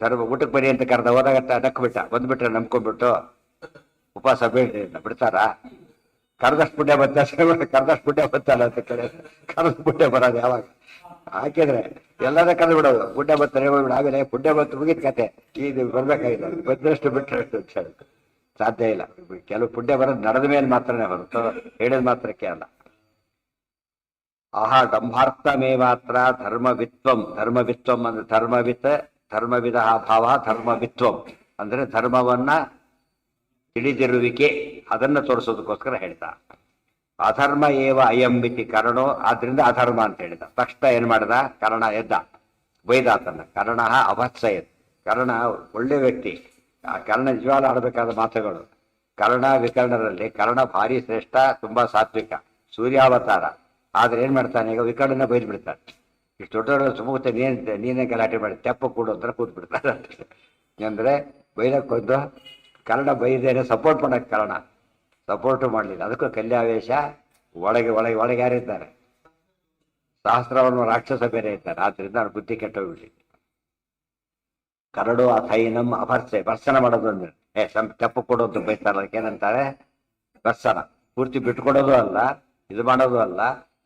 ಧರ್ಮ ಊಟಕ್ಕೆ ಬನ್ನಿ ಅಂತ ಕರೆದ ಹೋದಾಗ ನಕ್ಬಿಟ್ಟ, ಬಂದ್ಬಿಟ್ರೆ ನಂಬ್ಕೊಂಡ್ಬಿಟ್ಟು ಉಪವಾಸ ಬಿಡ್ತಾರ? ಕರೆದಷ್ಟು ಪುಣ್ಯ ಕರೆದಷ್ಟು ಪುಣ್ಯ ಬರ್ತಲ್ಲ ಅಂತ ಕಡೆ ಕರೆದ ಪುಣ್ಯ ಬರೋದು ಯಾವಾಗ? ಹಾಕಿದ್ರೆ ಎಲ್ಲರ ಕರೆದು ಬಿಡೋದು, ಪುಣ್ಯ ಬರ್ತಾರೆ ಹೋಗ್ಬಿಡು, ಆಮೇಲೆ ಪುಣ್ಯ ಬಂತು ಮುಗಿದ ಕತೆ. ಇದು ಬರ್ಬೇಕಾಗಿಲ್ಲ, ಬಂದಷ್ಟು ಬಿಟ್ಟರೆ ಅಂತ ಹೇಳಿ ಸಾಧ್ಯ ಇಲ್ಲ. ಕೆಲವು ಪುಣ್ಯ ಬರೋದು ನಡೆದ ಮೇಲೆ ಮಾತ್ರನೇ ಹೊರತು ಹೇಳಿದ ಮಾತ್ರಕ್ಕೆ ಅಲ್ಲ. ಆಹಾ ಡಂಭಾರ್ಥಮೇ ಮಾತ್ರ ಧರ್ಮವಿತ್ವಂ. ಧರ್ಮವಿತ್ವಂ ಅಂದ್ರೆ ಧರ್ಮವಿದ ಭಾವ ಧರ್ಮವಿತ್ವಂ ಅಂದ್ರೆ ಧರ್ಮವನ್ನ ತಿಳಿದಿರುವಿಕೆ, ಅದನ್ನು ತೋರಿಸೋದಕ್ಕೋಸ್ಕರ ಹೇಳ್ತಾ. ಅಧರ್ಮ ಏವ ಅಯಂಬಿತಿ ಕರ್ಣೋ, ಆದ್ರಿಂದ ಅಧರ್ಮ ಅಂತ ಹೇಳಿದ. ತಕ್ಷಣ ಏನ್ ಮಾಡಿದ, ಕರ್ಣ ಎದ್ದ, ಬೈದಾತನ. ಕರ್ಣ ಅಭತ್ಸಯತ್. ಕರ್ಣ ಒಳ್ಳೆ ವ್ಯಕ್ತಿ. ಆ ಕರ್ಣ ನಿಜವಾಗ್ಲೂ ಆಡಬೇಕಾದ ಮಾತುಗಳು. ಕರ್ಣ ವಿಕರ್ಣರಲ್ಲಿ ಕರ್ಣ ಭಾರಿ ಶ್ರೇಷ್ಠ, ತುಂಬಾ ಸಾತ್ವಿಕ, ಸೂರ್ಯಾವತಾರ. ಆದ್ರೆ ಏನ್ ಮಾಡ್ತಾನೆ, ಈಗ ವಿಕರ್ಣನ ಬೈದು ಬಿಡ್ತಾನೆ. ಇಷ್ಟು ದೊಡ್ಡ ಸುಮೂತ ನೀನೇ ಗಲಾಟೆ ಮಾಡಿ ತೆಪ್ಪ ಕೂಡು ಅಂತ ಕೂತ್ ಬಿಡ್ತಾರೆ. ಅಂದ್ರೆ ಬೈದಕ್ಕೊಂದು ಕರ್ಣ ಬೈದೇನೆ ಸಪೋರ್ಟ್ ಮಾಡಕ್ಕೆ ಕರ್ಣ ಸಪೋರ್ಟು ಮಾಡಲಿಲ್ಲ. ಅದಕ್ಕೂ ಕಲ್ಯಾವೇಶ. ಒಳಗೆ ಒಳಗೆ ಒಳಗೆ ಯಾರಿದ್ದಾರೆ, ಸಹಸ್ರವನ್ನು ರಾಕ್ಷಸ ಬೇರೆ ಇದ್ದಾರೆ. ಆದ್ರಿಂದ ಅವ್ರ ಬುದ್ಧಿ ಕೆಟ್ಟೋಗ್ಬಿಟ್ಟು ಕರಡು ಅಥೈನಂ ಅಭರ್ಸೆ, ಭರ್ಸನ ಮಾಡೋದು ಅಂದ್ರೆ ತೆಪ್ಪು ಕೊಡೋದು ಬೈತಾರ. ಅದಕ್ಕೆ ಏನಂತಾರೆ, ಭರ್ಸನ. ಪೂರ್ತಿ ಬಿಟ್ಕೊಡೋದು ಅಲ್ಲ, ಇದು ಮಾಡೋದು ಅಲ್ಲ.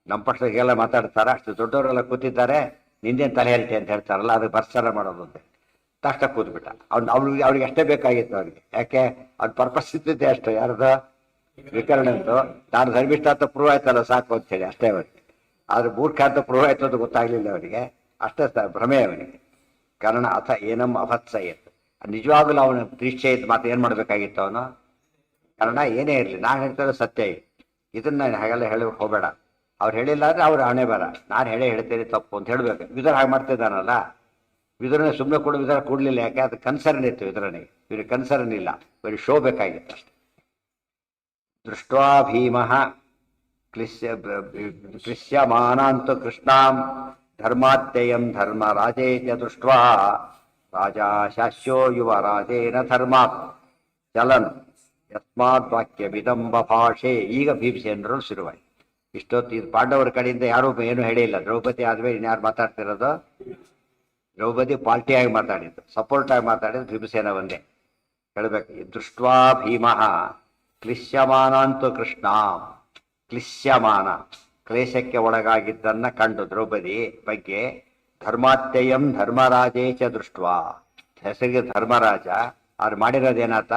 ನಮ್ಮ ಪಕ್ಷಕ್ಕೆಲ್ಲ ಮಾತಾಡ್ತಾರ, ಅಷ್ಟು ದೊಡ್ಡವರೆಲ್ಲ ಕೂತಿದ್ದಾರೆ, ನಿಂದೇನು ತಲೆ ಹೇಳ್ತೆ ಅಂತ ಹೇಳ್ತಾರಲ್ಲ, ಅದಕ್ಕೆ ಭರ್ಸನ ಮಾಡೋದು ಅಂತ ತಕ್ಷಣ ಕೂತ್ಬಿಟ್ಟ. ಅವ್ರಿಗೆ ಅಷ್ಟೇ ಬೇಕಾಗಿತ್ತು ಅವ್ರಿಗೆ. ಯಾಕೆ ಅವ್ನ ಪರ್ಪಸ್ ಇದ್ದಿದ್ದೆ ಅಷ್ಟು. ಯಾರ್ದು, ವಿಕರ್ಣಂದು. ನಾನು ಧರ್ಮಿಷ್ಠ ಅಂತ ಪ್ರೂವ್ ಆಯ್ತಲ್ಲ ಸಾಕು ಅಂತ ಹೇಳಿ ಅಷ್ಟೇ ಅವರಿಗೆ. ಆದ್ರೆ ಮೂರ್ಖ ಅಂತ ಪ್ರೂವ್ ಆಯ್ತು ಅಂತ ಗೊತ್ತಾಗ್ಲಿಲ್ಲ ಅವರಿಗೆ. ಅಷ್ಟೇ ಭ್ರಮೆ ಅವನಿಗೆ. ಕಾರಣ ಅಥ ಏನಮ್ಮ ಅಭತ್ಸಯತ್. ನಿಜವಾಗಲೂ ಅವನ ನಿಶ್ಚಯ ಮಾತು ಏನ್ ಮಾಡ್ಬೇಕಾಗಿತ್ತು ಅವನು. ಕಾರಣ ಏನೇ ಇರಲಿ, ನಾನು ಹೇಳ್ತಾರೆ ಸತ್ಯ, ಇದನ್ನ ಹಾಗೆಲ್ಲ ಹೇಳಿ ಹೋಗಬೇಡ. ಅವ್ರು ಹೇಳಿಲ್ಲ ಅಂದ್ರೆ ಅವ್ರು ಹಣೆ ಬರ, ನಾನು ಹೇಳ್ತೇನೆ ತಪ್ಪು ಅಂತ ಹೇಳ್ಬೇಕು. ವಿದುರ ಹಾಗೆ ಮಾಡ್ತಿದ್ದಾನಲ್ಲ, ವಿದುರನೇ ಸುಮ್ಮನೆ ಕೊಡು, ವಿದುರ ಕೊಡ್ಲಿಲ್ಲ. ಯಾಕೆ, ಅದು ಕನ್ಸರ್ನ್ ಇತ್ತು ವಿದುರನಿಗೆ. ಇವ್ರಿಗೆ ಕನ್ಸರ್ನ್ ಇಲ್ಲ, ಬರೀ ಶೋ ಬೇಕಾಗಿತ್ತು ಅಷ್ಟೆ. ದೃಷ್ಟ್ವಾ ಭೀಮಃ ಕ್ಲಿಶ್ಯಮಾನಾಂತು ಕೃಷ್ಣಾಂ ಧರ್ಮಾತ್ಯಯಂ ಧರ್ಮ ರಾಜೇತ್ಯ ದೃಷ್ಟ್ವಾ ರಾಜಾ ಶಾಸ್ಯೋ ಯುವರಾಜೇನ ಧರ್ಮಾತ್ ಚಲನ್ ಯಸ್ಮಾತ್ ವಾಕ್ಯವಿದಂ ಬಭಾಷೆ. ಈಗ ಭೀಮಸೇನರು ಶುರುವಾಯಿತು. ಇಷ್ಟೊತ್ತು ಇದು ಪಾಂಡವರ ಕಡೆಯಿಂದ ಯಾರೂ ಏನು ಹೇಳಿಲ್ಲ. ದ್ರೌಪದಿ ಆದ್ಮೇಲೆ ಇನ್ಯಾರು ಮಾತಾಡ್ತಿರೋದು? ದ್ರೌಪದಿ ಪಾಲ್ಟಿಯಾಗಿ ಮಾತಾಡಿದ್ದು, ಸಪೋರ್ಟ್ ಆಗಿ ಮಾತಾಡಿದ್ದು ಭೀಮಸೇನ ಒಂದೇ ಹೇಳ್ಬೇಕು. ದೃಷ್ಟ್ವಾ ಭೀಮಃ ಕ್ಲಿಶ್ಯಮಾನಂತು ಕೃಷ್ಣ. ಕ್ಲಿಶ್ಯಮಾನ, ಕ್ಲೇಶಕ್ಕೆ ಒಳಗಾಗಿದ್ದನ್ನ ಕಂಡು ದ್ರೌಪದಿ ಬಗ್ಗೆ ಧರ್ಮಾತ್ಯಯಂ ಧರ್ಮರಾಜೇ ಚ ದೃಷ್ಟ್ವಾ. ಹೆಸರಿಗೆ ಧರ್ಮರಾಜ, ಅವ್ರು ಮಾಡಿರೋದೇನಾತ,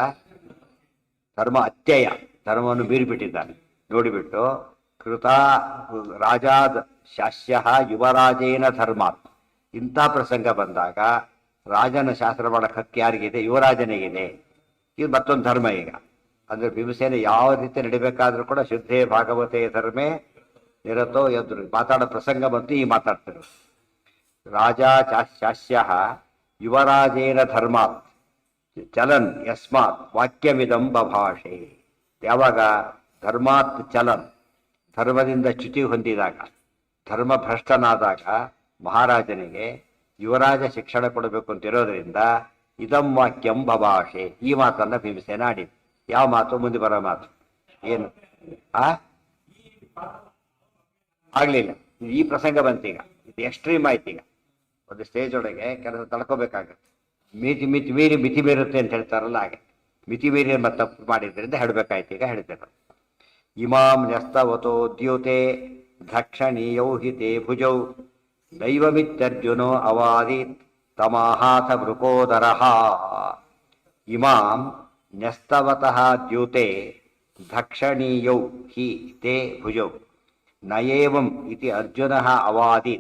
ಧರ್ಮ ಅತ್ಯಯ, ಧರ್ಮವನ್ನು ಮೀರಿಬಿಟ್ಟಿದ್ದಾನೆ. ನೋಡಿಬಿಟ್ಟು ಕೃತ ರಾಜಾದ್ ಶಾಸ್ಯ ಯುವರಾಜೇನ ಧರ್ಮಾತ್. ಇಂಥ ಪ್ರಸಂಗ ಬಂದಾಗ ರಾಜನ ಶಾಸ್ತ್ರ ಮಾಡೋ ಹಕ್ಕು ಯಾರಿಗಿದೆ? ಯುವರಾಜನಿಗಿದೆ. ಇದು ಮತ್ತೊಂದು ಧರ್ಮ. ಈಗ ಅಂದ್ರೆ ಭೀಮಸೇನೆ ಯಾವ ರೀತಿ ನಡಿಬೇಕಾದ್ರೂ ಕೂಡ ಶುದ್ಧೇ ಭಾಗವತೆ ಧರ್ಮೇ ನಿರತೋ ಎದ್ರು. ಮಾತಾಡೋ ಪ್ರಸಂಗ ಬಂತು, ಈ ಮಾತಾಡ್ತಿರು. ರಾಜ ಶಾಸ್ಯ ಯುವರಾಜೇನ ಧರ್ಮಾತ್ ಚಲನ್ ಯಸ್ಮಾತ್ ವಾಕ್ಯವಿದಂ ಬಭಾಷೆ. ಯಾವಾಗ ಧರ್ಮಾತ್ ಚಲನ್, ಧರ್ಮದಿಂದ ಚ್ಯುತಿ ಹೊಂದಿದಾಗ, ಧರ್ಮ ಭ್ರಷ್ಟನಾದಾಗ ಮಹಾರಾಜನಿಗೆ ಯುವರಾಜ ಶಿಕ್ಷಣ ಕೊಡಬೇಕು ಅಂತ ಇರೋದ್ರಿಂದ ಇದಂ ವಾಕ್ಯಂ ಬಭಾಷೆ, ಈ ಮಾತನ್ನ ಭೀಮಸೇನ ಆಡಿದ್ದು. ಯಾವ ಮಾತು? ಮುಂದೆ ಬರೋ ಮಾತು ಏನು ಆಗ್ಲಿಲ್ಲ. ಈ ಪ್ರಸಂಗ ಬಂತೀಗ, ಇದು ಎಕ್ಸ್ಟ್ರೀಮ್ ಆಯ್ತು. ಈಗ ಒಂದು ಸ್ಟೇಜ್ ಒಳಗೆ ಕೆಲಸ ತಡ್ಕೋಬೇಕಾಗತ್ತೆ. ಮಿತಿ ಮೀರುತ್ತೆ ಅಂತ ಹೇಳ್ತಾರಲ್ಲ, ಹಾಗೆ ಮಿತಿ ಮೀರಿ ತಪ್ಪು ಮಾಡಿದ್ರಿಂದ ಹೇಳಬೇಕಾಯ್ತು. ಈಗ ಹೇಳ್ತೇನೆ. ಇಮಾಂ ನ್ಯಸ್ತವತೋ ದ್ಯೂತೆ ದಕ್ಷಿಣೀಯೌ ಹಿತೆ ಭುಜೌ ದೈವಮಿತ್ಯರ್ಜುನೋ ಅವಾದಿ ತಮಾಹಾಥ ವೃಕೋದರಃ. ಇಮಾಂ ನ್ಯಸ್ತವತಃ ದ್ಯೂತೆ ದಕ್ಷಿಣೀಯೌ ಹಿ ತೇ ಭುಜೌ ನ ಏವಂ ಇತಿ ಅರ್ಜುನಃ ಅವಾದಿ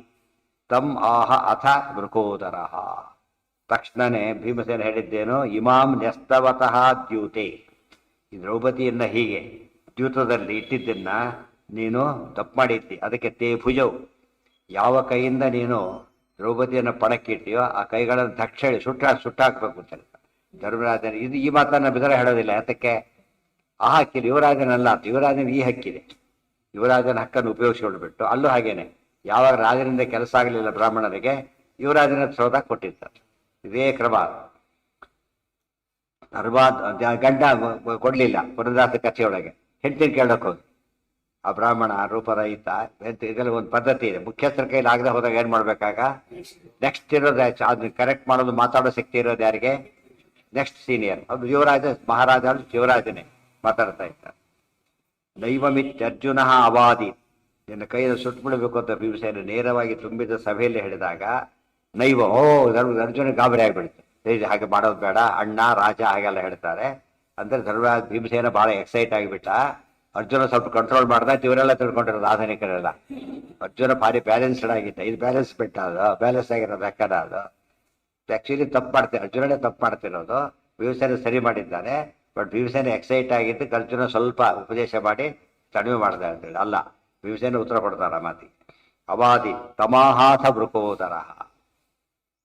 ತಮ್ ಆಹ ಅಥ ವೃಕೋದರ. ತಕ್ಷಣನೇ ಭೀಮಸೇನ ಹೇಳಿದ್ದೇನು, ಇಮಾಂ ನ್ಯಸ್ತವತಃ ದ್ಯೂತೆ, ಈ ದ್ರೌಪದಿಯನ್ನ ಹೀಗೆ ದ್ಯೂತದಲ್ಲಿ ಇಟ್ಟಿದ್ದನ್ನ ನೀನು ತಪ್ಪು ಮಾಡಿದ್ದಿ, ಅದಕ್ಕೆ ತೇ ಭುಜವು, ಯಾವ ಕೈಯಿಂದ ನೀನು ದ್ರೌಪದಿಯನ್ನು ಪಣಕ್ಕಿಟ್ಟಿಯೋ ಆ ಕೈಗಳನ್ನು ದಕ್ಷಿಣ ಸುಟ್ಟಾಕ್ಬೇಕು ಅಂತ ಹೇಳ್ತಾರೆ ಧರ್ಮರಾಜನ. ಇದು ಈ ಮಾತನ್ನ ಬಿದರ ಹೇಳೋದಿಲ್ಲ. ಯಾತಕ್ಕೆ? ಆ ಹಕ್ಕಿದೆ, ಯುವರಾಜನಲ್ಲ, ಯುವರಾಜನ ಈ ಹಕ್ಕಿದೆ. ಯುವರಾಜನ ಹಕ್ಕನ್ನು ಉಪಯೋಗಿಸಿಕೊಂಡ್ಬಿಟ್ಟು ಅಲ್ಲೂ ಹಾಗೇನೆ, ಯಾವಾಗ ರಾಜನಿಂದ ಕೆಲಸ ಆಗಲಿಲ್ಲ ಬ್ರಾಹ್ಮಣರಿಗೆ, ಯುವರಾಜನ ಸೋದಾಗ ಕೊಟ್ಟಿರ್ತಾರೆ. ಇದೇ ಕ್ರಮ. ಗಂಡ ಕೊಡ್ಲಿಲ್ಲ ಪುರದಾಸ ಕಥೆಯೊಳಗೆ, ಹೆಂಡತಿನ ಕೇಳಕ್ ಹೋಗಿ ಆ ಬ್ರಾಹ್ಮಣ ರೂಪರಹಿತ, ಇದೆಲ್ಲ ಒಂದು ಪದ್ಧತಿ ಇದೆ. ಮುಖ್ಯಸ್ಥರ ಕೈಲಿ ಆಗದೆ ಹೋದಾಗ ಏನ್ ಮಾಡ್ಬೇಕಾಗ, ನೆಕ್ಸ್ಟ್ ಇರೋದು ಅದನ್ನ ಕರೆಕ್ಟ್ ಮಾಡೋದು, ಮಾತಾಡೋ ಶಕ್ತಿ ಇರೋದು ಯಾರಿಗೆ? Next senior. ಅದು ಯುವರಾಜ, ಮಹಾರಾಜ ಯುವರಾಜನೇ ಮಾತಾಡ್ತಾ ಇದ್ದ. ನೈವಮಿತ್ಯರ್ಜುನ ಅವಾದಿ, ನಿನ್ನ ಕೈಯನ್ನು ಸುಟ್ಬಿಡ್ಬೇಕು ಅಂತ ಭೀಮಸೇನ ನೇರವಾಗಿ ತುಂಬಿದ ಸಭೆಯಲ್ಲಿ ಹೇಳಿದಾಗ, ನೈವ, ಅರ್ಜುನ ಗಾಬರಿ ಆಗ್ಬಿಡುತ್ತೆ. ಹಾಗೆ ಮಾಡೋದು ಬೇಡ, ಅಣ್ಣ ರಾಜ ಹಾಗೆಲ್ಲ ಹೇಳ್ತಾರೆ ಅಂದ್ರೆ ಧರ್ಮರಾಜ ಭೀಮಸೇನ ಬಹಳ ಎಕ್ಸೈಟ್ ಆಗಿಬಿಟ್ಟ. ಅರ್ಜುನ ಸ್ವಲ್ಪ ಕಂಟ್ರೋಲ್ ಮಾಡ್ದ, ಇವರೆಲ್ಲ ತಿಳ್ಕೊಂಡಿರೋದು ಆಧುನಿಕರೆಲ್ಲ. ಅರ್ಜುನ ಭಾರಿ ಬ್ಯಾಲೆನ್ಸ್ಡ್ ಆಗಿದ್ದ, ಇದು ಬ್ಯಾಲೆನ್ಸ್ ಬಿಟ್ಟ, ಅದು ಬ್ಯಾಲೆನ್ಸ್ ಆಗಿರೋದು ಲೆಕ್ಕದ. ಅದು ಆಕ್ಚುಲಿ ತಪ್ಪು ಮಾಡ್ತಾರೆ, ಅರ್ಜುನನೇ ತಪ್ಪು ಮಾಡ್ತಿರೋದು, ಭೀಮಸೇನ ಸರಿ ಮಾಡಿದ್ದಾನೆ. ಬಟ್ ಭೀಮಸೇನ ಎಕ್ಸೈಟ್ ಆಗಿದ್ದಕ್ಕೆ ಅರ್ಜುನ ಸ್ವಲ್ಪ ಉಪದೇಶ ಮಾಡಿ ಕಡಿಮೆ ಮಾಡ್ದ ಅಂತೇಳಿ ಅಲ್ಲ, ಭೀಮಸೇನ ಉತ್ತರ ಕೊಡ್ತಾರ ಮಾತಿಗೆ. ಅವಾದಿ ತಮಾಹಾಥ ವೃಕೋದರ,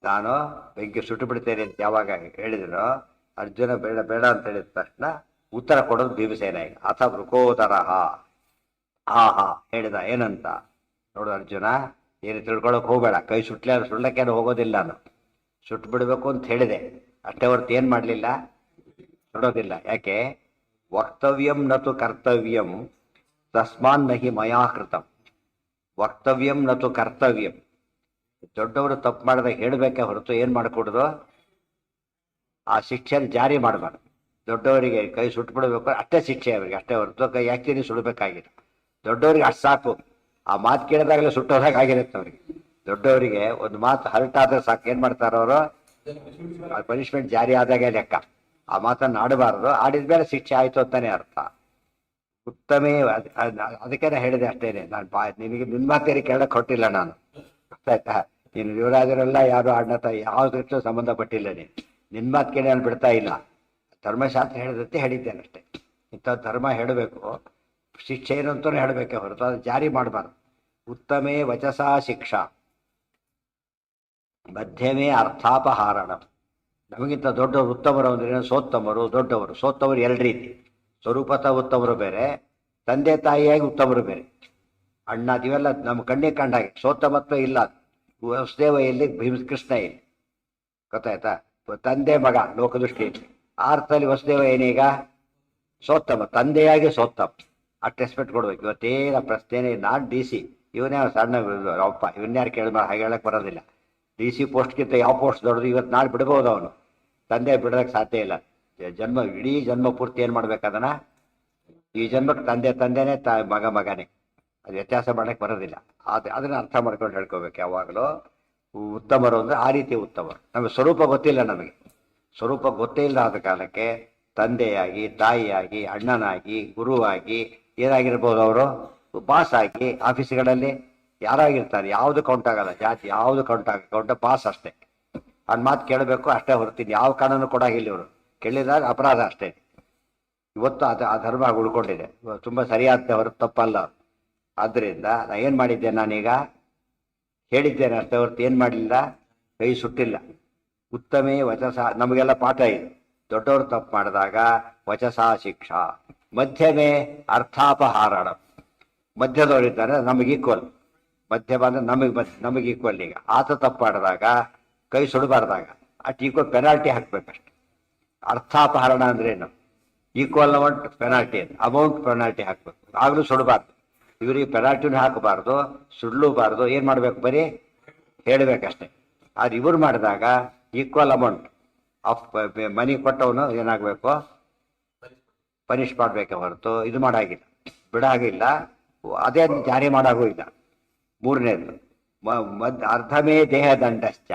ನಾನು ಬೆಂಕಿ ಸುಟ್ಟು ಬಿಡ್ತೇನೆ ಅಂತ ಯಾವಾಗ ಹೇಳಿದ್ರು, ಅರ್ಜುನ ಬೇಡ ಬೇಡ ಅಂತ ಹೇಳಿದ ತಕ್ಷಣ ಉತ್ತರ ಕೊಡೋದು ಭೀಮಸೇನ. ಅಥ ವೃಕೋದರ ಆಹಾ ಹೇಳಿದ. ಏನಂತ ನೋಡು ಅರ್ಜುನ, ಏನು ತಿಳ್ಕೊಳಕ್ ಹೋಗ್ಬೇಡ, ಕೈ ಸುಡ್ಲಕ್ಕೇನು ಹೋಗೋದಿಲ್ಲ, ನಾನು ಸುಟ್ಟು ಬಿಡ್ಬೇಕು ಅಂತ ಹೇಳಿದೆ ಅಷ್ಟೇ ಹೊರತು ಏನ್ ಮಾಡ್ಲಿಲ್ಲ, ಸುಡೋದಿಲ್ಲ. ಯಾಕೆ? ವಕ್ತವ್ಯಂ ನತು ಕರ್ತವ್ಯಂ ತಸ್ಮಾನ್ ನಹಿ ಮಯಾ ಕೃತಂ. ವಕ್ತವ್ಯಂ ನತು ಕರ್ತವ್ಯಂ, ದೊಡ್ಡವರು ತಪ್ಪು ಮಾಡಿದಾಗ ಹೇಳಬೇಕೆ ಹೊರತು ಏನ್ ಮಾಡ್ಕೊಡುದು, ಆ ಶಿಕ್ಷೆನ ಜಾರಿ ಮಾಡಬಾರ್ದು. ದೊಡ್ಡವರಿಗೆ ಕೈ ಸುಟ್ಬಿಡ್ಬೇಕು ಅಷ್ಟೇ ಶಿಕ್ಷೆ ಅವರಿಗೆ, ಅಷ್ಟೇ ಹೊರತು ಕೈ ಯಾಕೆ ಸುಡಬೇಕಾಗಿಲ್ಲ. ದೊಡ್ಡವರಿಗೆ ಅಷ್ಟು ಸಾಕು, ಆ ಮಾತು ಕೇಳಿದಾಗಲೇ ಸುಟ್ಟೋದಾಗ ಆಗಿರುತ್ತೆ ಅವ್ರಿಗೆ. ದೊಡ್ಡವರಿಗೆ ಒಂದು ಮಾತು ಹರ್ಟ್ ಆದ್ರೆ ಸಾಕು, ಏನ್ ಮಾಡ್ತಾರ ಅವರು, ಪನಿಷ್ಮೆಂಟ್ ಜಾರಿ ಆದಾಗೆ ಲೆಕ್ಕ. ಆ ಮಾತನ್ನು ಆಡಬಾರ್ದು, ಆಡಿದ್ಮೇಲೆ ಶಿಕ್ಷೆ ಆಯ್ತು ಅಂತಾನೆ ಅರ್ಥ. ಉತ್ತಮೇ, ಅದಕ್ಕೇನೆ ಹೇಳಿದೆ ಅಷ್ಟೇನೆ. ನಾನು ನಿನಗೆ ನಿನ್ ಮಾತೇರಿ ಕೇಳಕ್ ಹೊಟ್ಟಿಲ್ಲ ನಾನು, ಗೊತ್ತಾಯ್ತಾ? ನೀನು ಯುವರಾಜರೆಲ್ಲ ಯಾರು ಆಡ್ನತ ಯಾವ್ದಕ್ಕೂ ಸಂಬಂಧಪಟ್ಟಿಲ್ಲ, ನಿನ್ ಮಾತು ಕೇಳಿ ನಾನು ಬಿಡ್ತಾ ಇಲ್ಲ. ಧರ್ಮಶಾಸ್ತ್ರ ಹೇಳಿದಂತೆ ಹೇಳಿದ್ದೇನೆ ಅಷ್ಟೇ. ಇಂಥ ಧರ್ಮ ಹೇಳಬೇಕು, ಶಿಕ್ಷೆ ಏನು ಅಂತಲೂ ಹೇಳಬೇಕೆ ಹೊರತು ಅದು ಜಾರಿ ಮಾಡಬಾರ್ದು. ಉತ್ತಮೇ ವಚಸಾ ಶಿಕ್ಷಾ ಮಧ್ಯಮೇ ಅರ್ಥಾಪಹಾರಣ. ನಮಗಿಂತ ದೊಡ್ಡವರು ಉತ್ತಮರು ಅಂದ್ರೆ ಸೋತ್ತಮರು, ದೊಡ್ಡವರು. ಸೋತ್ತವರು ಎರಡು ರೀತಿ, ಸ್ವರೂಪತ ಉತ್ತಮರು ಬೇರೆ, ತಂದೆ ತಾಯಿಯಾಗಿ ಉತ್ತಮರು ಬೇರೆ. ಅಣ್ಣ ಇವೆಲ್ಲ ನಮ್ಮ ಕಣ್ಣಿಗೆ ಕಂಡಾಗೆ. ಸೋತ್ತಮತ್ವ ಇಲ್ಲ ವಸುದೇವ ಎಲ್ಲಿ, ಕೃಷ್ಣ ಇಲ್ಲಿ, ಗೊತ್ತಾಯ್ತಾ? ತಂದೆ ಮಗ ಲೋಕದೃಷ್ಟಿಯಲ್ಲಿ. ಆ ಅರ್ಥದಲ್ಲಿ ವಸುದೇವ ಏನೀಗ ಸೋತ್ತಮ, ತಂದೆಯಾಗಿ ಸೋತ್ತಮ, ಅಷ್ಟು ರೆಸ್ಪೆಕ್ಟ್ ಕೊಡ್ಬೇಕು. ಇವತ್ತೇನ ಪ್ರಶ್ನೆ, ನಾನ್ ಡಿ ಸಿ, ಇವನೇ ಸಣ್ಣ ಅಪ್ಪ, ಇವನ್ಯಾರು ಕೇಳಿದ ಹಾಗೆ ಹೇಳಕ್ ಬರೋದಿಲ್ಲ. ಡಿ ಸಿ ಪೋಸ್ಟ್ಗಿಂತ ಯಾವ ಪೋಸ್ಟ್ ದೊಡ್ಡದು, ಇವತ್ತು ನಾಳೆ ಬಿಡ್ಬೋದು ಅವನು. ತಂದೆ ಬಿಡೋದಕ್ಕೆ ಸಾಧ್ಯ ಇಲ್ಲ. ಜನ್ಮ ಇಡೀ ಜನ್ಮ ಪೂರ್ತಿ ಏನ್ ಮಾಡ್ಬೇಕು ಅದನ್ನ, ಈ ಜನ್ಮಕ್ಕೆ ತಂದೆನೇ ಮಗನೇ, ಅದು ವ್ಯತ್ಯಾಸ ಮಾಡಕ್ಕೆ ಬರೋದಿಲ್ಲ. ಅದನ್ನ ಅರ್ಥ ಮಾಡ್ಕೊಂಡು ಹೇಳ್ಕೋಬೇಕು ಯಾವಾಗಲೂ. ಉತ್ತಮರು ಅಂದ್ರೆ ಆ ರೀತಿ ಉತ್ತಮರು. ನಮಗೆ ಸ್ವರೂಪ ಗೊತ್ತಿಲ್ಲ, ನಮಗೆ ಸ್ವರೂಪ ಗೊತ್ತೇ ಇಲ್ಲ ಆದ ಕಾಲಕ್ಕೆ ತಂದೆಯಾಗಿ, ತಾಯಿಯಾಗಿ, ಅಣ್ಣನಾಗಿ, ಗುರುವಾಗಿ, ಏನಾಗಿರ್ಬೋದು ಅವರು, ಬಾಸ್ ಆಗಿ, ಆಫೀಸ್ಗಳಲ್ಲಿ ಯಾರಾಗಿರ್ತಾರೆ, ಯಾವುದು ಕೌಂಟ್ ಆಗಲ್ಲ, ಜಾತಿ ಯಾವುದು ಕೌಂಟ್ ಪಾಸ್ ಅಷ್ಟೇ. ಅವ್ನ ಮಾತು ಕೇಳಬೇಕು ಅಷ್ಟೇ ಹೊರತೀನಿ, ಯಾವ ಕಾರಣನೂ ಕೊಡಾಗಿಲ್ಲ ಇವರು. ಕೇಳಿದಾಗ ಅಪರಾಧ ಅಷ್ಟೇ. ಇವತ್ತು ಆ ಧರ್ಮ ಉಳ್ಕೊಂಡಿದೆ, ತುಂಬಾ ಸರಿಯಾದ ಹೊರತು ತಪ್ಪಲ್ಲ. ಆದ್ದರಿಂದ ನಾ ಏನ್ ಮಾಡಿದ್ದೆ, ನಾನೀಗ ಹೇಳಿದ್ದೇನೆ ಅಷ್ಟೇ ಹೊರತು ಏನ್ ಮಾಡಲಿಲ್ಲ, ಕೈ ಸುಟ್ಟಿಲ್ಲ. ಉತ್ತಮೇ ವಚಸ, ನಮಗೆಲ್ಲ ಪಾಠ ಇದೆ. ದೊಡ್ಡವರು ತಪ್ಪು ಮಾಡಿದಾಗ ವಚಸಾ ಶಿಕ್ಷಾ. ಮಧ್ಯಮೇ ಅರ್ಥಾಪಹಾರಣ, ಮಧ್ಯದವರಿದ್ದಾರೆ ನಮಗೆ ಈಕ್ವಲ್. ಮಧ್ಯಮ ಅಂದ್ರೆ ನಮಗೆ ಈಕ್ವಲ್. ಈಗ ಆತ ತಪ್ಪು ಮಾಡಿದಾಗ ಕೈ ಸುಡಬಾರ್ದಾಗ ಅಷ್ಟು ಈಕ್ವಲ್ ಪೆನಾಲ್ಟಿ ಹಾಕ್ಬೇಕಷ್ಟೆ. ಅರ್ಥಾಪಹರಣ ಅಂದ್ರೆ ಏನು, equal amount penalty, amount penalty ಹಾಕ್ಬೇಕು. ಆಗ್ಲೂ ಸುಡಬಾರ್ದು, ಇವರಿಗೆ ಪೆನಾಲ್ಟಿನೂ ಹಾಕಬಾರ್ದು, ಸುಡ್ಲೂಬಾರ್ದು. ಏನ್ ಮಾಡ್ಬೇಕು, ಬರೀ ಹೇಳ್ಬೇಕಷ್ಟೆ. ಆದ್ರೆ ಇವ್ರು ಮಾಡಿದಾಗ ಈಕ್ವಲ್ ಅಮೌಂಟ್ ಆಫ್ ಮನಿ ಕೊಟ್ಟವನು ಏನಾಗಬೇಕು, ಪನಿಷ್ ಮಾಡ್ಬೇಕೆ ಹೊರತು ಇದು ಮಾಡಾಗಿಲ್ಲ, ಬಿಡಾಗಿಲ್ಲ. ಅದೇ ಜಾರಿ ಮಾಡಾಗೂ ಇಲ್ಲ. ಮೂರನೇದು ಅರ್ಧಮೇ ದೇಹ ದಂಡಶ್ಚ,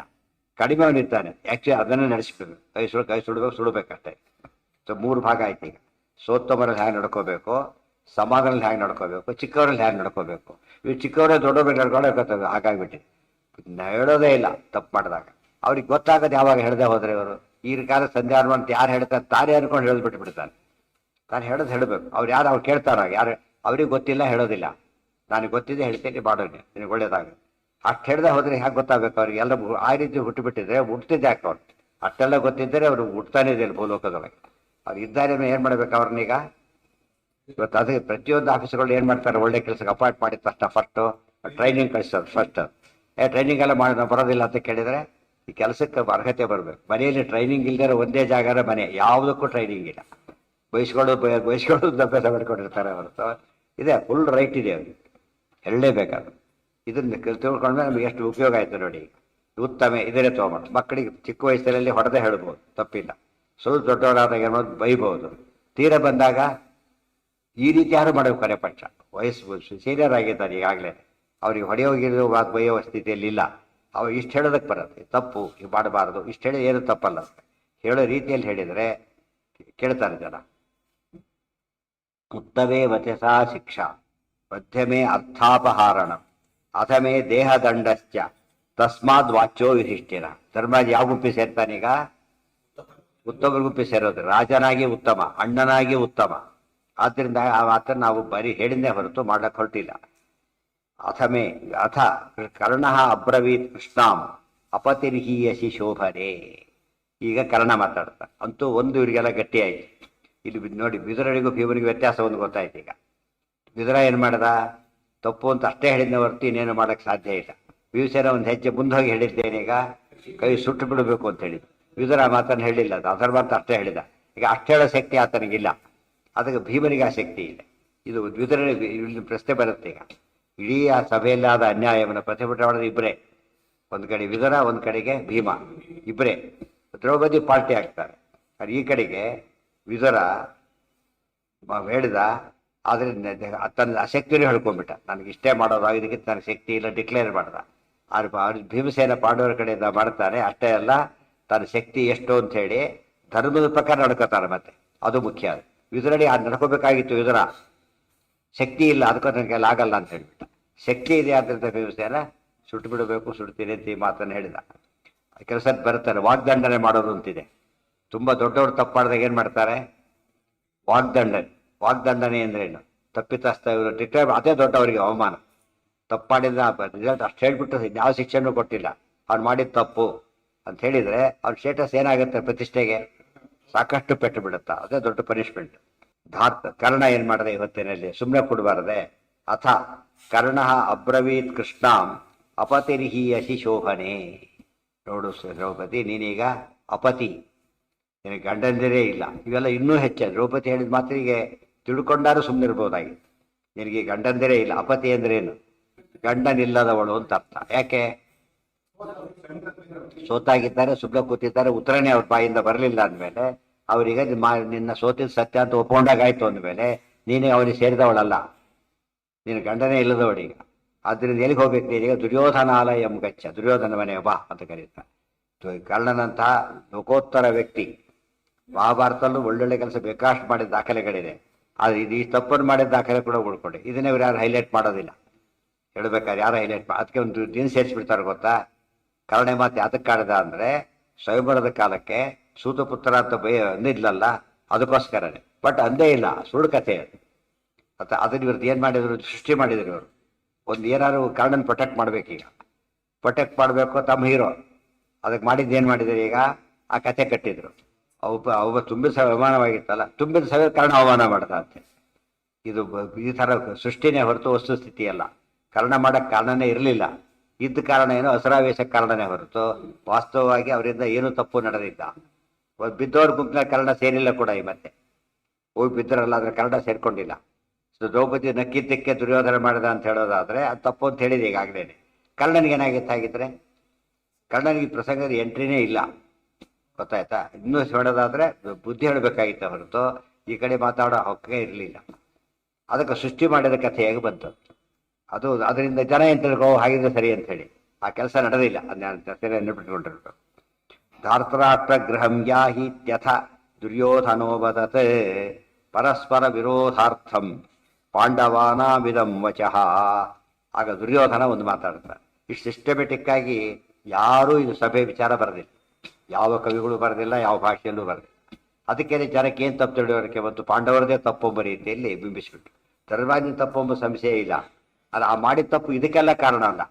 ಕಡಿಮೆ ಅವನಿರ್ತಾನೆ ಆಕ್ಚುಲಿ ಅದನ್ನು ನಡೆಸ್ಬೇಕು. ಕೈ ಸುಡಬೇಕಷ್ಟೇ. ಸೊ 3 ಭಾಗ ಆಯ್ತು. ಈಗ ಸೋತ್ತಮರಲ್ಲಿ ಹ್ಯಾಂಗ್ ನಡ್ಕೋಬೇಕು, ಸಮಾಧಾನದಲ್ಲಿ ಹ್ಯಾಂಗ್ ನಡ್ಕೋಬೇಕು, ಚಿಕ್ಕವರಲ್ಲಿ ಹ್ಯಾಂಗ್ ನಡ್ಕೋಬೇಕು. ಇವು ಚಿಕ್ಕವರೇ ದೊಡ್ಡವ್ರಿಗೆ ನಡ್ಕೊಳ್ಳೋಕೆ ಹಾಗಾಗ್ಬಿಟ್ಟಿದೆ. ಹೇಳೋದೇ ಇಲ್ಲ ತಪ್ಪು ಮಾಡಿದಾಗ. ಅವ್ರಿಗೆ ಗೊತ್ತಾಗೋದು ಯಾವಾಗ ಹೇಳದೆ ಹೋದ್ರೆ ಇವರು ಈ ಕಾಲ ಸಂಧ್ಯಾನ ಅಂತ ಯಾರು ಹೇಳ್ತಾರೆ ತಾನೇ ಅನ್ಕೊಂಡು ಹೇಳಿದ್ಬಿಟ್ಟು ಬಿಡ್ತಾನೆ. ತಾನು ಹೇಳೋದು ಹೇಳಬೇಕು. ಅವ್ರು ಕೇಳ್ತಾರ ಯಾರು ಅವ್ರಿಗೆ ಗೊತ್ತಿಲ್ಲ ಹೇಳೋದಿಲ್ಲ. ನನಗೆ ಗೊತ್ತಿದೆ ಹೇಳ್ತೀನಿ ಮಾಡೋಣ ನಿನಗೆ ಒಳ್ಳೇದಾಗ. ಅಷ್ಟು ಹೇಳ್ದೆ ಹೋದ್ರೆ ಹೇಗೆ ಗೊತ್ತಾಗಬೇಕು ಅವ್ರಿಗೆ? ಎಲ್ಲ ಆ ರೀತಿ ಹುಟ್ಟುಬಿಟ್ಟಿದ್ರೆ ಹುಟ್ಟಿದ್ದೆ ಯಾಕೆ ಅವ್ರು? ಅಷ್ಟೆಲ್ಲ ಗೊತ್ತಿದ್ದರೆ ಅವರು ಹುಡ್ತಾನೆ ಇದೆಯಲ್ಲ ಭೂಲೋಕದೊಳಗೆ. ಅವ್ರು ಇದ್ದಾರೆ ಏನು ಮಾಡ್ಬೇಕು ಅವ್ರನ್ನೀಗ? ಇವತ್ತು ಅದಕ್ಕೆ ಪ್ರತಿಯೊಂದು ಆಫೀಸ್ಗಳು ಏನು ಮಾಡ್ತಾರೆ, ಒಳ್ಳೆ ಕೆಲಸಕ್ಕೆ ಅಪಾಯಿಂಟ್ ಮಾಡಿದ ತಕ್ಷಣ ಫಸ್ಟು ಟ್ರೈನಿಂಗ್ ಕಳಿಸೋದು. ಫಸ್ಟ್ ಟ್ರೈನಿಂಗ್ ಎಲ್ಲ ಮಾಡಿ ನಾವು ಬರೋದಿಲ್ಲ ಅಂತ ಕೇಳಿದರೆ ಈ ಕೆಲಸಕ್ಕೆ ಅರ್ಹತೆ ಬರಬೇಕು. ಮನೆಯಲ್ಲಿ ಟ್ರೈನಿಂಗ್ ಇಲ್ದಿರೋ ಒಂದೇ ಜಾಗರ ಮನೆ, ಯಾವುದಕ್ಕೂ ಟ್ರೈನಿಂಗ್ ಇಲ್ಲ. ಬಯಸ್ಕೊಳ್ಳೋದು ಅಭ್ಯಾಸ ಮಾಡ್ಕೊಂಡಿರ್ತಾರೆ ಹೊರತು ಇದೆ ಫುಲ್ ರೈಟ್ ಇದೆ ಅವ್ರಿಗೆ, ಹೇಳಲೇಬೇಕಾದ್ರು. ಇದನ್ನ ತಿಳ್ಕೊಂಡ್ರೆ ನಮಗೆ ಎಷ್ಟು ಉಪಯೋಗ ಆಯ್ತು ನೋಡಿ. ಉತ್ತಮ ಇದನ್ನೇ ತೊಗೊಂಬಾರ್ದು. ಮಕ್ಕಳಿಗೆ ಚಿಕ್ಕ ವಯಸ್ಸಿನಲ್ಲಿ ಹೊಡೆದೇ ಹೇಳ್ಬೋದು, ತಪ್ಪಿಲ್ಲ. ಸ್ವಲ್ಪ ದೊಡ್ಡವರಾದಾಗ ಏನೋದು ಬೈಬೋದು. ತೀರ ಬಂದಾಗ ಈ ರೀತಿ ಯಾರು ಮಾಡಬೇಕು? ಕರೆ ಪಕ್ಷ ವಯಸ್ಸು ಸೀನಿಯರ್ ಆಗಿದ್ದಾರೆ ಈಗಾಗಲೇ, ಅವ್ರಿಗೆ ಹೊಡೆಯೋಗಿರೋ ಬೈಯೋ ಸ್ಥಿತಿಯಲ್ಲಿ ಇಲ್ಲ. ಅವ್ರು ಇಷ್ಟು ಹೇಳೋದಕ್ಕೆ ಬರುತ್ತೆ, ತಪ್ಪು ಮಾಡಬಾರ್ದು, ಇಷ್ಟು ಹೇಳಿ ಏನು ತಪ್ಪಲ್ಲ. ಹೇಳೋ ರೀತಿಯಲ್ಲಿ ಹೇಳಿದರೆ ಕೇಳ್ತಾರೆ ಜನ. ಉತ್ತಮೇ ವಚಸಾ ಶಿಕ್ಷಾ ಮಧ್ಯಮೇ ಅರ್ಥಾಪಹಾರಣ ಅಥಮೇ ದೇಹದಂಡಶ್ಚ ತಸ್ಮಾದ್ ವಾಚ್ಯೋ ಯುಧಿಷ್ಠಿರ. ಧರ್ಮರಾಜ್ ಯಾವ ಗುಂಪಿ ಸೇರ್ತಾನೀಗ? ಉತ್ತಮ ಗುಂಪಿ ಸೇರೋದು. ರಾಜನಾಗಿ ಉತ್ತಮ, ಅಣ್ಣನಾಗಿ ಉತ್ತಮ. ಆದ್ದರಿಂದ ಆ ಮಾತನ್ನು ನಾವು ಬರೀ ಹೇಳಿದ್ದೇ ಹೊರತು ಮಾಡಕ್ಕೆ ಹೊರಟಿಲ್ಲ. ಅಥಮೇ ಅಥ ಕರ್ಣ ಅಬ್ರವೀತ್ ಕೃಷ್ಣಾಂ ಅಪತಿರ್ಹೀಯಸಿ ಶೋಭನೆ. ಈಗ ಕರ್ಣ ಮಾತಾಡ್ತಾರೆ. ಅಂತೂ ಒಂದು ಇವರಿಗೆಲ್ಲ ಗಟ್ಟಿಯಾಯಿತು. ಇಲ್ಲಿ ನೋಡಿ, ಬಿದುರಳಿಗೂ ಭೀಮನಿಗೂ ವ್ಯತ್ಯಾಸ ಒಂದು ಗೊತ್ತಾಯ್ತು. ಈಗ ಬಿದುರ ಏನು ಮಾಡ್ದ? ತಪ್ಪು ಅಂತ ಅಷ್ಟೇ ಹೇಳಿದ್ನ ಹೊರತು ಇನ್ನೇನು ಮಾಡೋಕ್ಕೆ ಸಾಧ್ಯ ಇಲ್ಲ. ಭೀಮಸೇನ ಒಂದು ಹೆಜ್ಜೆ ಮುಂದೆ ಹೋಗಿ ಹೇಳಿದ್ದೇನೀಗ, ಕೈ ಸುಟ್ಟು ಬಿಡಬೇಕು ಅಂತ ಹೇಳಿದ್ದು. ಬಿದುರ ಮಾತನ್ನು ಹೇಳಿಲ್ಲ, ಅದು ಅಧರ್ಮ ಅಂತ ಅಷ್ಟೇ ಹೇಳಿದ. ಈಗ ಅಷ್ಟು ಹೇಳೋ ಶಕ್ತಿ ಆತನಿಗಿಲ್ಲ, ಅದಕ್ಕೆ ಭೀಮನಿಗೆ ಆ ಶಕ್ತಿ ಇದೆ. ಇದು ಬಿದುರ ಇಲ್ಲಿ ಪ್ರಶ್ನೆ ಬರುತ್ತೆ. ಈಗ ಇಡೀ ಆ ಸಭೆಯಲ್ಲಾದ ಅನ್ಯಾಯವನ್ನು ಪ್ರತಿಭಟನೆ ಮಾಡೋದು ಇಬ್ಬರೇ. ಒಂದು ಕಡೆ ವಿದುರ, ಒಂದು ಕಡೆಗೆ ಭೀಮ, ಇಬ್ಬರೇ. ದ್ರೌಪದಿ ಪಾರ್ಟಿ ಆಗ್ತಾರೆ. ಈ ಕಡೆಗೆ ವಿದುರ ಹೇಳಿದ, ಆದರೆ ತನ್ನ ಅಶಕ್ತಿನೂ ಹೇಳ್ಕೊಂಡ್ಬಿಟ್ಟ. ನನಗೆ ಇಷ್ಟೇ ಮಾಡೋದು, ಇದಕ್ಕಿಂತ ನನಗೆ ಶಕ್ತಿ ಇಲ್ಲ ಡಿಕ್ಲೇರ್ ಮಾಡ್ದ. ಭೀಮಸೇನ ಪಾಂಡವರ ಕಡೆಯಿಂದ ಮಾಡ್ತಾನೆ. ಅಷ್ಟೇ ಅಲ್ಲ, ತನ್ನ ಶಕ್ತಿ ಎಷ್ಟು ಅಂತ ಹೇಳಿ ಧರ್ಮದ ಪ್ರಕಾರ ನಡ್ಕೋತಾರೆ. ಮತ್ತೆ ಅದು ಮುಖ್ಯ. ವಿದುರಡಿ ಅದು ನಡ್ಕೋಬೇಕಾಗಿತ್ತು. ವಿದುರ ಶಕ್ತಿ ಇಲ್ಲ, ಅದಕ್ಕೂ ನನಗೆ ಆಗಲ್ಲ ಅಂತ ಹೇಳ್ಬಿಟ್ಟ. ಶಕ್ತಿ ಇದೆ ಆದ್ದರಿಂದ ಭೀಮಸೇನ ಸುಟ್ಟು ಬಿಡಬೇಕು, ಸುಡ್ತೀನಿ ಅಂತ ಈ ಮಾತನ್ನು ಹೇಳಿದ. ಕೆಲಸ ಬರ್ತಾರೆ. ವಾಗ್ದಂಡನೆ ಮಾಡೋದು ಅಂತಿದೆ. ತುಂಬ ದೊಡ್ಡವರು ತಪ್ಪು ಮಾಡಿದಾಗ ಏನು ಮಾಡ್ತಾರೆ? ವಾಗ್ದಂಡನೆ ಅಂದ್ರೇನು? ತಪ್ಪಿತಸ್ಥ ಇವರು ಡಿಕ್ಲೇರ್, ಅದೇ ದೊಡ್ಡವರಿಗೆ ಅವಮಾನ. ತಪ್ಪು ಮಾಡಿದ ರಿಸಲ್ಟ್ ಅಷ್ಟು ಹೇಳ್ಬಿಟ್ಟು ಯಾವ ಶಿಕ್ಷೆನೂ ಕೊಟ್ಟಿಲ್ಲ, ಅವ್ನು ಮಾಡಿದ ತಪ್ಪು ಅಂತ ಹೇಳಿದರೆ ಅವ್ರ ಸ್ಟೇಟಸ್ ಏನಾಗುತ್ತೆ? ಪ್ರತಿಷ್ಠೆಗೆ ಸಾಕಷ್ಟು ಪೆಟ್ಟು ಬಿಡುತ್ತಾ. ಅದೇ ದೊಡ್ಡ ಪನಿಷ್ಮೆಂಟ್. ಕರ್ಣ ಏನು ಮಾಡಿದೆ ಇವತ್ತಿನಲ್ಲಿ? ಸುಮ್ಮನೆ ಕೊಡಬಾರದೆ. ಅಥ ಕರ್ಣ ಅಬ್ರವೀತ್ ಕೃಷ್ಣಾಂ ಅಪತಿರ್ಹೀಯಸಿ ಶೋಭನೆ. ನೋಡು ದ್ರೌಪದಿ, ನೀನೀಗ ಅಪತಿ, ನಿನಗೆ ಗಂಡಂದಿರೇ ಇಲ್ಲ. ಇವೆಲ್ಲ ಇನ್ನೂ ಹೆಚ್ಚು. ದ್ರೌಪದಿ ಹೇಳಿದ ಮಾತಿಗೆ ತಿಳ್ಕೊಂಡಾರು ಸುಮ್ಮನೆ ಇರ್ಬೋದಾಗಿತ್ತು. ನಿನಗೆ ಗಂಡಂದಿರೇ ಇಲ್ಲ. ಅಪತಿ ಅಂದ್ರೇನು? ಗಂಡನಿಲ್ಲದವಳು ಅಂತ ಅರ್ಥ. ಯಾಕೆ? ಸೋತಾಗಿದ್ದಾರೆ, ಸುಮ್ಮನೆ ಕೂತಿದ್ದಾರೆ, ಉತ್ತರನೇ ಅವ್ರ ಬಾಯಿಂದ ಬರಲಿಲ್ಲ ಅಂದಮೇಲೆ ಅವರಿಗೆ ನಿನ್ನ ಸೋತಿದ ಸತ್ಯ ಅಂತ ಒಪ್ಕೊಂಡಾಗಾಯ್ತು ಅಂದಮೇಲೆ ನೀನೇ ಅವನಿಗೆ ಸೇರಿದವಳಲ್ಲ, ನೀನು ಗಂಡನೇ ಇಲ್ಲದವಳೀಗ. ಆದ್ದರಿಂದ ಎಲ್ಲಿಗೆ ಹೋಗ್ಬೇಕು ನೀನೀಗ? ದುರ್ಯೋಧನಾಲಯ ಗಚ್ಚ, ದುರ್ಯೋಧನ ಮನೆಗೆ ಬಾ ಅಂತ ಕರೀತಾರೆ. ಕರ್ಣನಂತಹ ಲೋಕೋತ್ತರ ವ್ಯಕ್ತಿ ಮಹಾಭಾರತಲ್ಲೂ ಒಳ್ಳೊಳ್ಳೆ ಕೆಲಸ ಬೇಕಾಷ್ಟು ಮಾಡಿದ ದಾಖಲೆಗಳಿದೆ. ಆದರೆ ಇದು ಈ ತಪ್ಪನ್ನು ಮಾಡಿದ ದಾಖಲೆ ಕೂಡ ಉಳ್ಕೊಂಡೆ. ಇದನ್ನೇ ಇವ್ರು ಯಾರು ಹೈಲೈಟ್ ಮಾಡೋದಿಲ್ಲ. ಹೇಳ್ಬೇಕಾದ್ರೆ ಯಾರು ಹೈಲೈಟ್ ಅದಕ್ಕೆ ಒಂದು ದಿನ ಸೇರಿಸ್ಬಿಡ್ತಾರೆ ಗೊತ್ತಾ? ಕರ್ಣೆ ಮಾತು ಯಾತಕ್ಕೆ ಕಾಡ್ದ ಅಂದರೆ, ಸ್ವಯಂವರದ ಕಾಲಕ್ಕೆ ಸೂತಪುತ್ರ ಅಂತ ಅಂದಿದ್ಲಲ್ಲ, ಅದಕ್ಕೋಸ್ಕರನೇ. ಬಟ್ ಅಂದೇ ಇಲ್ಲ, ಸುಳ್ಳು ಕಥೆ ಅದು. ಮತ್ತು ಅದನ್ನ ಇವ್ರದ್ದು ಏನು ಮಾಡಿದ್ರು? ಸೃಷ್ಟಿ ಮಾಡಿದ್ರು ಇವರು. ಒಂದು ಏನಾದ್ರು ಕರ್ಣನ ಪ್ರೊಟೆಕ್ಟ್ ಮಾಡಬೇಕೀಗ. ಪ್ರೊಟೆಕ್ಟ್ ಮಾಡಬೇಕು, ತಮ್ಮ ಹೀರೋ. ಅದಕ್ಕೆ ಮಾಡಿದ್ದು ಏನು ಮಾಡಿದ್ರು? ಈಗ ಆ ಕಥೆ ಕಟ್ಟಿದ್ರು. ಅವ ತುಂಬಿದ ಸಾವಿರ ಅವಮಾನವಾಗಿತ್ತಲ್ಲ, ತುಂಬಿದ ಸಾವಿರ ಕರ್ಣ ಅವಮಾನ ಮಾಡ್ದ ಅಂತೆ. ಇದು ಈ ಥರ ಸೃಷ್ಟಿನೇ ಹೊರತು ವಸ್ತುಸ್ಥಿತಿ ಅಲ್ಲ. ಕರ್ಣ ಮಾಡೋಕ್ಕೆ ಕಾರಣನೇ ಇರಲಿಲ್ಲ. ಇದ್ದ ಕಾರಣ ಏನೋ ಅಸರಾವೇಶಕ್ಕೆ ಕಾರಣನೇ ಹೊರತು ವಾಸ್ತವವಾಗಿ ಅವರಿಂದ ಏನೂ ತಪ್ಪು ನಡೆದಿದ್ದ. ಬಿದ್ದವ್ರ ಗುಂಪಿನ ಕರ್ಣ ಸೇರಿಲ್ಲ ಕೂಡ. ಈ ಮತ್ತೆ ಹೋಗಿ ಬಿದ್ದರಲ್ಲ, ಆದರೆ ಕರ್ಣ ಸೇರ್ಕೊಂಡಿಲ್ಲ. ಸೊ ದ್ರೌಪದಿ ನಕ್ಕಿದ್ದಕ್ಕೆ ದುರ್ಯೋಧನ ಮಾಡಿದ ಅಂತ ಹೇಳೋದಾದರೆ ಅದು ತಪ್ಪು ಅಂತ ಹೇಳಿದೆ ಈಗಾಗಲೇ. ಕರ್ಣನಿಗೆ ಏನಾಗಿತ್ತಾಗಿದ್ರೆ? ಕರ್ಣನಿಗೆ ಈ ಪ್ರಸಂಗದ ಎಂಟ್ರಿನೇ ಇಲ್ಲ, ಗೊತ್ತಾಯ್ತಾ? ಇನ್ನೂ ಹೇಳೋದಾದರೆ ಬುದ್ಧಿ ಹೇಳಬೇಕಾಗಿತ್ತ ಹೊರತು ಈ ಕಡೆ ಮಾತಾಡೋ ಹಕ್ಕೇ ಇರಲಿಲ್ಲ. ಅದಕ್ಕೆ ಸೃಷ್ಟಿ ಮಾಡಿದ ಕಥೆ ಹೇಗೆ ಬಂತು? ಅದು ಅದರಿಂದ ಜನ ಏನು ತಿಳ್ಕೋ ಹಾಗಿದ್ರೆ ಸರಿ ಅಂತ ಹೇಳಿ ಆ ಕೆಲಸ ನಡೆದಿಲ್ಲ. ಅದನ್ನ ನೆನಪಿಟ್ಕೊಂಡಿರ್ಬೇಕು. ಧಾರ್ತರಾಷ್ಟ್ರ ಗೃಹಂ ಯಾಹೀತ್ಯಥ ದುರ್ಯೋಧನೋ ವದತ್ ಪರಸ್ಪರ ವಿರೋಧಾರ್ಥಂ ಪಾಂಡವಾನಾವಿದಂ ವಚಃ. ಆಗ ದುರ್ಯೋಧನ ಒಂದು ಮಾತಾಡ್ತಾರೆ. ಇಷ್ಟು ಸಿಸ್ಟಮೆಟಿಕ್ ಆಗಿ ಯಾರೂ ಇದು ಸಭೆ ವಿಚಾರ ಬರೆದಿಲ್ಲ, ಯಾವ ಕವಿಗಳು ಬರೆದಿಲ್ಲ, ಯಾವ ಭಾಷೆಯಲ್ಲೂ ಬರೆದಿಲ್ಲ. ಅದಕ್ಕೆ ಜನಕ್ಕೆ ಏನು ತಪ್ಪು ತಿಳಿಯೋರಿಗೆ ಮತ್ತು ಪಾಂಡವರದೇ ತಪ್ಪೊಬ್ಬ ರೀತಿಯಲ್ಲಿ ಬಿಂಬಿಸಿಬಿಟ್ಟು ಧರ್ಮರಾಜನ ತಪ್ಪೊಂಬ ಸಂಶಯ ಇಲ್ಲ. ಅದು ಆ ಮಾಡಿದ ತಪ್ಪು ಇದಕ್ಕೆಲ್ಲ ಕಾರಣ ಅಲ್ಲ.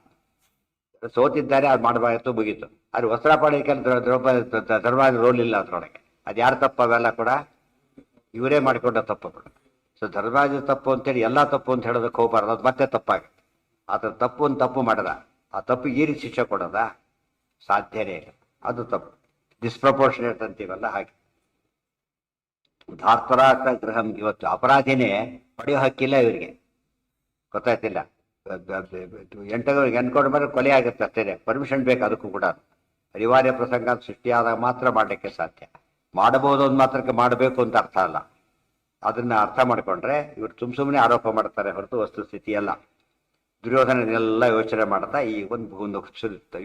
ಸೋತಿದ್ದಾರೆ, ಅದು ಮಾಡಬಾರ್ದು, ಮುಗೀತು. ಅದು ವಸ್ತ್ರ ಪಾಡಿಕೆಲ್ಲ ಧರ್ಮರಾಜನ ರೋಲ್ ಇಲ್ಲ ಅದರೊಳಗೆ. ಅದು ಯಾರು ತಪ್ಪು ಅವೆಲ್ಲ ಕೂಡ ಇವರೇ ಮಾಡಿಕೊಂಡ ತಪ್ಪುಗಳು. ಸೊ ಧರ್ಮರಾಜನ ತಪ್ಪು ಅಂತೇಳಿ ಎಲ್ಲ ತಪ್ಪು ಅಂತ ಹೇಳೋದಕ್ಕೆ ಹೋಗಬಾರ್ದು, ಅದು ಮತ್ತೆ ತಪ್ಪಾಗುತ್ತೆ. ಆತ ತಪ್ಪು ಒಂದು ತಪ್ಪು ಮಾಡದ, ಆ ತಪ್ಪು ಈ ರೀತಿ ಶಿಕ್ಷೆ ಕೊಡೋದ ಸಾಧ್ಯನೇ ಇಲ್ಲ, ಅದು ತಪ್ಪು. ಡಿಸ್ಪ್ರಪೋರ್ಷನೇಟ್ ಅಂತೀವಲ್ಲ ಹಾಗೆ. ಧಾರ್ತರಾಟ ಗೃಹಂ, ಇವತ್ತು ಅಪರಾಧಿನೇ ಪಡೆಯೋ ಹಕ್ಕಿಲ್ಲ ಇವರಿಗೆ, ಗೊತ್ತಾಯ್ತಿಲ್ಲ. ಎಂಟದವ್ರಿಗೆ ಅನ್ಕೊಂಡು ಬಂದ್ರೆ ಕೊಲೆ ಆಗುತ್ತೆ ಅಷ್ಟೇ, ಪರ್ಮಿಷನ್ ಬೇಕು ಅದಕ್ಕೂ ಕೂಡ. ಅನಿವಾರ್ಯ ಪ್ರಸಂಗ ಸೃಷ್ಟಿಯಾದಾಗ ಮಾತ್ರ ಮಾಡಲಿಕ್ಕೆ ಸಾಧ್ಯ. ಮಾಡಬಹುದು ಒಂದು ಮಾತ್ರಕ್ಕೆ ಮಾಡಬೇಕು ಅಂತ ಅರ್ಥ ಅಲ್ಲ. ಅದನ್ನ ಅರ್ಥ ಮಾಡಿಕೊಂಡ್ರೆ ಇವರು ಸುಮ್ಮನೆ ಆರೋಪ ಮಾಡ್ತಾರೆ ಹೊರತು ವಸ್ತುಸ್ಥಿತಿ ಅಲ್ಲ. ದುರ್ಯೋಧನನೆಲ್ಲ ಯೋಚನೆ ಮಾಡ್ತಾ ಈ ಒಂದು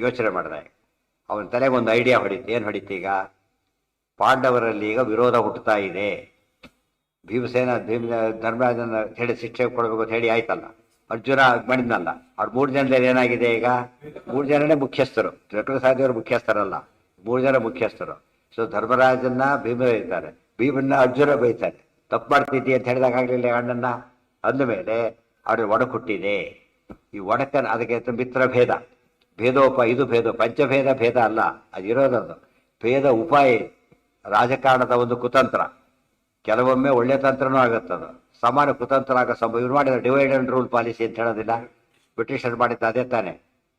ಯೋಚನೆ ಮಾಡ್ದ. ಅವನ ತಲೆಗೆ ಒಂದು ಐಡಿಯಾ ಹೊಡಿತು. ಏನು ಹೊಡಿತು? ಈಗ ಪಾಂಡವರಲ್ಲಿ ಈಗ ವಿರೋಧ ಹುಟ್ಟುತ್ತಾ ಇದೆ. ಭೀಮಸೇನ ಧರ್ಮರಾಜನ ಹೇಳಿ ಶಿಕ್ಷೆ ಕೊಡಬೇಕು ಅಂತ ಹೇಳಿ ಆಯ್ತಲ್ಲ, ಅರ್ಜುನ ಮಾಡಿದ್ನಲ್ಲ. ಅವ್ರು 3 ಜನದಲ್ಲಿ ಏನಾಗಿದೆ? ಈಗ 3 ಜನನೇ ಮುಖ್ಯಸ್ಥರು, ಸಾಧ್ಯವರು ಮುಖ್ಯಸ್ಥರಲ್ಲ, 3 ಜನ ಮುಖ್ಯಸ್ಥರು. ಸೊ ಧರ್ಮರಾಜನ್ನ ಭೀಮ ಬೈತಾರೆ, ಭೀಮನ್ನ ಅರ್ಜುನ ಬೈತಾರೆ. ತಪ್ಪು ಮಾಡ್ತಿದ್ದಿ ಅಂತ ಹೇಳಿದಾಗ ಆಗ್ಲಿಲ್ಲ ಅಣ್ಣನ್ನ. ಅಂದಮೇಲೆ ಅವ್ರಿಗೆ ಒಡಕು ಹುಟ್ಟಿದೆ. ಈ ಒಡಕನ್ನು ಅದಕ್ಕೆ ಮಿತ್ರ ಭೇದ, ಇದು ಭೇದ, ಪಂಚಭೇದ ಭೇದ ಅಲ್ಲ, ಅದು ಇರೋದದು ಭೇದ ಉಪಾಯ. ರಾಜಕಾರಣದ ಒಂದು ಕುತಂತ್ರ, ಕೆಲವೊಮ್ಮೆ ಒಳ್ಳೆ ತಂತ್ರನೂ ಆಗುತ್ತದು, ಸಮಾನ ಕುತಂತ್ರ ಆಗೋ ಸಂಭವ. ಇವ್ರು ಮಾಡಿದ ಡಿವೈಡ್ ಅಂಡ್ ರೂಲ್ ಪಾಲಿಸಿ ಅಂತ ಹೇಳೋದಿಲ್ಲ, ಬ್ರಿಟಿಷರು ಮಾಡಿದ್ದು ಅದೇ ತಾನೆ.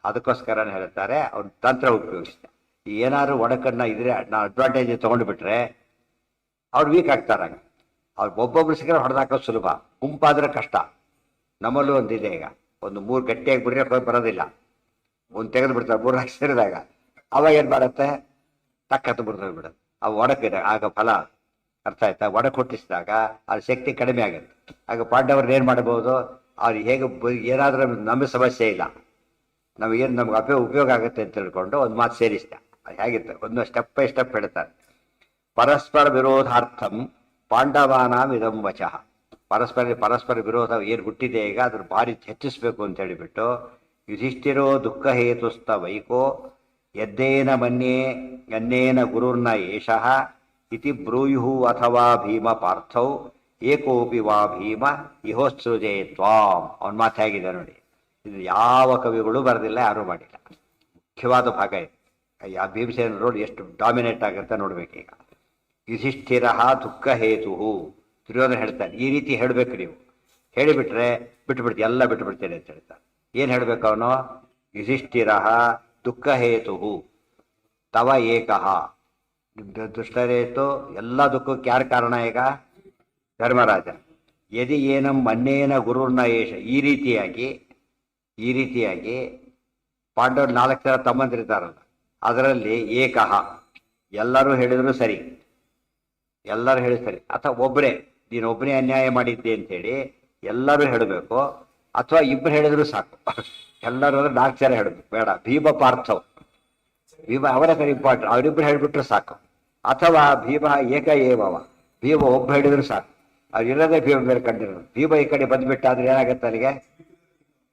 ಅದಕ್ಕೋಸ್ಕರನೇ ಹೇಳ್ತಾರೆ ಅವ್ನ ತಂತ್ರ ಉಪಯೋಗಿಸ್ತಾರೆ. ಏನಾದ್ರು ಒಡಕನ್ನ ಇದ್ರೆ ನಾವು ಅಡ್ವಾಂಟೇಜ್ ತೊಗೊಂಡು ಬಿಟ್ರೆ ಅವ್ರು ವೀಕ್ ಆಗ್ತಾರೆ. ಅವ್ರು ಒಬ್ಬೊಬ್ರು ಸಿಕ್ಕರೆ ಹೊಡೆದಾಕೋದು ಸುಲಭ, ಗುಂಪಾದ್ರೆ ಕಷ್ಟ. ನಮ್ಮಲ್ಲೂ ಒಂದಿದೆ, ಈಗ ಒಂದು 3 ಗಟ್ಟಿಯಾಗಿ ಬಿಡ್ರೆ ಬರೋದಿಲ್ಲ, ಒಂದು ತೆಗೆದು ಬಿಡ್ತಾರೆ, 3 ಸೇರಿದಾಗ ಅವಾಗ ಏನು ಮಾಡುತ್ತೆ? ಟಕ್ಕತ್ತು ಬಿಡ್ತಾರೆ ಬಿಡೋದು. ಅವು ಒಡಕಿದೆ ಆಗ ಫಲ. ಅರ್ಥ ಆಯ್ತಾ? ಒಡಕು ಹುಟ್ಟಿಸಿದಾಗ ಅದ್ರ ಶಕ್ತಿ ಕಡಿಮೆ ಆಗುತ್ತೆ. ಆಗ ಪಾಂಡವ್ರನ್ನ ಏನು ಮಾಡಬಹುದು? ಅವ್ರು ಹೇಗೆ ಏನಾದರೂ ನಮಗೆ ಸಮಸ್ಯೆ ಇಲ್ಲ, ನಮಗೇನು ನಮ್ಗೆ ಉಪಯೋಗ ಆಗುತ್ತೆ ಅಂತ ತಿಳ್ಕೊಂಡು ಒಂದು ಮಾತು ಸೇರಿಸ್ತ. ಅದು ಹೇಗಿತ್ತು? ಒಂದು ಸ್ಟೆಪ್ ಬೈ ಸ್ಟೆಪ್ ಹೇಳ್ತಾರೆ. ಪರಸ್ಪರ ವಿರೋಧಾರ್ಥಂ ಪಾಂಡವಾನಾಂ ಇದಂ ವಚಃ. ಪರಸ್ಪರ ವಿರೋಧ ಏನು ಹುಟ್ಟಿದೆ ಈಗ ಅದ್ರ ಭಾರಿ ಹೆಚ್ಚಿಸ್ಬೇಕು ಅಂತ ಹೇಳಿಬಿಟ್ಟು, ಯುಧಿಷ್ಠಿರೋ ದುಃಖ ಹೇತುಸ್ತ ವೈಕೋ ಯದ್ದೇನ ಮನ್ಯೇ ಅನ್ನೇನ ಗುರುರ್ನ ಏಷಃ ಇತಿ ಬ್ರೂಯು ಅಥವಾ ಭೀಮ ಪಾರ್ಥೌ ಏಕೋಪಿ ವಾ ಭೀಮ ಇಹೋತ್ಸೃಜೇ ತ್ವಾಂ. ಅವನ ಮಾತು ಹೇಗಿದೆ ನೋಡಿ. ಇದು ಯಾವ ಕವಿಗಳು ಬರೆದಿಲ್ಲ, ಯಾರೂ ಮಾಡಿಲ್ಲ. ಮುಖ್ಯವಾದ ಭಾಗ ಇದು. ಆ ಭೀಮಸೇನ ರೋಡ್ ಎಷ್ಟು ಡಾಮಿನೇಟ್ ಆಗುತ್ತೆ ನೋಡ್ಬೇಕೀಗ. ಯುಧಿಷ್ಠಿರ ದುಃಖ ಹೇತು. ದುರ್ಯೋಧನ ಹೇಳ್ತಾನೆ, ಈ ರೀತಿ ಹೇಳಬೇಕು ನೀವು. ಹೇಳಿಬಿಟ್ರೆ ಬಿಟ್ಟುಬಿಡ್ತೀವಿ, ಎಲ್ಲ ಬಿಟ್ಟುಬಿಡ್ತೇನೆ ಅಂತ ಹೇಳ್ತಾನೆ. ಏನು ಹೇಳಬೇಕು ಅವನು? ಯುಧಿಷ್ಠಿರ ದುಃಖ ಹೇತು ತವ ಏಕಃ. ದುಷ್ಟರೇತು ಎಲ್ಲ ದುಃಖಕ್ಕೆ ಯಾರು ಕಾರಣ? ಈಗ ಧರ್ಮರಾಜ. ಯದಿ ಏನಂ ಮನ್ನೇನ ಗುರುರ್ನ ಏಷ. ಈ ರೀತಿಯಾಗಿ ಪಾಂಡವರು 4 ಜನ ತಮ್ಮಂದಿರ್ತಾರಲ್ಲ, ಅದರಲ್ಲಿ ಏಕಃ ಎಲ್ಲರೂ ಹೇಳಿದ್ರು ಸರಿ, ಎಲ್ಲರೂ ಹೇಳಿ ಸರಿ. ಅಥವಾ ಒಬ್ಬರೇ, ನೀನು ಒಬ್ಬನೇ ಅನ್ಯಾಯ ಮಾಡಿದ್ದೆ ಅಂತೇಳಿ ಎಲ್ಲರೂ ಹೇಳಬೇಕು. ಅಥವಾ ಇಬ್ಬರು ಹೇಳಿದ್ರು ಸಾಕು. ಎಲ್ಲರೂ ಅಂದ್ರೆ 4 ಜನ ಹೇಳಬೇಕು, ಬೇಡ. ಭೀಮ ಪಾರ್ಥವ್, ಭೀಮ ಅವರ ಕಡೆ ಇಂಪಾರ್ಟೆಂಟ್, ಅವರಿಬ್ಬರು ಹೇಳಿಬಿಟ್ರೆ ಸಾಕು. ಅಥವಾ ಭೀಮ ಏಕ ಏವವ, ಭೀಮ ಒಬ್ಬ ಹೇಳಿದ್ರು ಸಾಕು. ಅವ್ರು ಇರೋದೇ ಭೀಮ ಮೇಲೆ ಕಂಡಿರೋದು. ಭೀಮ ಈ ಕಡೆ ಬಂದ್ಬಿಟ್ಟಾದ್ರೆ ಏನಾಗುತ್ತೆ? ಅಲ್ಲಿಗೆ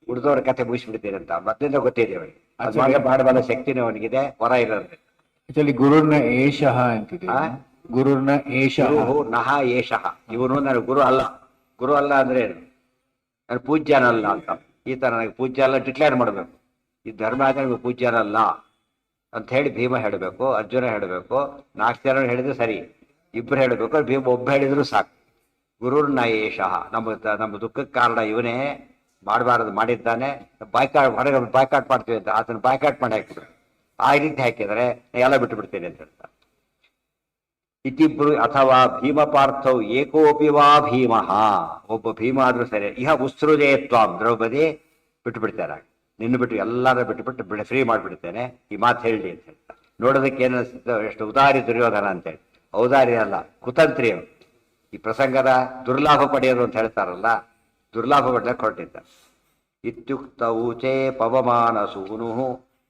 ಉಳಿದವ್ರ ಕಥೆ ಮುಗಿಸ್ಬಿಡ್ತೀನಿ ಅಂತ ಮೊದಲಿಂದ ಗೊತ್ತಿದೆ ಅವನಿಗೆ. ಅದು ಮಾಡಬಲ್ಲ ಶಕ್ತಿನೂ ಅವನಿಗಿದೆ, ಹೊರ ಇರೋದು. ಗುರುರ್ನ ಏಷಃ ಅಂತಿದೆ. ಗುರುರ್ನ ಏಷಃ ನಹ ಏಷಃ. ಇವನು ನನಗೆ ಗುರು ಅಲ್ಲ. ಗುರು ಅಲ್ಲ ಅಂದ್ರೆ ಏನು? ನಾನು ಪೂಜ್ಯನಲ್ಲ ಅಂತ. ಈ ತರ ನನಗೆ ಪೂಜ್ಯ ಅಲ್ಲ ಡಿಕ್ಲೇರ್ ಮಾಡಬೇಕು. ಈ ಧರ್ಮ ನನಗೆ ಪೂಜ್ಯನಲ್ಲ ಅಂತ ಹೇಳಿ ಭೀಮ ಹೇಳಬೇಕು, ಅರ್ಜುನ ಹೇಳಬೇಕು. 4 ಜನ ಹೇಳಿದ್ರೆ ಸರಿ, ಇಬ್ಬರು ಹೇಳಬೇಕು. ಭೀಮ ಒಬ್ಬ ಹೇಳಿದ್ರು ಸಾಕು. ಗುರುರ್ನ ಏಷಃ. ನಮ್ಮ ದುಃಖಕ್ಕೆ ಕಾರಣ ಇವನೇ, ಮಾಡಬಾರದು ಮಾಡಿದ್ದಾನೆ, ಹೊರಗೆ ಬಾಯ್ಕಾಟ್ ಮಾಡ್ತೀವಿ ಅಂತ ಆತನ ಬಾಯ್ಕಾಟ್ ಮಾಡಿ ಹಾಕಿದ್ರು. ಆ ರೀತಿ ಹಾಕಿದರೆ ಎಲ್ಲ ಬಿಟ್ಟು ಬಿಡ್ತೇನೆ ಅಂತ ಹೇಳ್ತಾರೆ. ಇತಿಬ್ರು ಅಥವಾ ಭೀಮ ಪಾರ್ಥವ್ ಏಕೋಪಿ ವಾ ಭೀಮ. ಒಬ್ಬ ಭೀಮ ಆದ್ರೂ ಸರಿ. ಇಹ ಉತ್ಸೃಜೇತ್ವಾಂ. ದ್ರೌಪದಿ ಬಿಟ್ಟು ಬಿಡ್ತಾರೆ, ನಿನ್ನ ಬಿಟ್ಟು ಎಲ್ಲಾರು ಬಿಟ್ಟು ಫ್ರೀ ಮಾಡಿಬಿಡ್ತೇನೆ, ಈ ಮಾತು ಹೇಳಿ ಅಂತ ಹೇಳ್ತಾರೆ. ನೋಡೋದಕ್ಕೆ ಏನು ಅನಿಸುತ್ತೆ? ಎಷ್ಟು ಉದಾರಿ ದುರ್ಯೋಧನ ಅಂತೇಳಿ. ಔದಾರಿ ಅಲ್ಲ, ಕುತಂತ್ರಿ. ಈ ಪ್ರಸಂಗದ ದುರ್ಲಾಭ ಪಡೆಯೋದು ಅಂತ ಹೇಳ್ತಾರಲ್ಲ, ದುರ್ಲಾಭ ಪಡ್ಲಕ್ಕೆ ಹೊರಟಿದ್ದಾರೆ. ಇತ್ಯುಕ್ತ ಊಚೆ ಪವಮಾನ ಸೂನು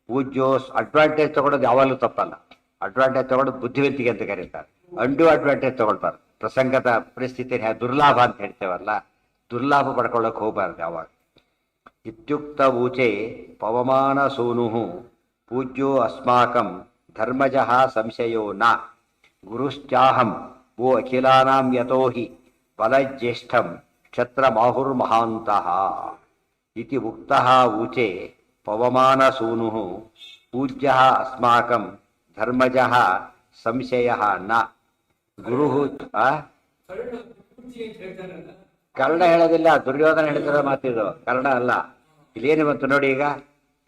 ಪೂಜ್ಯೋಸ್. ಅಡ್ವಾಂಟೇಜ್ ತಗೊಳ್ಳೋದು ಯಾವಾಗಲೂ ತಪ್ಪಲ್ಲ. ಅಡ್ವಾಂಟೇಜ್ ತಗೊಳ್ಳೋದು ಬುದ್ಧಿವಂತಿಕೆ ಅಂತ ಕರೀತಾರೆ. ಅಂಡು ಅಡ್ವಾಂಟೇಜ್ ತಗೊಳ್ಬಾರ್ದು. ಪ್ರಸಂಗದ ಪರಿಸ್ಥಿತಿ ದುರ್ಲಾಭ ಅಂತ ಹೇಳ್ತೇವಲ್ಲ, ದುರ್ಲಾಭ ಪಡ್ಕೊಳ್ಳೋಕೆ ಹೋಗ್ಬಾರ್ದು ಯಾವಾಗ. ಇತ್ಯುಕ್ತ ಊಚೆ ಪವಮಾನಸೂನು ಪೂಜ್ಯೋ ಅಸ್ಮಾಕಂ ಧರ್ಮಜಃ ಸಂಶಯೋ ನ ಗುರುಶ್ಚಾಹಂ ವೋ ಅಖಿಲಾನಾಂ ಯತೋ ಹಿ ಬಲಜ್ಯೇಷ್ಠಂ ಕ್ಷತ್ರಮಾಹುರ್ಮಹಾಂತಃ ಇತಿ ಉಕ್ತಃ ಊಚೆ ಪವಮಾನಸೂನು ಪೂಜ್ಯಃ ಅಸ್ಮಾಕಂ ಧರ್ಮಜಃ ಸಂಶಯಃ ನ ಗುರುಃ ಕರ್ಣ ಹೇಳೋದಿಲ್ಲ, ದುರ್ಯೋಧನ ಹೇಳಿದ್ರೆ ಮಾತಿದು, ಕರ್ಣ ಅಲ್ಲ. ಇಲ್ಲೇನು ಬಂತು ನೋಡಿ, ಈಗ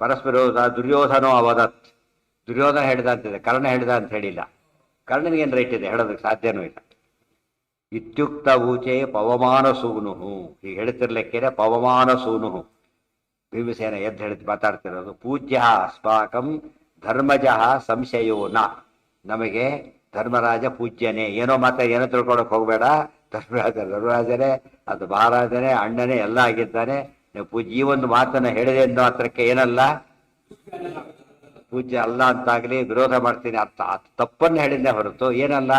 ಪರಸ್ಪರ ದುರ್ಯೋಧನೋ ಅವದತ್, ದುರ್ಯೋಧನ ಹೇಳಿದ ಅಂತಿದೆ, ಕರ್ಣ ಹೇಳಿದ ಅಂತ ಹೇಳಿಲ್ಲ. ಕರ್ಣನಿಗೇನು ರೈಟ್ ಇದೆ, ಹೇಳೋದಕ್ಕೆ ಸಾಧ್ಯನೂ ಇಲ್ಲ. ಇತ್ಯುಕ್ತ ಊಚೆ ಪವಮಾನಸೂನು, ಹೀಗೆ ಹೇಳ್ತಿರ್ಲಿಕ್ಕೇನೆ ಪವಮಾನಸೂನು. ಭೀಮಸೇನ ಎದ್ದು ಹೇಳಿದ್ ಮಾತಾಡ್ತಿರೋದು. ಪೂಜ್ಯ ಅಸ್ಮಾಕಂ ಧರ್ಮಜಃ ಸಂಶಯೋ ನ, ನಮಗೆ ಧರ್ಮರಾಜ ಪೂಜ್ಯನೇ. ಏನೋ ಏನೋ ತಿಳ್ಕೊಳಕ್ ಹೋಗ್ಬೇಡ, ಧರ್ಮರಾಜನೇ, ಅದು ಮಹಾರಾಜನೇ, ಅಣ್ಣನೇ ಎಲ್ಲ ಆಗಿದ್ದಾನೆ. ನೀವು ಈ ಒಂದು ಮಾತನ್ನ ಹೇಳಿದೆ ಅನ್ನೋ ಹತ್ರಕ್ಕೆ ಏನಲ್ಲ ಪೂಜ್ಯ ಅಲ್ಲ ಅಂತಾಗ್ಲಿ, ವಿರೋಧ ಮಾಡ್ತೀನಿ ಅರ್ಥ ತಪ್ಪನ್ನು ಹೇಳಿದ್ದೆ ಹೊರತು ಏನಲ್ಲ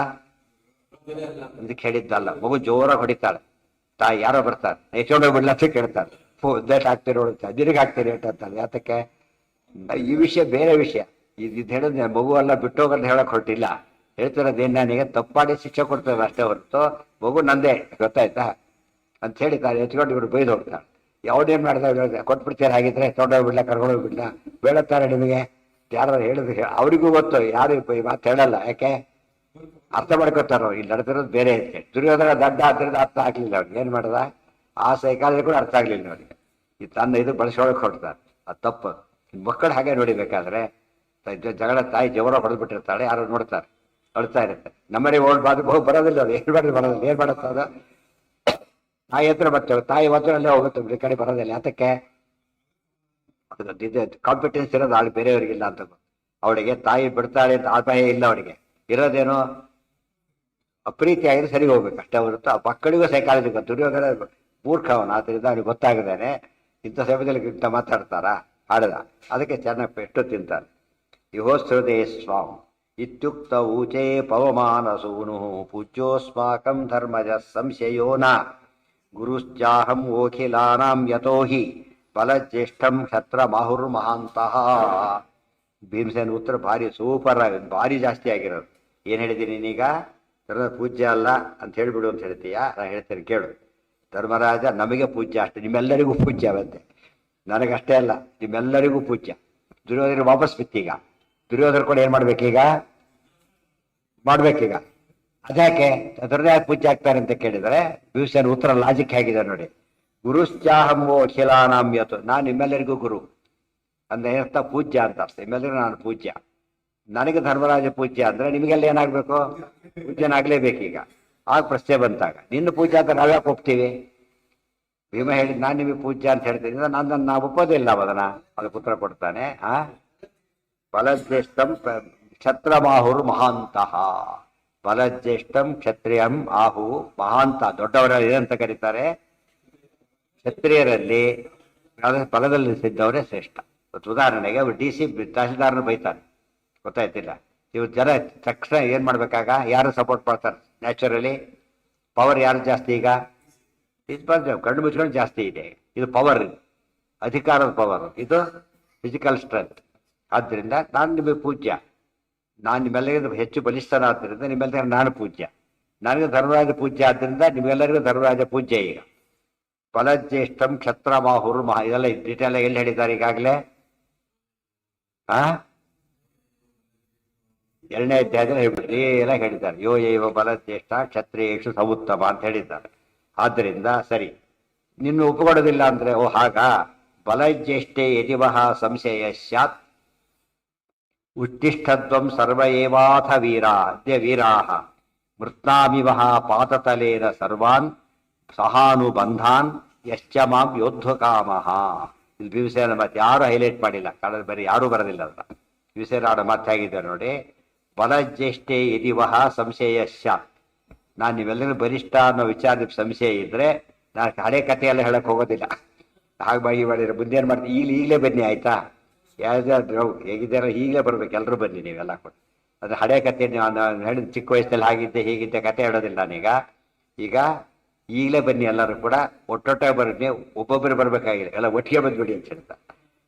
ಇದಕ್ಕೆ ಹೇಳಿದ್ದಲ್ಲ. ಮಗು ಜೋರಾಗಿ ಹೊಡಿತಾಳೆ, ತಾಯಿ ಯಾರೋ ಬರ್ತಾರೆ, ಎಷ್ಟೊಂಡೋಗಿ ಬಿಡ್ಲ ಅಂತ ಕೇಳ್ತಾರೆ, ಉದ್ದೇಶ ಆಗ್ತೀರಿ ಹೊಡುತ್ತಾರೆ, ದಿನಕ್ಕೆ ಹಾಕ್ತೀರಿ ಅಂತಾರೆ. ಯಾತಕ್ಕೆ? ಈ ವಿಷಯ ಬೇರೆ ವಿಷಯ. ಇದು ಹೇಳಿದ್ರೆ ಮಗು ಎಲ್ಲ ಬಿಟ್ಟೋಗಂತ ಹೇಳಕ್ ಹೊರಟಿಲ್ಲ. ಹೇಳ್ತಿರೋದೇನು, ನನಗೆ ತಪ್ಪಾಡಿ ಶಿಕ್ಷೆ ಕೊಡ್ತಾರೆ ಅಷ್ಟೇ ಹೊರತು ಮಗು ನಂದೇ, ಗೊತ್ತಾಯ್ತಾ ಅಂತ ಹೇಳಿ ತಾನು ಎತ್ಕೊಂಡು ಇವರು ಬೈದು ಹೋಗ್ತಾಳೆ. ಯಾವ್ದೇನು ಮಾಡಿದಾಗ ಕೊಟ್ಬಿಡ್ತಾರೆ, ಹಾಗಿದ್ರೆ ತೊಗೊಂಡೋಗಿ ಬಿಡ್ಲ, ಕರ್ಕೊಂಡೋಗಿ ಬಿಡ್ಲ, ಬೇಡತ್ತಾರೆ ನಿಮಗೆ ಯಾರು ಹೇಳಿದ್ರೆ ಅವರಿಗೂ ಗೊತ್ತು, ಯಾರು ಮಾತು ಹೇಳಲ್ಲ. ಯಾಕೆ? ಅರ್ಥ ಮಾಡ್ಕೊತಾರೋ ಇಲ್ಲಿ ನಡೆದಿರೋದು ಬೇರೆ ಐತೆ. ದುರ್ಯೋಧನ ದಡ್ಡ ಆದ್ದರಿಂದ ಅರ್ಥ ಆಗ್ಲಿಲ್ಲ ಅವ್ರಿಗೆ. ಏನ್ ಮಾಡದ ಆ ಸೈಕಾಲಜಿ ಕೂಡ ಅರ್ಥ ಆಗ್ಲಿಲ್ಲ ಅವರಿಗೆ. ಈ ತನ್ನ ಇದು ಬಳಸ್ಕೊಳಕ್ ಹೊಡ್ತಾರೆ, ಅದು ತಪ್ಪು. ಮಕ್ಕಳು ಹಾಗೆ ನೋಡಿಬೇಕಾದ್ರೆ ಜಗಳ ತಾಯಿ ಜವರ ಹೊಡೆದ್ಬಿಟ್ಟಿರ್ತಾಳೆ, ಯಾರು ನೋಡ್ತಾರೆ, ಅಳ್ತಾ ಇರುತ್ತೆ. ನಮ್ಮನೆ ಓಲ್ಡ್ ಬಾದು ಬರೋದಿಲ್ಲ, ಅದು ಏನ್ ಮಾಡಿದ್ರೆ ಬರೋದಿಲ್ಲ. ಏನ್ ಮಾಡುತ್ತೆ ಅದು? ತಾಯಿ ಹತ್ರ ಬರ್ತೇವೆ, ತಾಯಿ ಮಾತ್ರಲ್ಲೇ ಹೋಗುತ್ತೆ, ಈ ಕಡೆ ಬರೋದಿಲ್ಲ. ಯಾತಕ್ಕೆ? ಕಾಂಪಿಟೆನ್ಸ್ ಇರೋದು ಆಳು ಬೇರೆಯವರಿಗಿಲ್ಲ ಅಂತ. ಅವಳಿಗೆ ತಾಯಿ ಬಿಡ್ತಾಳೆ ಅಂತ ಆಪಾಯ ಇಲ್ಲ ಅವಳಿಗೆ. ಇರೋದೇನೋ ಅಪ್ರೀತಿ ಆಗಿದ್ರೆ ಸರಿ ಹೋಗ್ಬೇಕು ಅಷ್ಟೇ ಹೊರತು ಆ ಮಕ್ಕಳಿಗೂ ಸೈಕಾಲಜಿ ಗೊತ್ತು. ದುರ್ಯೋಧನ ಮೂರ್ಖ ಅವನು, ಆದ್ರಿಂದ ಅವ್ನಿಗೆ ಗೊತ್ತಾಗದೇನೆ ಇಂಥ ಸಮಯದಲ್ಲಿ ಇಂಥ ಮಾತಾಡ್ತಾರ ಆಡದ, ಅದಕ್ಕೆ ಚೆನ್ನಾಗಿ ಪೆಟ್ಟು ತಿಂತಾರೆ. ಇಹೋಸ್ತ್ರದೇ ಸ್ವಾಮ್ ಇತ್ಯುಕ್ತ ಊಚೆ ಪವಮಾನಸೂನು ಪೂಜ್ಯೋಸ್ಮಾಕಂ ಧರ್ಮಜ ಸಂಶಯೋ ನ ಗುರುಶ್ಚಾಹಂ ಓಖಿಲಾನಾಂ ಯತೋ ಹಿ ಬಲಜ್ಯೇಷ್ಠಂ ಕ್ಷತ್ರ ಮಾಹುರ್ಮಹಾಂತಃ. ಭೀಮಸೇನ ಉತ್ತರ ಭಾರಿ ಸೂಪರ್ ಆಗಿ, ಭಾರಿ ಜಾಸ್ತಿ ಆಗಿರೋದು. ಏನ್ ಹೇಳಿದ್ದೀನಿ ನೀನೀಗ? ಧರ್ಮ ಪೂಜ್ಯ ಅಲ್ಲ ಅಂತ ಹೇಳ್ಬಿಡು ಅಂತ ಹೇಳ್ತೀಯಾ? ನಾನು ಹೇಳ್ತೇನೆ ಕೇಳು. ಧರ್ಮರಾಜ ನಮಗೆ ಪೂಜ್ಯ ಅಷ್ಟೇ, ನಿಮ್ಮೆಲ್ಲರಿಗೂ ಪೂಜ್ಯ ಅವಂತೆ. ನನಗಷ್ಟೇ ಅಲ್ಲ, ನಿಮ್ಮೆಲ್ಲರಿಗೂ ಪೂಜ್ಯ. ದುರ್ಯೋಧನ ವಾಪಸ್ ಬಿತ್ತೀಗ. ದುರ್ಯೋಧನ ಕೂಡ ಏನ್ ಮಾಡ್ಬೇಕೀಗ? ಅದ್ಯಾಕೆ ದುರ್ಯೋಧನ ಪೂಜ್ಯ ಆಗ್ತಾರೆ ಅಂತ ಕೇಳಿದರೆ ಭೀಮಸೇನ ಉತ್ತರ ಲಾಜಿಕ್ ಆಗಿದೆ ನೋಡಿ. ಗುರುಶ್ಚಾಹಂವೋ ಅಖಿಲಾನಾಮ್ಯತು, ನಾನು ನಿಮ್ಮೆಲ್ಲರಿಗೂ ಗುರು ಅಂದ್ರೆ ಏನರ್ಥ? ಪೂಜ್ಯ ಅಂತ ಅರ್ಥ. ನಿಮ್ಮೆಲ್ಲರಿಗೂ ನಾನು ಪೂಜ್ಯ. ನನಗೆ ಧರ್ಮರಾಜ ಪೂಜ್ಯ ಅಂದ್ರೆ ನಿಮಗೆಲ್ಲ ಏನಾಗ್ಬೇಕು? ಪೂಜ್ಯನಾಗ್ಲೇಬೇಕೀಗ. ಆಗ ಪ್ರಶ್ನೆ ಬಂತಾಗ ನಿನ್ನ ಪೂಜ್ಯ ಅಂತ ನಾವ್ಯಾಕೆ ಒಪ್ತೀವಿ? ಭೀಮ ಹೇಳಿದ್ ನಾನು ನಿಮಗೆ ಪೂಜ್ಯ ಅಂತ ಹೇಳ್ತೀನಿ, ನಾವು ಒಪ್ಪೋದಿಲ್ಲ. ಅದನ್ನ ಅದಕ್ಕೆ ಉತ್ತರ ಕೊಡ್ತಾನೆ. ಬಲಜ್ಯೇಷ್ಠಂ ಕ್ಷತ್ರಮಾಹುರ್ ಮಹಾಂತಃ. ಬಲಜ್ಯೇಷ್ಠಂ ಕ್ಷತ್ರಿಯಂ ಆಹು ಮಹಾಂತ. ದೊಡ್ಡವರಲ್ಲಿ ಏನಂತ ಕರೀತಾರೆ? ಕ್ಷತ್ರಿಯರಲ್ಲಿ ಫಲದಲ್ಲಿ ಸಿದ್ದವರೇ ಶ್ರೇಷ್ಠ. ಉದಾಹರಣೆಗೆ ಅವರು DC ತಹಶೀಲ್ದಾರ್ನ ಬೈತಾರೆ, ಗೊತ್ತಾಯ್ತಿಲ್ಲ. ಇವ್ರು ಜನ ತಕ್ಷಣ ಏನ್ ಮಾಡ್ಬೇಕಾಗ ಯಾರು ಸಪೋರ್ಟ್ ಮಾಡ್ತಾರೆ? ನ್ಯಾಚುರಲಿ ಪವರ್ ಯಾರು ಜಾಸ್ತಿ? ಈಗ ಇದು ಕಣ್ಣು ಮುಚ್ಕೊಂಡು ಜಾಸ್ತಿ ಇದೆ. ಇದು ಪವರ್, ಅಧಿಕಾರದ ಪವರ್, ಇದು ಫಿಸಿಕಲ್ ಸ್ಟ್ರೆಂತ್. ಆದ್ರಿಂದ ನಾನು ನಿಮಗೆ ಪೂಜ್ಯ, ನಾನು ನಿಮ್ಮೆಲ್ಲರಿಗೂ ಹೆಚ್ಚು ಬಲಿಷ್ಠನಾದ್ದರಿಂದ ನಿಮ್ಮೆಲ್ಲರಿಗೂ ನಾನು ಪೂಜ್ಯ. ನನಗೆ ಧರ್ಮರಾಜ ಪೂಜ್ಯ ಆದ್ರಿಂದ ನಿಮ್ಮೆಲ್ಲರಿಗೂ ಧರ್ಮರಾಜ ಪೂಜ್ಯ. ಈಗ ಫಲಜ್ಯೇಷ್ಠಂ ಕ್ಷತ್ರ ಮಾಹುರ್ ಮಹಾ, ಇದೆಲ್ಲ ಡೀಟೇಲ್ ಎಲ್ಲಿ ಹೇಳಿದ್ದಾರೆ ಈಗಾಗಲೇ? 2ನೇ ಅಧ್ಯಾಯದಲ್ಲಿ ಹೇಳ್ಬಿಟ್ರಿ, ಎಲ್ಲ ಹೇಳಿದ್ದಾರೆ. ಯೋ ಯೈವ ಬಲಜ್ಯೇಷ್ಠ ಕ್ಷತ್ರಿಯೇಷು ಸವುತ್ತಮ ಅಂತ ಹೇಳಿದ್ದಾರೆ. ಆದ್ದರಿಂದ ಸರಿ, ನಿನ್ನ ಒಪ್ಪಿಕೊಡೋದಿಲ್ಲ ಅಂದ್ರೆ ಓ ಹಾಗ ಬಲಜ್ಯೇಷ್ಠೆ ಯದಿವಹ ಸಂಶಯ ಸ್ಯಾತ್ ಉತ್ತಿಷ್ಠದ್ವಂ ಸರ್ವ ಏವಾಥ ವೀರಾಹ ಮೃತ್ನಾಮಿವಹ ಪಾತತಲೇನ ಸರ್ವಾನ್ ಸಹಾನುಬಂಧಾನ್ ಯಶ್ಚ ಮಾಂ ಯೋದ್ಧಕಾಮಃ. ಇಲ್ಲಿ ಭೀಮಸೇನ ಮತ್ತೆ ಯಾರು ಹೈಲೈಟ್ ಮಾಡಿಲ್ಲ, ಕಾರಣ ಬರೀ ಯಾರೂ ಬರೋದಿಲ್ಲ ಅದ್ರ. ಭೀಮಸೇನ ಆಡೋ ಮಾತು ಹೇಗಿದೆ ನೋಡಿ. ಬಲಜ್ಯೇಷ್ಠೆ ಯದಿವಹ ಸಂಶಯ ಸ್ಯಾತ್, ನಾನು ನೀವೆಲ್ಲರೂ ಬಲಿಷ್ಠ ಅನ್ನೋ ವಿಚಾರದ ಸಂಶಯ ಇದ್ರೆ ನಾನು ಹಳೆ ಕಥೆಯೆಲ್ಲ ಹೇಳಕ್ ಹೋಗೋದಿಲ್ಲ. ಹಾಗೆ ಮಾಡಿದ್ರೆ ಮುಂದೇನು ಮಾಡ್ತೀನಿ? ಈಗಲೇ ಬನ್ನಿ ಆಯ್ತಾ? ಯಾವ್ದಾದ್ರು ಹೇಗಿದ್ದಾರೋ ಈಗಲೇ ಬರ್ಬೇಕು, ಎಲ್ಲರೂ ಬನ್ನಿ ನೀವೆಲ್ಲ ಕೊಟ್ಟು. ಅದು ಹಳೆ ಕಥೆ. ನೀವು ಹೇಳಿದ ಚಿಕ್ಕ ವಯಸ್ಸಲ್ಲಿ ಹಾಗಿದ್ದೆ ಹೀಗಿದ್ದೆ ಕಥೆ ಹೇಳೋದಿಲ್ಲ ನಾನೀಗ. ಈಗ ಈಗಲೇ ಬನ್ನಿ ಎಲ್ಲರೂ ಕೂಡ ಒಟ್ಟೊಟ್ಟಾಗಿ ಬನ್ನಿ, ಒಬ್ಬೊಬ್ಬರು ಬರಬೇಕಾಗಿಲ್ಲ, ಎಲ್ಲ ಒಟ್ಟಿಗೆ ಬಂದ್ಬಿಡಿ ಅಂತ ಹೇಳ್ತಾ.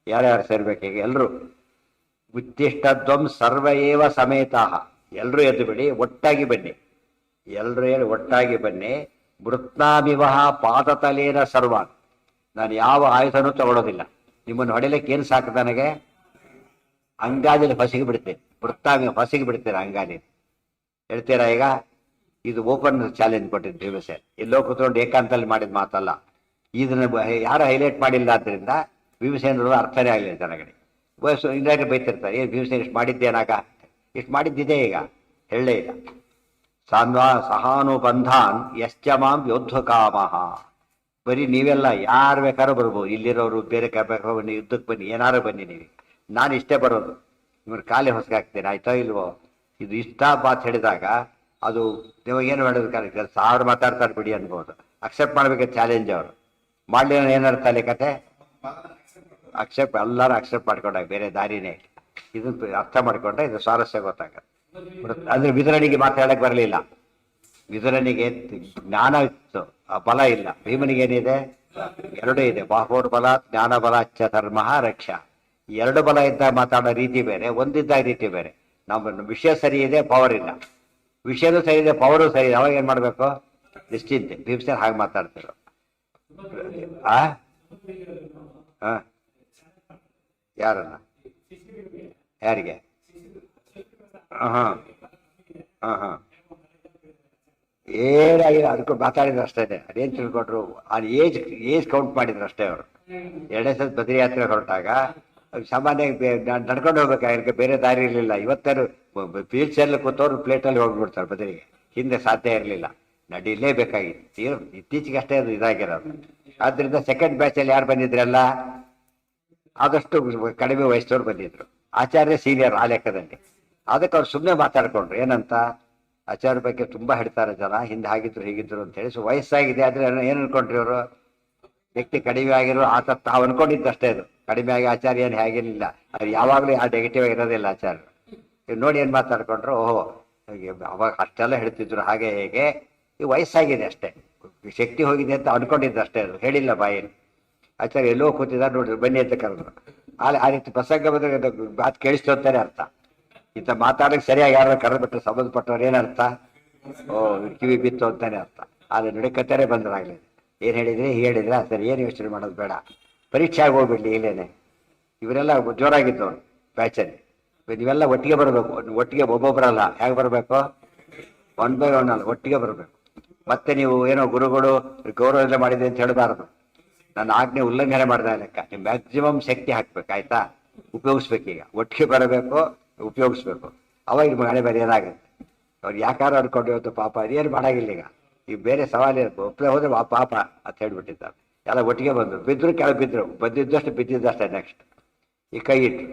ಯಾರ್ಯಾರು ಸೇರ್ಬೇಕೀಗ ಎಲ್ಲರೂ ಉತ್ತಿಷ್ಟಧ್ವಂ ಸರ್ವ ಏವ ಸಮೇತಾಹ, ಎಲ್ಲರೂ ಎದ್ದು ಬಿಡಿ, ಒಟ್ಟಾಗಿ ಬನ್ನಿ, ಎಲ್ಲರೂ ಹೇಳಿ ಒಟ್ಟಾಗಿ ಬನ್ನಿ. ಮೃತ್ನಾಮಿವಹ ಪಾದತಲೇನ ಸರ್ವಾನ್, ನಾನು ಯಾವ ಆಯುಧನೂ ತಗೊಳ್ಳೋದಿಲ್ಲ, ನಿಮ್ಮನ್ನು ಹೊಡಿಲಿಕ್ಕೆ ಏನು ಸಾಕು ನನಗೆ, ಅಂಗಾಲಿನ ಫಸಿಗೆ ಬಿಡ್ತೇನೆ, ಮೃತ್ನಾಮಿ ಫಸಿಗೆ ಬಿಡ್ತೇನೆ ಅಂಗಾಲಿ, ಹೇಳ್ತೀರಾ ಈಗ? ಇದು ಓಪನ್ ಚಾಲೆಂಜ್ ಕೊಟ್ಟಿದ್ದು ಭೀಮಸೇನ್, ಎಲ್ಲೋ ಕೂತ್ಕೊಂಡು ಏಕಾಂತಲ್ಲಿ ಮಾಡಿದ ಮಾತಲ್ಲ. ಇದನ್ನ ಯಾರು ಹೈಲೈಟ್ ಮಾಡಿಲ್ಲ ಆದ್ದರಿಂದ ಭೀಮಸೇನರು ಅರ್ಥನೇ ಆಗಲಿಲ್ಲ ಜನಗಳಿಗೆ. ವಯಸ್ಸು ಇಂದಾಗೆ ಬೈತಿರ್ತಾರೆ, ಏನು ಭೀಮಸೇನ್ ಇಷ್ಟು ಮಾಡಿದ್ದೇನಾಗ, ಇಷ್ಟು ಮಾಡಿದ್ದಿದೆ ಈಗ ಹೇಳಲೇ ಇಲ್ಲ. ಸಹಾನುಬಂಧಾನ್ ಯಶ್ಚ ಮಾಂ ಯೋದ್ಧಕಾಮಃ, ಬರೀ ನೀವೆಲ್ಲ ಯಾರು ಬೇಕಾದ್ರೂ ಬರ್ಬೋದು, ಇಲ್ಲಿರೋರು ಬೇರೆ ಬೇಕಾದ್ರೂ ಬನ್ನಿ, ಯುದ್ಧಕ್ಕೆ ಬನ್ನಿ, ಏನಾರು ಬನ್ನಿ, ನೀವು ನಾನು ಇಷ್ಟೇ ಬರೋದು, ನಿಮ್ಮನ್ನು ಕಾಲೇ ಹೊಸಗಾಗ್ತೇನೆ, ಆಯ್ತೋ ಇಲ್ವೋ? ಇದು ಇಷ್ಟ ಮಾತು ಹೇಳಿದಾಗ ಅದು ನಿಮಗೇನು ಹೇಳೋದಕ್ಕೆ ಸಾವಿರ ಮಾತಾಡ್ತಾರೆ ಬಿಡಿ ಅನ್ಬೋದು, ಅಕ್ಸೆಪ್ಟ್ ಮಾಡ್ಬೇಕು ಚಾಲೆಂಜ್. ಅವರು ಮಾಡಲಿ ಏನರ್ಥ ಅಲ್ಲಿ ಕತೆ, ಎಲ್ಲರೂ ಅಕ್ಸೆಪ್ಟ್ ಮಾಡ್ಕೊಂಡಾಗ ಬೇರೆ ದಾರಿನೇ ಇಲ್ಲ. ಇದನ್ನ ಅರ್ಥ ಮಾಡ್ಕೊಂಡ್ರೆ ಇದು ಸ್ವಾರಸ್ಯ ಗೊತ್ತಾಗತ್ತೆ. ಅಂದ್ರೆ ವಿದುರನಿಗೆ ಮಾತಾಡಕ್ ಬರಲಿಲ್ಲ, ವಿದುರನಿಗೆ ಜ್ಞಾನ ಇತ್ತು, ಆ ಬಲ ಇಲ್ಲ. ಭೀಮನಿಗೇನಿದೆ? ಎರಡೂ ಇದೆ, ಬಾಹೋರ್ ಬಲ ಜ್ಞಾನ ಬಲ ಅಚ್ಚ ಧರ್ಮ ರಕ್ಷ. ಎರಡು ಬಲ ಇದ್ದಾಗ ಮಾತಾಡೋ ರೀತಿ ಬೇರೆ, ಒಂದಿದ್ದಾಗ ರೀತಿ ಬೇರೆ. ನಮ್ಮ ವಿಷಯ ಸರಿ ಇದೆ, ಪವರ್ ಇಲ್ಲ, ವಿಷಯನೂ ಸರಿ ಇದೆ, ಪವರು ಸರಿ ಇದೆ, ಅವಾಗ ಏನ್ ಮಾಡ್ಬೇಕು? ನಿಶ್ಚಿಂತೆ. ಭೀಮಸೇನ್ ಹಾಗೆ ಮಾತಾಡ್ತಿರು. ಯಾರನ್ನ? ಯಾರಿಗೆ? ಹಾ ಹಾ ಹಾ ಏನಾಗಿಲ್ಲ, ಅದಕ್ಕೂ ಮಾತಾಡಿದ್ರು ಅಷ್ಟೇ. ಅದೇನ್ ತಿಳ್ಕೊಟ್ರು, ಅದು ಏಜ್ ಕೌಂಟ್ ಮಾಡಿದ್ರು ಅಷ್ಟೇ. ಅವರು ಎರಡನೇ ಸಲ ಬದ್ರಿ ಯಾತ್ರೆ ಹೊರಟಾಗ ಸಾಮಾನ್ಯ ನಡ್ಕೊಂಡು ಹೋಗ್ಬೇಕಾಗಿರ್ಕೆ ಬೇರೆ ದಾರಿ ಇರಲಿಲ್ಲ. ಇವತ್ತಾರು ಫೀಲ್ಡ್ ಸೇರ್ಲಿ ಕೂತವ್ರು ಪ್ಲೇಟಲ್ಲಿ ಹೋಗ್ಬಿಡ್ತಾರೆ ಬದಲಿಗೆ, ಹಿಂದೆ ಸಾಧ್ಯ ಇರಲಿಲ್ಲ, ನಡೀಲೇಬೇಕಾಗಿತ್ತು. ಇತ್ತೀಚೆಗೆ ಅಷ್ಟೇ ಅದು ಇದಾಗಿರೋದು. ಆದ್ರಿಂದ ಸೆಕೆಂಡ್ ಬ್ಯಾಚಲ್ಲಿ ಯಾರು ಬಂದಿದ್ರಲ್ಲ, ಆದಷ್ಟು ಕಡಿಮೆ ವಯಸ್ಸವ್ರು ಬಂದಿದ್ರು. ಆಚಾರ್ಯ ಸೀನಿಯರ್ ಆ ಲೆಕ್ಕದಲ್ಲಿ. ಅದಕ್ಕೆ ಅವ್ರು ಸುಮ್ಮನೆ ಮಾತಾಡ್ಕೊಂಡ್ರು, ಏನಂತ ಆಚಾರ್ಯ ಬಗ್ಗೆ ತುಂಬಾ ಹೇಳ್ತಾರೆ ಜನ, ಹಿಂದೆ ಹಾಗಿದ್ರು ಹೀಗಿದ್ರು ಅಂತ ಹೇಳಿ. ಸೊ ವಯಸ್ಸಾಗಿದೆ ಆದ್ರೆ ಏನ್ ಅನ್ಕೊಂಡ್ರಿ ಅವರು? ವ್ಯಕ್ತಿ ಕಡಿಮೆ ಆಗಿರೋ ಆತ ತಾವು ಅನ್ಕೊಂಡಿದ್ದು ಅಷ್ಟೇ. ಅದು ಕಡಿಮೆ ಆಗಿ ಆಚಾರ್ಯ ಏನು ಹೇಗಿರಲಿಲ್ಲ, ಅದು ಯಾವಾಗಲೂ ಆ ನೆಗೆಟಿವ್ ಆಗಿರೋದಿಲ್ಲ ಆಚಾರ್ಯರು. ನೋಡಿ ಏನ್ ಮಾತಾಡ್ಕೊಂಡ್ರು, ಓಹೋ ಅವಾಗ ಅಷ್ಟೆಲ್ಲ ಹೇಳ್ತಿದ್ರು ಹಾಗೆ ಹೇಗೆ, ಈ ವಯಸ್ಸಾಗಿದೆ ಅಷ್ಟೇ, ಶಕ್ತಿ ಹೋಗಿದೆ ಅಂತ ಅನ್ಕೊಂಡಿದ್ದು ಅಷ್ಟೇ, ಅದು ಹೇಳಿಲ್ಲ ಬಾಯಲ್ಲಿ. ಆಚಾರ್ಯ ಎಲ್ಲೋ ಕೂತಿದ್ದಾರೆ ನೋಡ್ರಿ, ಬನ್ನಿ ಅಂತ ಕರೆದ್ರು. ಆ ರೀತಿ ಪ್ರಸಂಗ ಬಂದ್ರೆ ಮಾತು ಕೇಳಿಸ್ತು ಅಂತಾನೆ ಅರ್ಥ. ಇಂಥ ಮಾತಾಡಕ್ಕೆ ಸರಿಯಾಗಿ ಯಾರು ಕರೆದ್ಬಿಟ್ರೆ ಸಂಬಂಧಪಟ್ಟವ್ರು ಏನರ್ಥ? ಓ ಕಿವಿ ಬಿತ್ತು ಅಂತಾನೆ ಅರ್ಥ. ಆದ್ರೆ ನುಡಿಕತ್ತೇನೆ ಬಂದ್ರಾಗ್ಲಿ, ಏನ್ ಹೇಳಿದ್ರಿ ಹೇಳಿದ್ರ ಸರಿ, ಏನು ಯೋಚನೆ ಮಾಡೋದು ಬೇಡ, ಪರೀಕ್ಷೆ ಆಗಿ ಹೋಗ್ಬಿಡ್ಲಿ ಇಲ್ಲೇನೆ. ಇವರೆಲ್ಲ ಜೋರಾಗಿದ್ದವ್ರು ಬ್ಯಾಚಲ್ಲಿ. ನೀವೆಲ್ಲ ಒಟ್ಟಿಗೆ ಬರಬೇಕು, ಒಟ್ಟಿಗೆ ಒಬ್ಬೊಬ್ಬರಲ್ಲ, ಹೇಗೆ ಬರಬೇಕು? ಒನ್ ಬೈ ಒನ್ ಅಲ್ಲ, ಒಟ್ಟಿಗೆ ಬರಬೇಕು. ಮತ್ತೆ ನೀವು ಏನೋ ಗುರುಗಳು ಗೌರವ ಎಲ್ಲ ಮಾಡಿದೆ ಅಂತ ಹೇಳಬಾರದು. ನನ್ನ ಆಜ್ಞೆ ಉಲ್ಲಂಘನೆ ಮಾಡಿದ ಲೆಕ್ಕ. ನೀವು ಮ್ಯಾಕ್ಸಿಮಮ್ ಶಕ್ತಿ ಹಾಕ್ಬೇಕು, ಆಯ್ತಾ? ಉಪಯೋಗಿಸ್ಬೇಕೀಗ, ಒಟ್ಟಿಗೆ ಬರಬೇಕು, ಉಪಯೋಗಿಸ್ಬೇಕು. ಅವಾಗ ಮನೆ ಬೇರೆ ಏನಾಗುತ್ತೆ. ಅವ್ರು ಯಾಕಾರು ಅನ್ಕೊಂಡು ಇವತ್ತು ಪಾಪ ಅದೇನು ಮಾಡಾಗಿಲ್ಲ. ಈಗ ಬೇರೆ ಸವಾಲು ಒಪ್ಪಲೆ ಹೋದ್ರೆ ಪಾಪ ಅಂತ ಹೇಳ್ಬಿಟ್ಟಿದ್ದಾರೆ. ಎಲ್ಲ ಒಟ್ಟಿಗೆ ಬಂದರು, ಬಿದ್ರು ಕೆಳಗೆ ಬಿದ್ರು, ಬಂದಿದ್ದಷ್ಟು ಬಿದ್ದಿದ್ದಷ್ಟೇ. ನೆಕ್ಸ್ಟ್ ಈ ಕೈ ಇಟ್ರು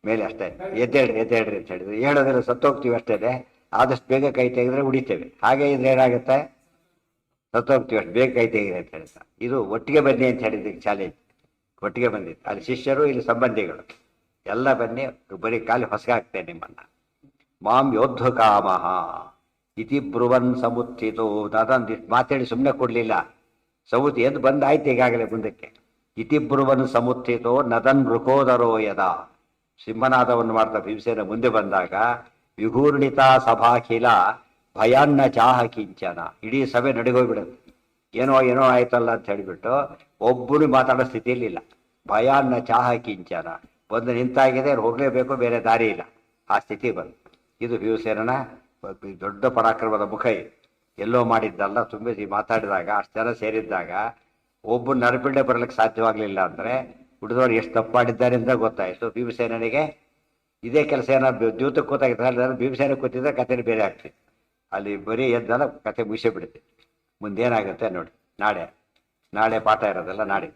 ಮೇಲೆ ಅಷ್ಟೇ, ಎದ್ದೇಳ್ರಿ ಅಂತ ಹೇಳಿದ್ರು. ಹೇಳೋದಿಲ್ಲ, ಸತ್ತೋಗ್ತೀವಿ ಅಷ್ಟೇ, ಆದಷ್ಟು ಬೇಗ ಕೈ ತೆಗೆದ್ರೆ ಉಳಿತೇವೆ. ಹಾಗೆ ಇದ್ರೆ ಏನಾಗುತ್ತೆ? ಸತ್ತೋಗ್ತೀವಿ, ಅಷ್ಟು ಬೇಗ ಕೈ ತೆಗೆದ್ರೆ ಅಂತ ಹೇಳ್ತಾ. ಇದು ಒಟ್ಟಿಗೆ ಬನ್ನಿ ಅಂತ ಹೇಳಿದ್ದಕ್ಕೆ ಚಾಲೆಂಜ್. ಒಟ್ಟಿಗೆ ಬಂದಿತ್ತು, ಅಲ್ಲಿ ಶಿಷ್ಯರು, ಇಲ್ಲಿ ಸಂಬಂಧಿಗಳು ಎಲ್ಲ ಬನ್ನಿ, ಬರೀ ಕಾಲಿ ಹೊಸಗಾಗ್ತೇನೆ ನಿಮ್ಮನ್ನ. ಮಾಂ ಯೋದ್ಧ ಕಾಮಃ ಇತಿ ಬ್ರುವನ್ ಸಮುತ್ಥಿತೋ. ಅದೊಂದಿಷ್ಟು ಮಾತಾಡಿ ಸುಮ್ಮನೆ ಕೊಡ್ಲಿಲ್ಲ, ಸೌತಿ ಎದ್ದು ಬಂದಾಯ್ತು ಈಗಾಗಲೇ ಮುಂದಕ್ಕೆ. ಇತಿ ಬ್ರುವನ್ ಸಮುತ್ಥಿತೋ ನದನ್ ಮೃಕೋದರೋ ಯದ. ಸಿಂಹನಾದವನ್ನು ಮಾಡ್ತಾ ಭೀಮಸೇನ ಮುಂದೆ ಬಂದಾಗ ವಿಘೂರ್ಣಿತ ಸಭಾಖಿಲ ಭಯಾನ್ನ ಚಾಹ ಕಿಂಚನ. ಇಡೀ ಸಭೆ ನಡಿಗೋಗ್ಬಿಡುತ್ತೆ. ಏನೋ ಏನೋ ಆಯ್ತಲ್ಲ ಅಂತ ಹೇಳಿಬಿಟ್ಟು ಒಬ್ಬನು ಮಾತಾಡೋ ಸ್ಥಿತಿಯಲ್ಲಿ ಇಲ್ಲ. ಭಯಾನ್ನ ಚಾಹ ಕಿಂಚನ, ಬಂದು ನಿಂತಾಗಿದೆ, ಅವ್ರು ಹೋಗ್ಲೇಬೇಕು, ಬೇರೆ ದಾರಿ ಇಲ್ಲ, ಆ ಸ್ಥಿತಿ ಬಂತು. ಇದು ಭೀಮಸೇನನ ದೊಡ್ಡ ಪರಾಕ್ರಮದ ಮುಖ. ಎಲ್ಲೋ ಮಾಡಿದ್ದಲ್ಲ, ತುಂಬಿಸಿ ಮಾತಾಡಿದಾಗ, ಅಷ್ಟು ಜನ ಸೇರಿದ್ದಾಗ ಒಬ್ಬ ನರಪಿಂಡೆ ಬರಲಿಕ್ಕೆ ಸಾಧ್ಯವಾಗಲಿಲ್ಲ ಅಂದರೆ ಹುಡುಗರು ಎಷ್ಟು ತಪ್ಪು ಮಾಡಿದ್ದಾರೆ ಅಂತ ಗೊತ್ತಾಯಿತು. ಭೀಮಸೇನಿಗೆ ಇದೇ ಕೆಲಸ ಏನಾದ್ರು ದ್ಯೂತಕ್ಕೆ ಕೂತಾಗಿದ್ದರೆ ಭೀಮಸೇನ ಕೂತಿದ್ರೆ ಕಥೆನೇ ಬೇರೆ ಆಗ್ತಿತ್ತು. ಅಲ್ಲಿ ಬರೀ ಎದ್ದಲ್ಲ, ಕತೆ ಮುಗಿಸೇ ಬಿಡುತ್ತೆ. ಮುಂದೇನಾಗುತ್ತೆ ನೋಡಿ. ನಾಳೆ ಪಾಠ ಇರೋದಲ್ಲ, ನಾಳೆ